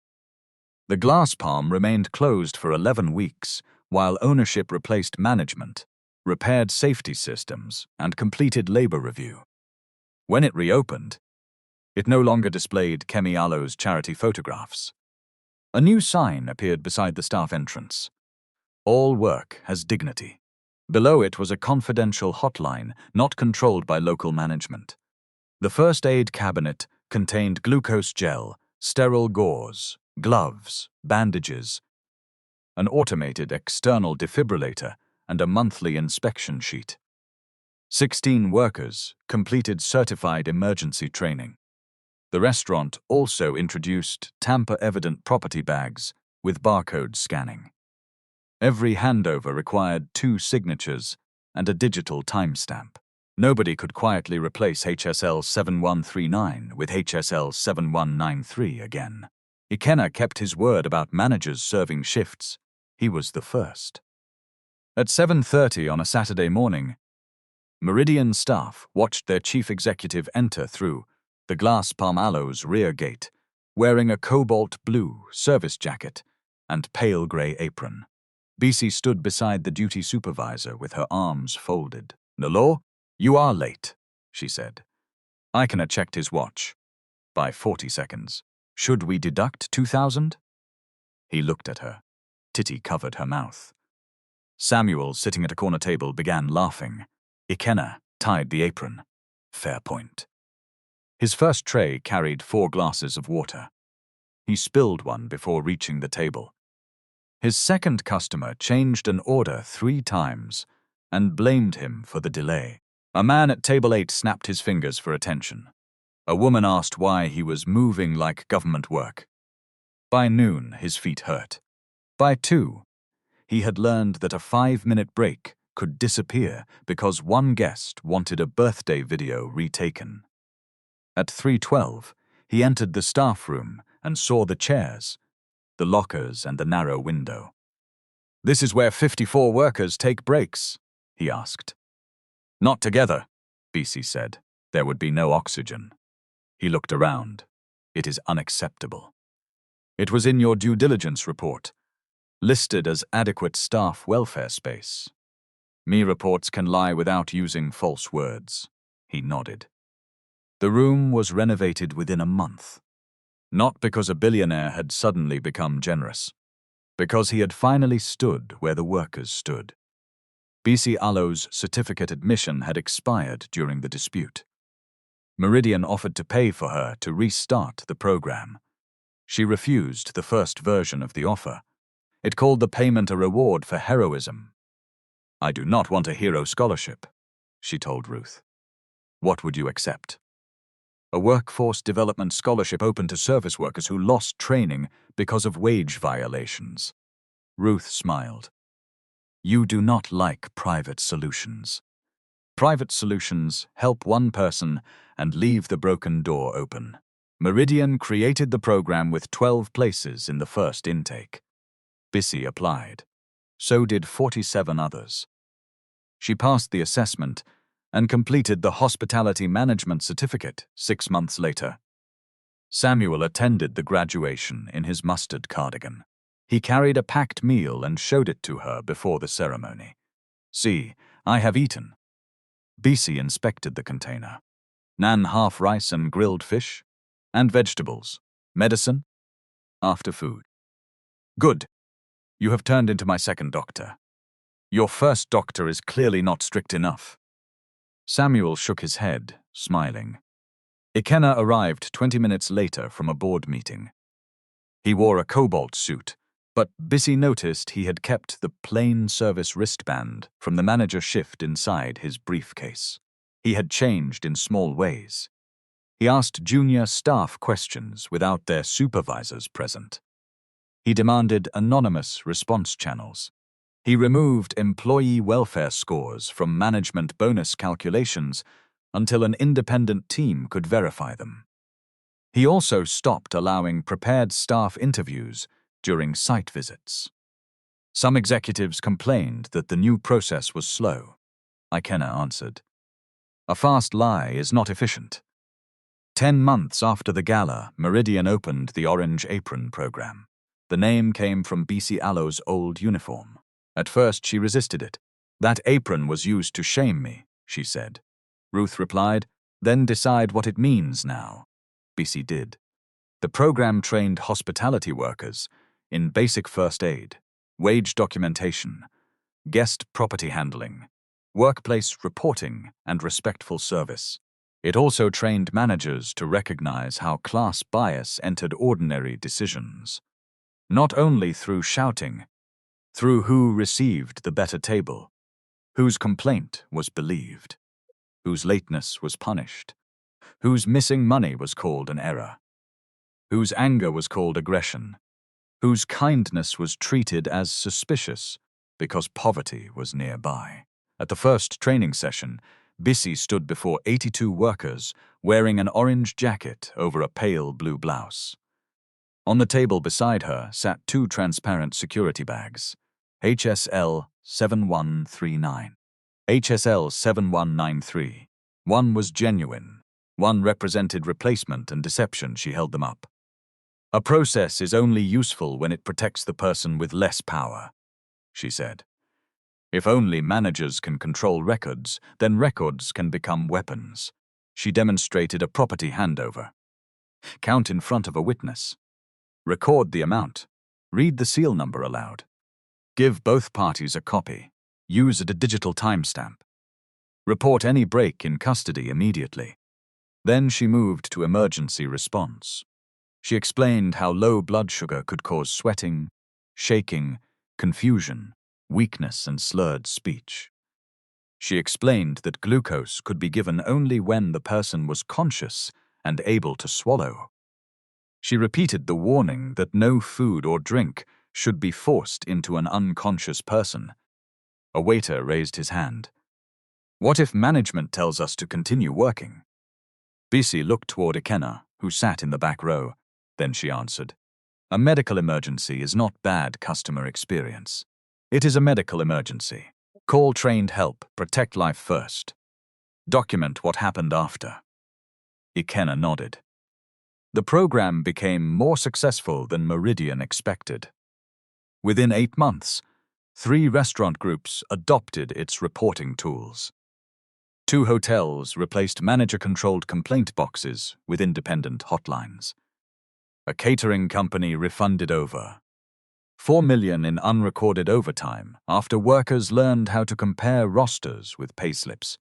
The glass palm remained closed for 11 weeks, while ownership replaced management, repaired safety systems, and completed labor review. When it reopened, it no longer displayed Kemi Alo's charity photographs. A new sign appeared beside the staff entrance. All work has dignity. Below it was a confidential hotline not controlled by local management. The first aid cabinet contained glucose gel, sterile gauze, gloves, bandages, an automated external defibrillator, and a monthly inspection sheet. 16 workers completed certified emergency training. The restaurant also introduced tamper-evident property bags with barcode scanning. Every handover required 2 signatures and a digital timestamp. Nobody could quietly replace HSL 7139 with HSL 7193 again. Ikenna kept his word about managers serving shifts. He was the first. At 7:30 on a Saturday morning, Meridian staff watched their chief executive enter through the glass Palm Aloe's rear gate, wearing a cobalt blue service jacket and pale grey apron. Bisi stood beside the duty supervisor with her arms folded. "Nolo, you are late," she said. Ikenna checked his watch. By 40 seconds. "Should we deduct 2,000? He looked at her. Titty covered her mouth. Samuel, sitting at a corner table, began laughing. Ikenna tied the apron. Fair point. His first tray carried 4 glasses of water. He spilled one before reaching the table. His second customer changed an order 3 times and blamed him for the delay. A man at table 8 snapped his fingers for attention. A woman asked why he was moving like government work. By noon, his feet hurt. By 2, he had learned that a 5-minute break could disappear because one guest wanted a birthday video retaken. At 3:12, he entered the staff room and saw the chairs, the lockers and the narrow window. "This is where 54 workers take breaks," he asked. "Not together," Bisi said. "There would be no oxygen." He looked around. "It is unacceptable. It was in your due diligence report, listed as adequate staff welfare space. Me reports can lie without using false words." He nodded. The room was renovated within a month. Not because a billionaire had suddenly become generous. Because he had finally stood where the workers stood. Bisi Aloe's certificate admission had expired during the dispute. Meridian offered to pay for her to restart the program. She refused the first version of the offer. It called the payment a reward for heroism. "I do not want a hero scholarship," she told Ruth. "What would you accept?" "A workforce development scholarship open to service workers who lost training because of wage violations." Ruth smiled. "You do not like private solutions. Private solutions help one person and leave the broken door open." Meridian created the program with 12 places in the first intake. Bisi applied. So did 47 others. She passed the assessment and completed the hospitality management certificate 6 months later. Samuel attended the graduation in his mustard cardigan. He carried a packed meal and showed it to her before the ceremony. "See, I have eaten." Bisi inspected the container. "Nan half rice and grilled fish, and vegetables. Medicine?" "After food." "Good. You have turned into my second doctor. Your first doctor is clearly not strict enough." Samuel shook his head, smiling. Ikenna arrived 20 minutes later from a board meeting. He wore a cobalt suit, but Bisi noticed he had kept the plain service wristband from the manager shift inside his briefcase. He had changed in small ways. He asked junior staff questions without their supervisors present. He demanded anonymous response channels. He removed employee welfare scores from management bonus calculations until an independent team could verify them. He also stopped allowing prepared staff interviews during site visits. Some executives complained that the new process was slow. Ikenna answered, "A fast lie is not efficient." 10 months after the gala, Meridian opened the Orange Apron program. The name came from Bisi Aloe's old uniform. At first she resisted it. "That apron was used to shame me," she said. Ruth replied, "Then decide what it means now." Bisi did. The program trained hospitality workers in basic first aid, wage documentation, guest property handling, workplace reporting, and respectful service. It also trained managers to recognize how class bias entered ordinary decisions. Not only through shouting, through who received the better table, whose complaint was believed, whose lateness was punished, whose missing money was called an error, whose anger was called aggression, whose kindness was treated as suspicious because poverty was nearby. At the first training session, Bisi stood before 82 workers wearing an orange jacket over a pale blue blouse. On the table beside her sat two transparent security bags, HSL 7139, HSL 7193. One was genuine. One represented replacement and deception. She held them up. A process is only useful when it protects the person with less power, she said. If only managers can control records, then records can become weapons. She demonstrated a property handover. Count in front of a witness. Record the amount. Read the seal number aloud. Give both parties a copy. Use a digital timestamp. Report any break in custody immediately. Then she moved to emergency response. She explained how low blood sugar could cause sweating, shaking, confusion, weakness, and slurred speech. She explained that glucose could be given only when the person was conscious and able to swallow. She repeated the warning that no food or drink should be forced into an unconscious person. A waiter raised his hand. What if management tells us to continue working? Bisi looked toward Ikenna, who sat in the back row. Then she answered, a medical emergency is not bad customer experience. It is a medical emergency. Call trained help, protect life first. Document what happened after. Ikenna nodded. The program became more successful than Meridian expected. Within 8 months, 3 restaurant groups adopted its reporting tools. 2 hotels replaced manager-controlled complaint boxes with independent hotlines. A catering company refunded over $4 million in unrecorded overtime after workers learned how to compare rosters with payslips.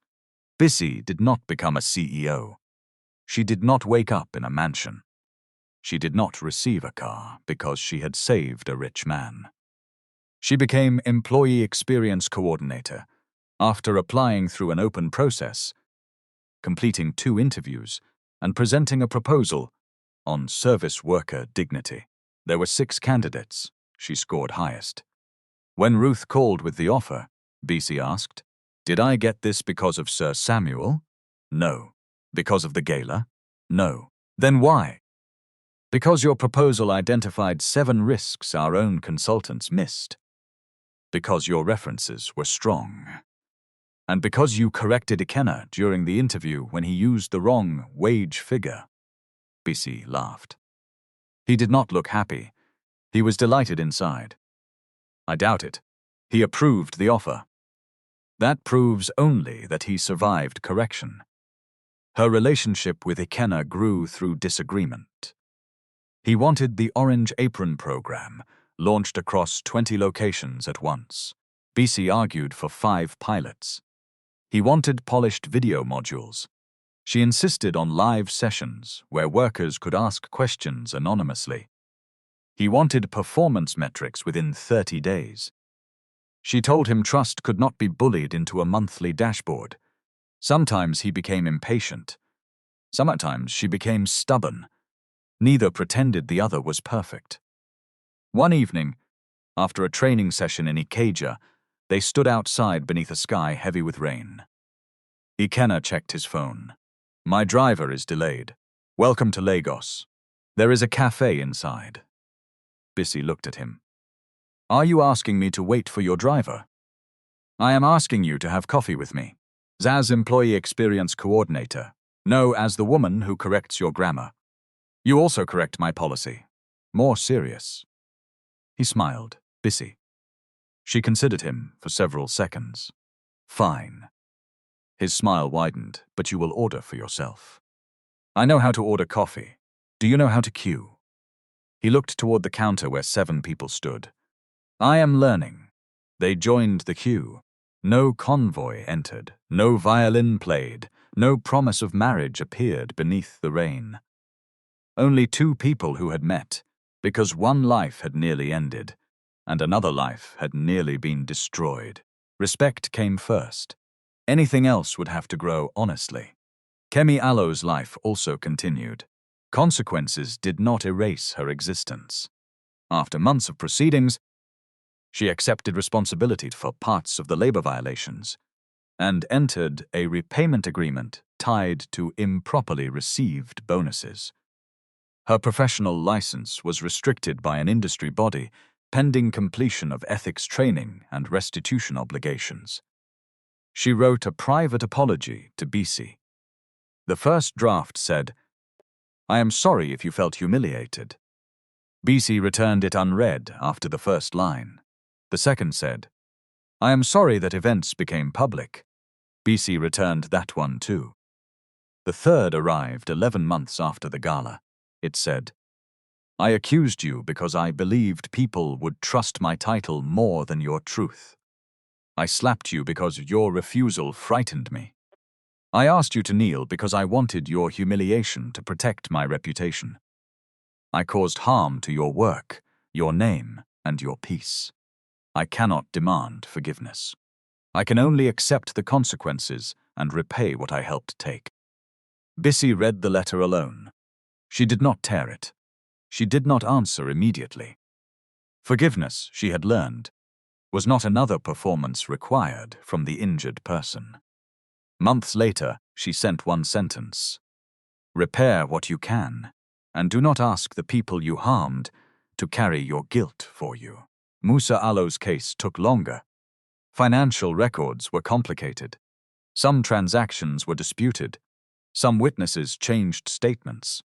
Bisi did not become a CEO. She did not wake up in a mansion. She did not receive a car because she had saved a rich man. She became Employee Experience Coordinator after applying through an open process, completing 2 interviews, and presenting a proposal on service worker dignity. There were 6 candidates. She scored highest. When Ruth called with the offer, Bisi asked, did I get this because of Sir Samuel? No. Because of the gala? No. Then why? Because your proposal identified 7 risks our own consultants missed. Because your references were strong. And because you corrected Ikenna during the interview when he used the wrong wage figure. Bisi laughed. He did not look happy. He was delighted inside. I doubt it. He approved the offer. That proves only that he survived correction. Her relationship with Ikenna grew through disagreement. He wanted the Orange Apron program, launched across 20 locations at once. Bisi argued for 5 pilots. He wanted polished video modules. She insisted on live sessions where workers could ask questions anonymously. He wanted performance metrics within 30 days. She told him trust could not be bullied into a monthly dashboard. Sometimes he became impatient. Sometimes she became stubborn. Neither pretended the other was perfect. One evening, after a training session in Ikeja, they stood outside beneath a sky heavy with rain. Ikenna checked his phone. My driver is delayed. Welcome to Lagos. There is a cafe inside. Bisi looked at him. Are you asking me to wait for your driver? I am asking you to have coffee with me. As Employee Experience Coordinator. No, as the woman who corrects your grammar. You also correct my policy. More serious. He smiled. Bisi. She considered him for several seconds. Fine. His smile widened, but you will order for yourself. I know how to order coffee. Do you know how to queue? He looked toward the counter where 7 people stood. I am learning. They joined the queue. No convoy entered, no violin played, no promise of marriage appeared beneath the rain. Only 2 people who had met, because one life had nearly ended, and another life had nearly been destroyed. Respect came first. Anything else would have to grow honestly. Kemi Alo's life also continued. Consequences did not erase her existence. After months of proceedings, She accepted responsibility for parts of the labor violations and entered a repayment agreement tied to improperly received bonuses. Her professional license was restricted by an industry body pending completion of ethics training and restitution obligations. She wrote a private apology to Bisi. The first draft said, "I am sorry if you felt humiliated." Bisi returned it unread after the first line. The second said, "I am sorry that events became public." Bisi returned that one too. The third arrived 11 months after the gala. It said, "I accused you because I believed people would trust my title more than your truth. I slapped you because your refusal frightened me. I asked you to kneel because I wanted your humiliation to protect my reputation. I caused harm to your work, your name, and your peace. I cannot demand forgiveness. I can only accept the consequences and repay what I helped take." Bisi read the letter alone. She did not tear it. She did not answer immediately. Forgiveness, she had learned, was not another performance required from the injured person. Months later, she sent one sentence: "Repair what you can, and do not ask the people you harmed to carry your guilt for you." Musa Alo's case took longer. Financial records were complicated. Some transactions were disputed. Some witnesses changed statements.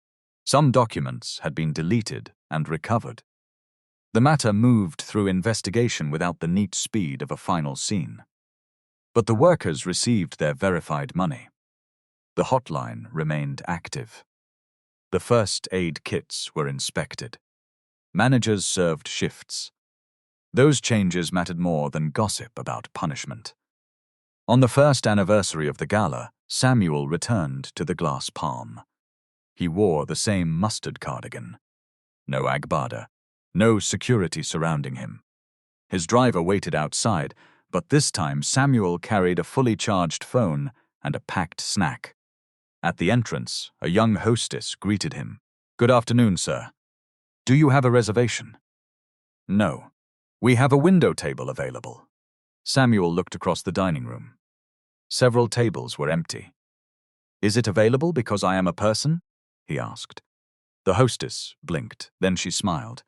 Some documents had been deleted and recovered. The matter moved through investigation without the neat speed of a final scene. But the workers received their verified money. The hotline remained active. The first aid kits were inspected. Managers served shifts. Those changes mattered more than gossip about punishment. On the first anniversary of the gala, Samuel returned to the Glass Palm. He wore the same mustard cardigan. No agbada, no security surrounding him. His driver waited outside, but this time Samuel carried a fully charged phone and a packed snack. At the entrance, a young hostess greeted him. "Good afternoon, sir. Do you have a reservation?" "No. We have a window table available." Samuel looked across the dining room. Several tables were empty. "Is it available because I am a person?" he asked. The hostess blinked, then she smiled.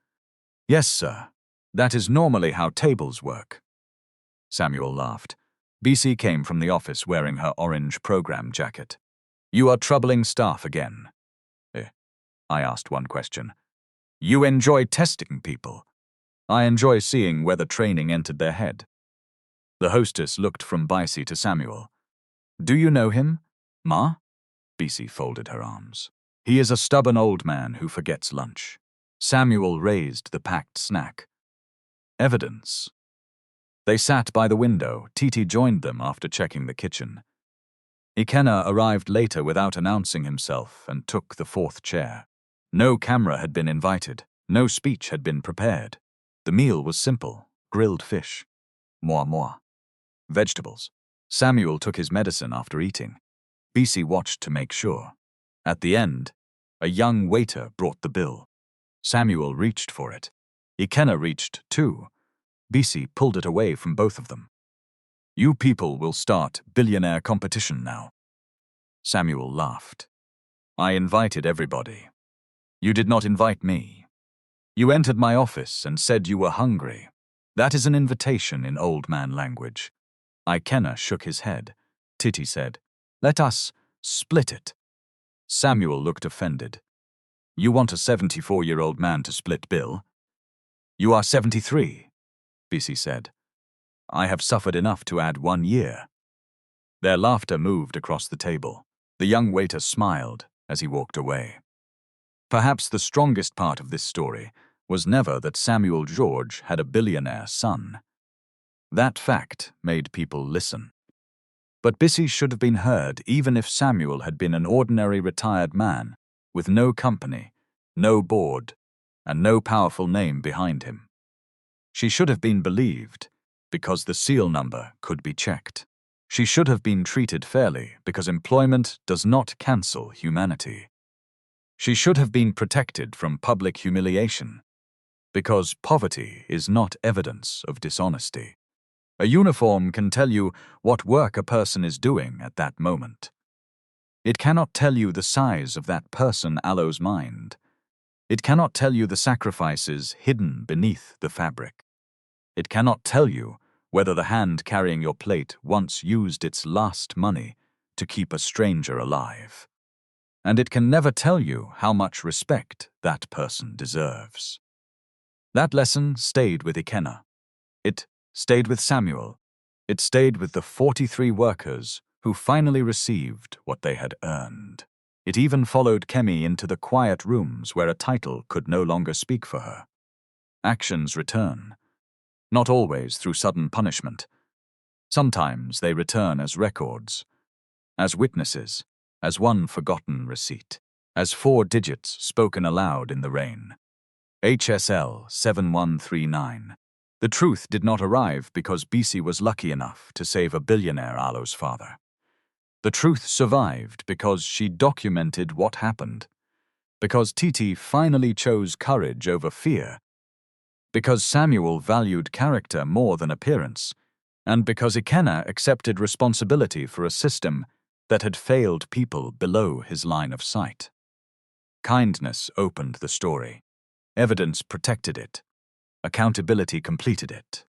"Yes, sir. That is normally how tables work." Samuel laughed. Bisi came from the office wearing her orange program jacket. "You are troubling staff again." I asked one question. "You enjoy testing people." "I enjoy seeing whether training entered their head." The hostess looked from Bisi to Samuel. "Do you know him, Ma?" Bisi folded her arms. "He is a stubborn old man who forgets lunch." Samuel raised the packed snack. "Evidence." They sat by the window. Titi joined them after checking the kitchen. Ikenna arrived later without announcing himself and took the fourth chair. No camera had been invited. No speech had been prepared. The meal was simple: grilled fish, moi moi, vegetables. Samuel took his medicine after eating. Bisi watched to make sure. At the end, a young waiter brought the bill. Samuel reached for it. Ikenna reached too. Bisi pulled it away from both of them. "You people will start Billionaire competition now." Samuel laughed. "I invited everybody. You did not invite me. You entered my office and said you were hungry. That is an invitation in old man language." Ikenna shook his head. Titi said, "Let us split it." Samuel looked offended. "You want a 74-year-old man to split bill?" "You are 73, Bisi said. "I have suffered enough to add 1 year." Their laughter moved across the table. The young waiter smiled as he walked away. Perhaps the strongest part of this story was never that Samuel George had a billionaire son. That fact made people listen. But Bisi should have been heard even if Samuel had been an ordinary retired man with no company, no board, and no powerful name behind him. She should have been believed because the seal number could be checked. She should have been treated fairly because employment does not cancel humanity. She should have been protected from public humiliation Because poverty is not evidence of dishonesty. A uniform can tell you what work a person is doing at that moment. It cannot tell you the size of that person aloe's mind. It cannot tell you the sacrifices hidden beneath the fabric. It cannot tell you whether the hand carrying your plate once used its last money to keep a stranger alive. And it can never tell you how much respect that person deserves. That lesson stayed with Ikenna. It stayed with Samuel. It stayed with the 43 workers who finally received what they had earned. It even followed Kemi into the quiet rooms where a title could no longer speak for her. Actions return, not always through sudden punishment. Sometimes they return as records, as witnesses, as one forgotten receipt, as 4 digits spoken aloud in the rain. HSL 7139. The truth did not arrive because Bisi was lucky enough to save a billionaire aloe's father. The truth survived because she documented what happened, because Titi finally chose courage over fear, because Samuel valued character more than appearance, and because Ikenna accepted responsibility for a system that had failed people below his line of sight. Kindness opened the story. Evidence protected it. Accountability completed it.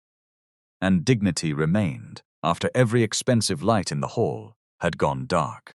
And dignity remained after every expensive light in the hall had gone dark.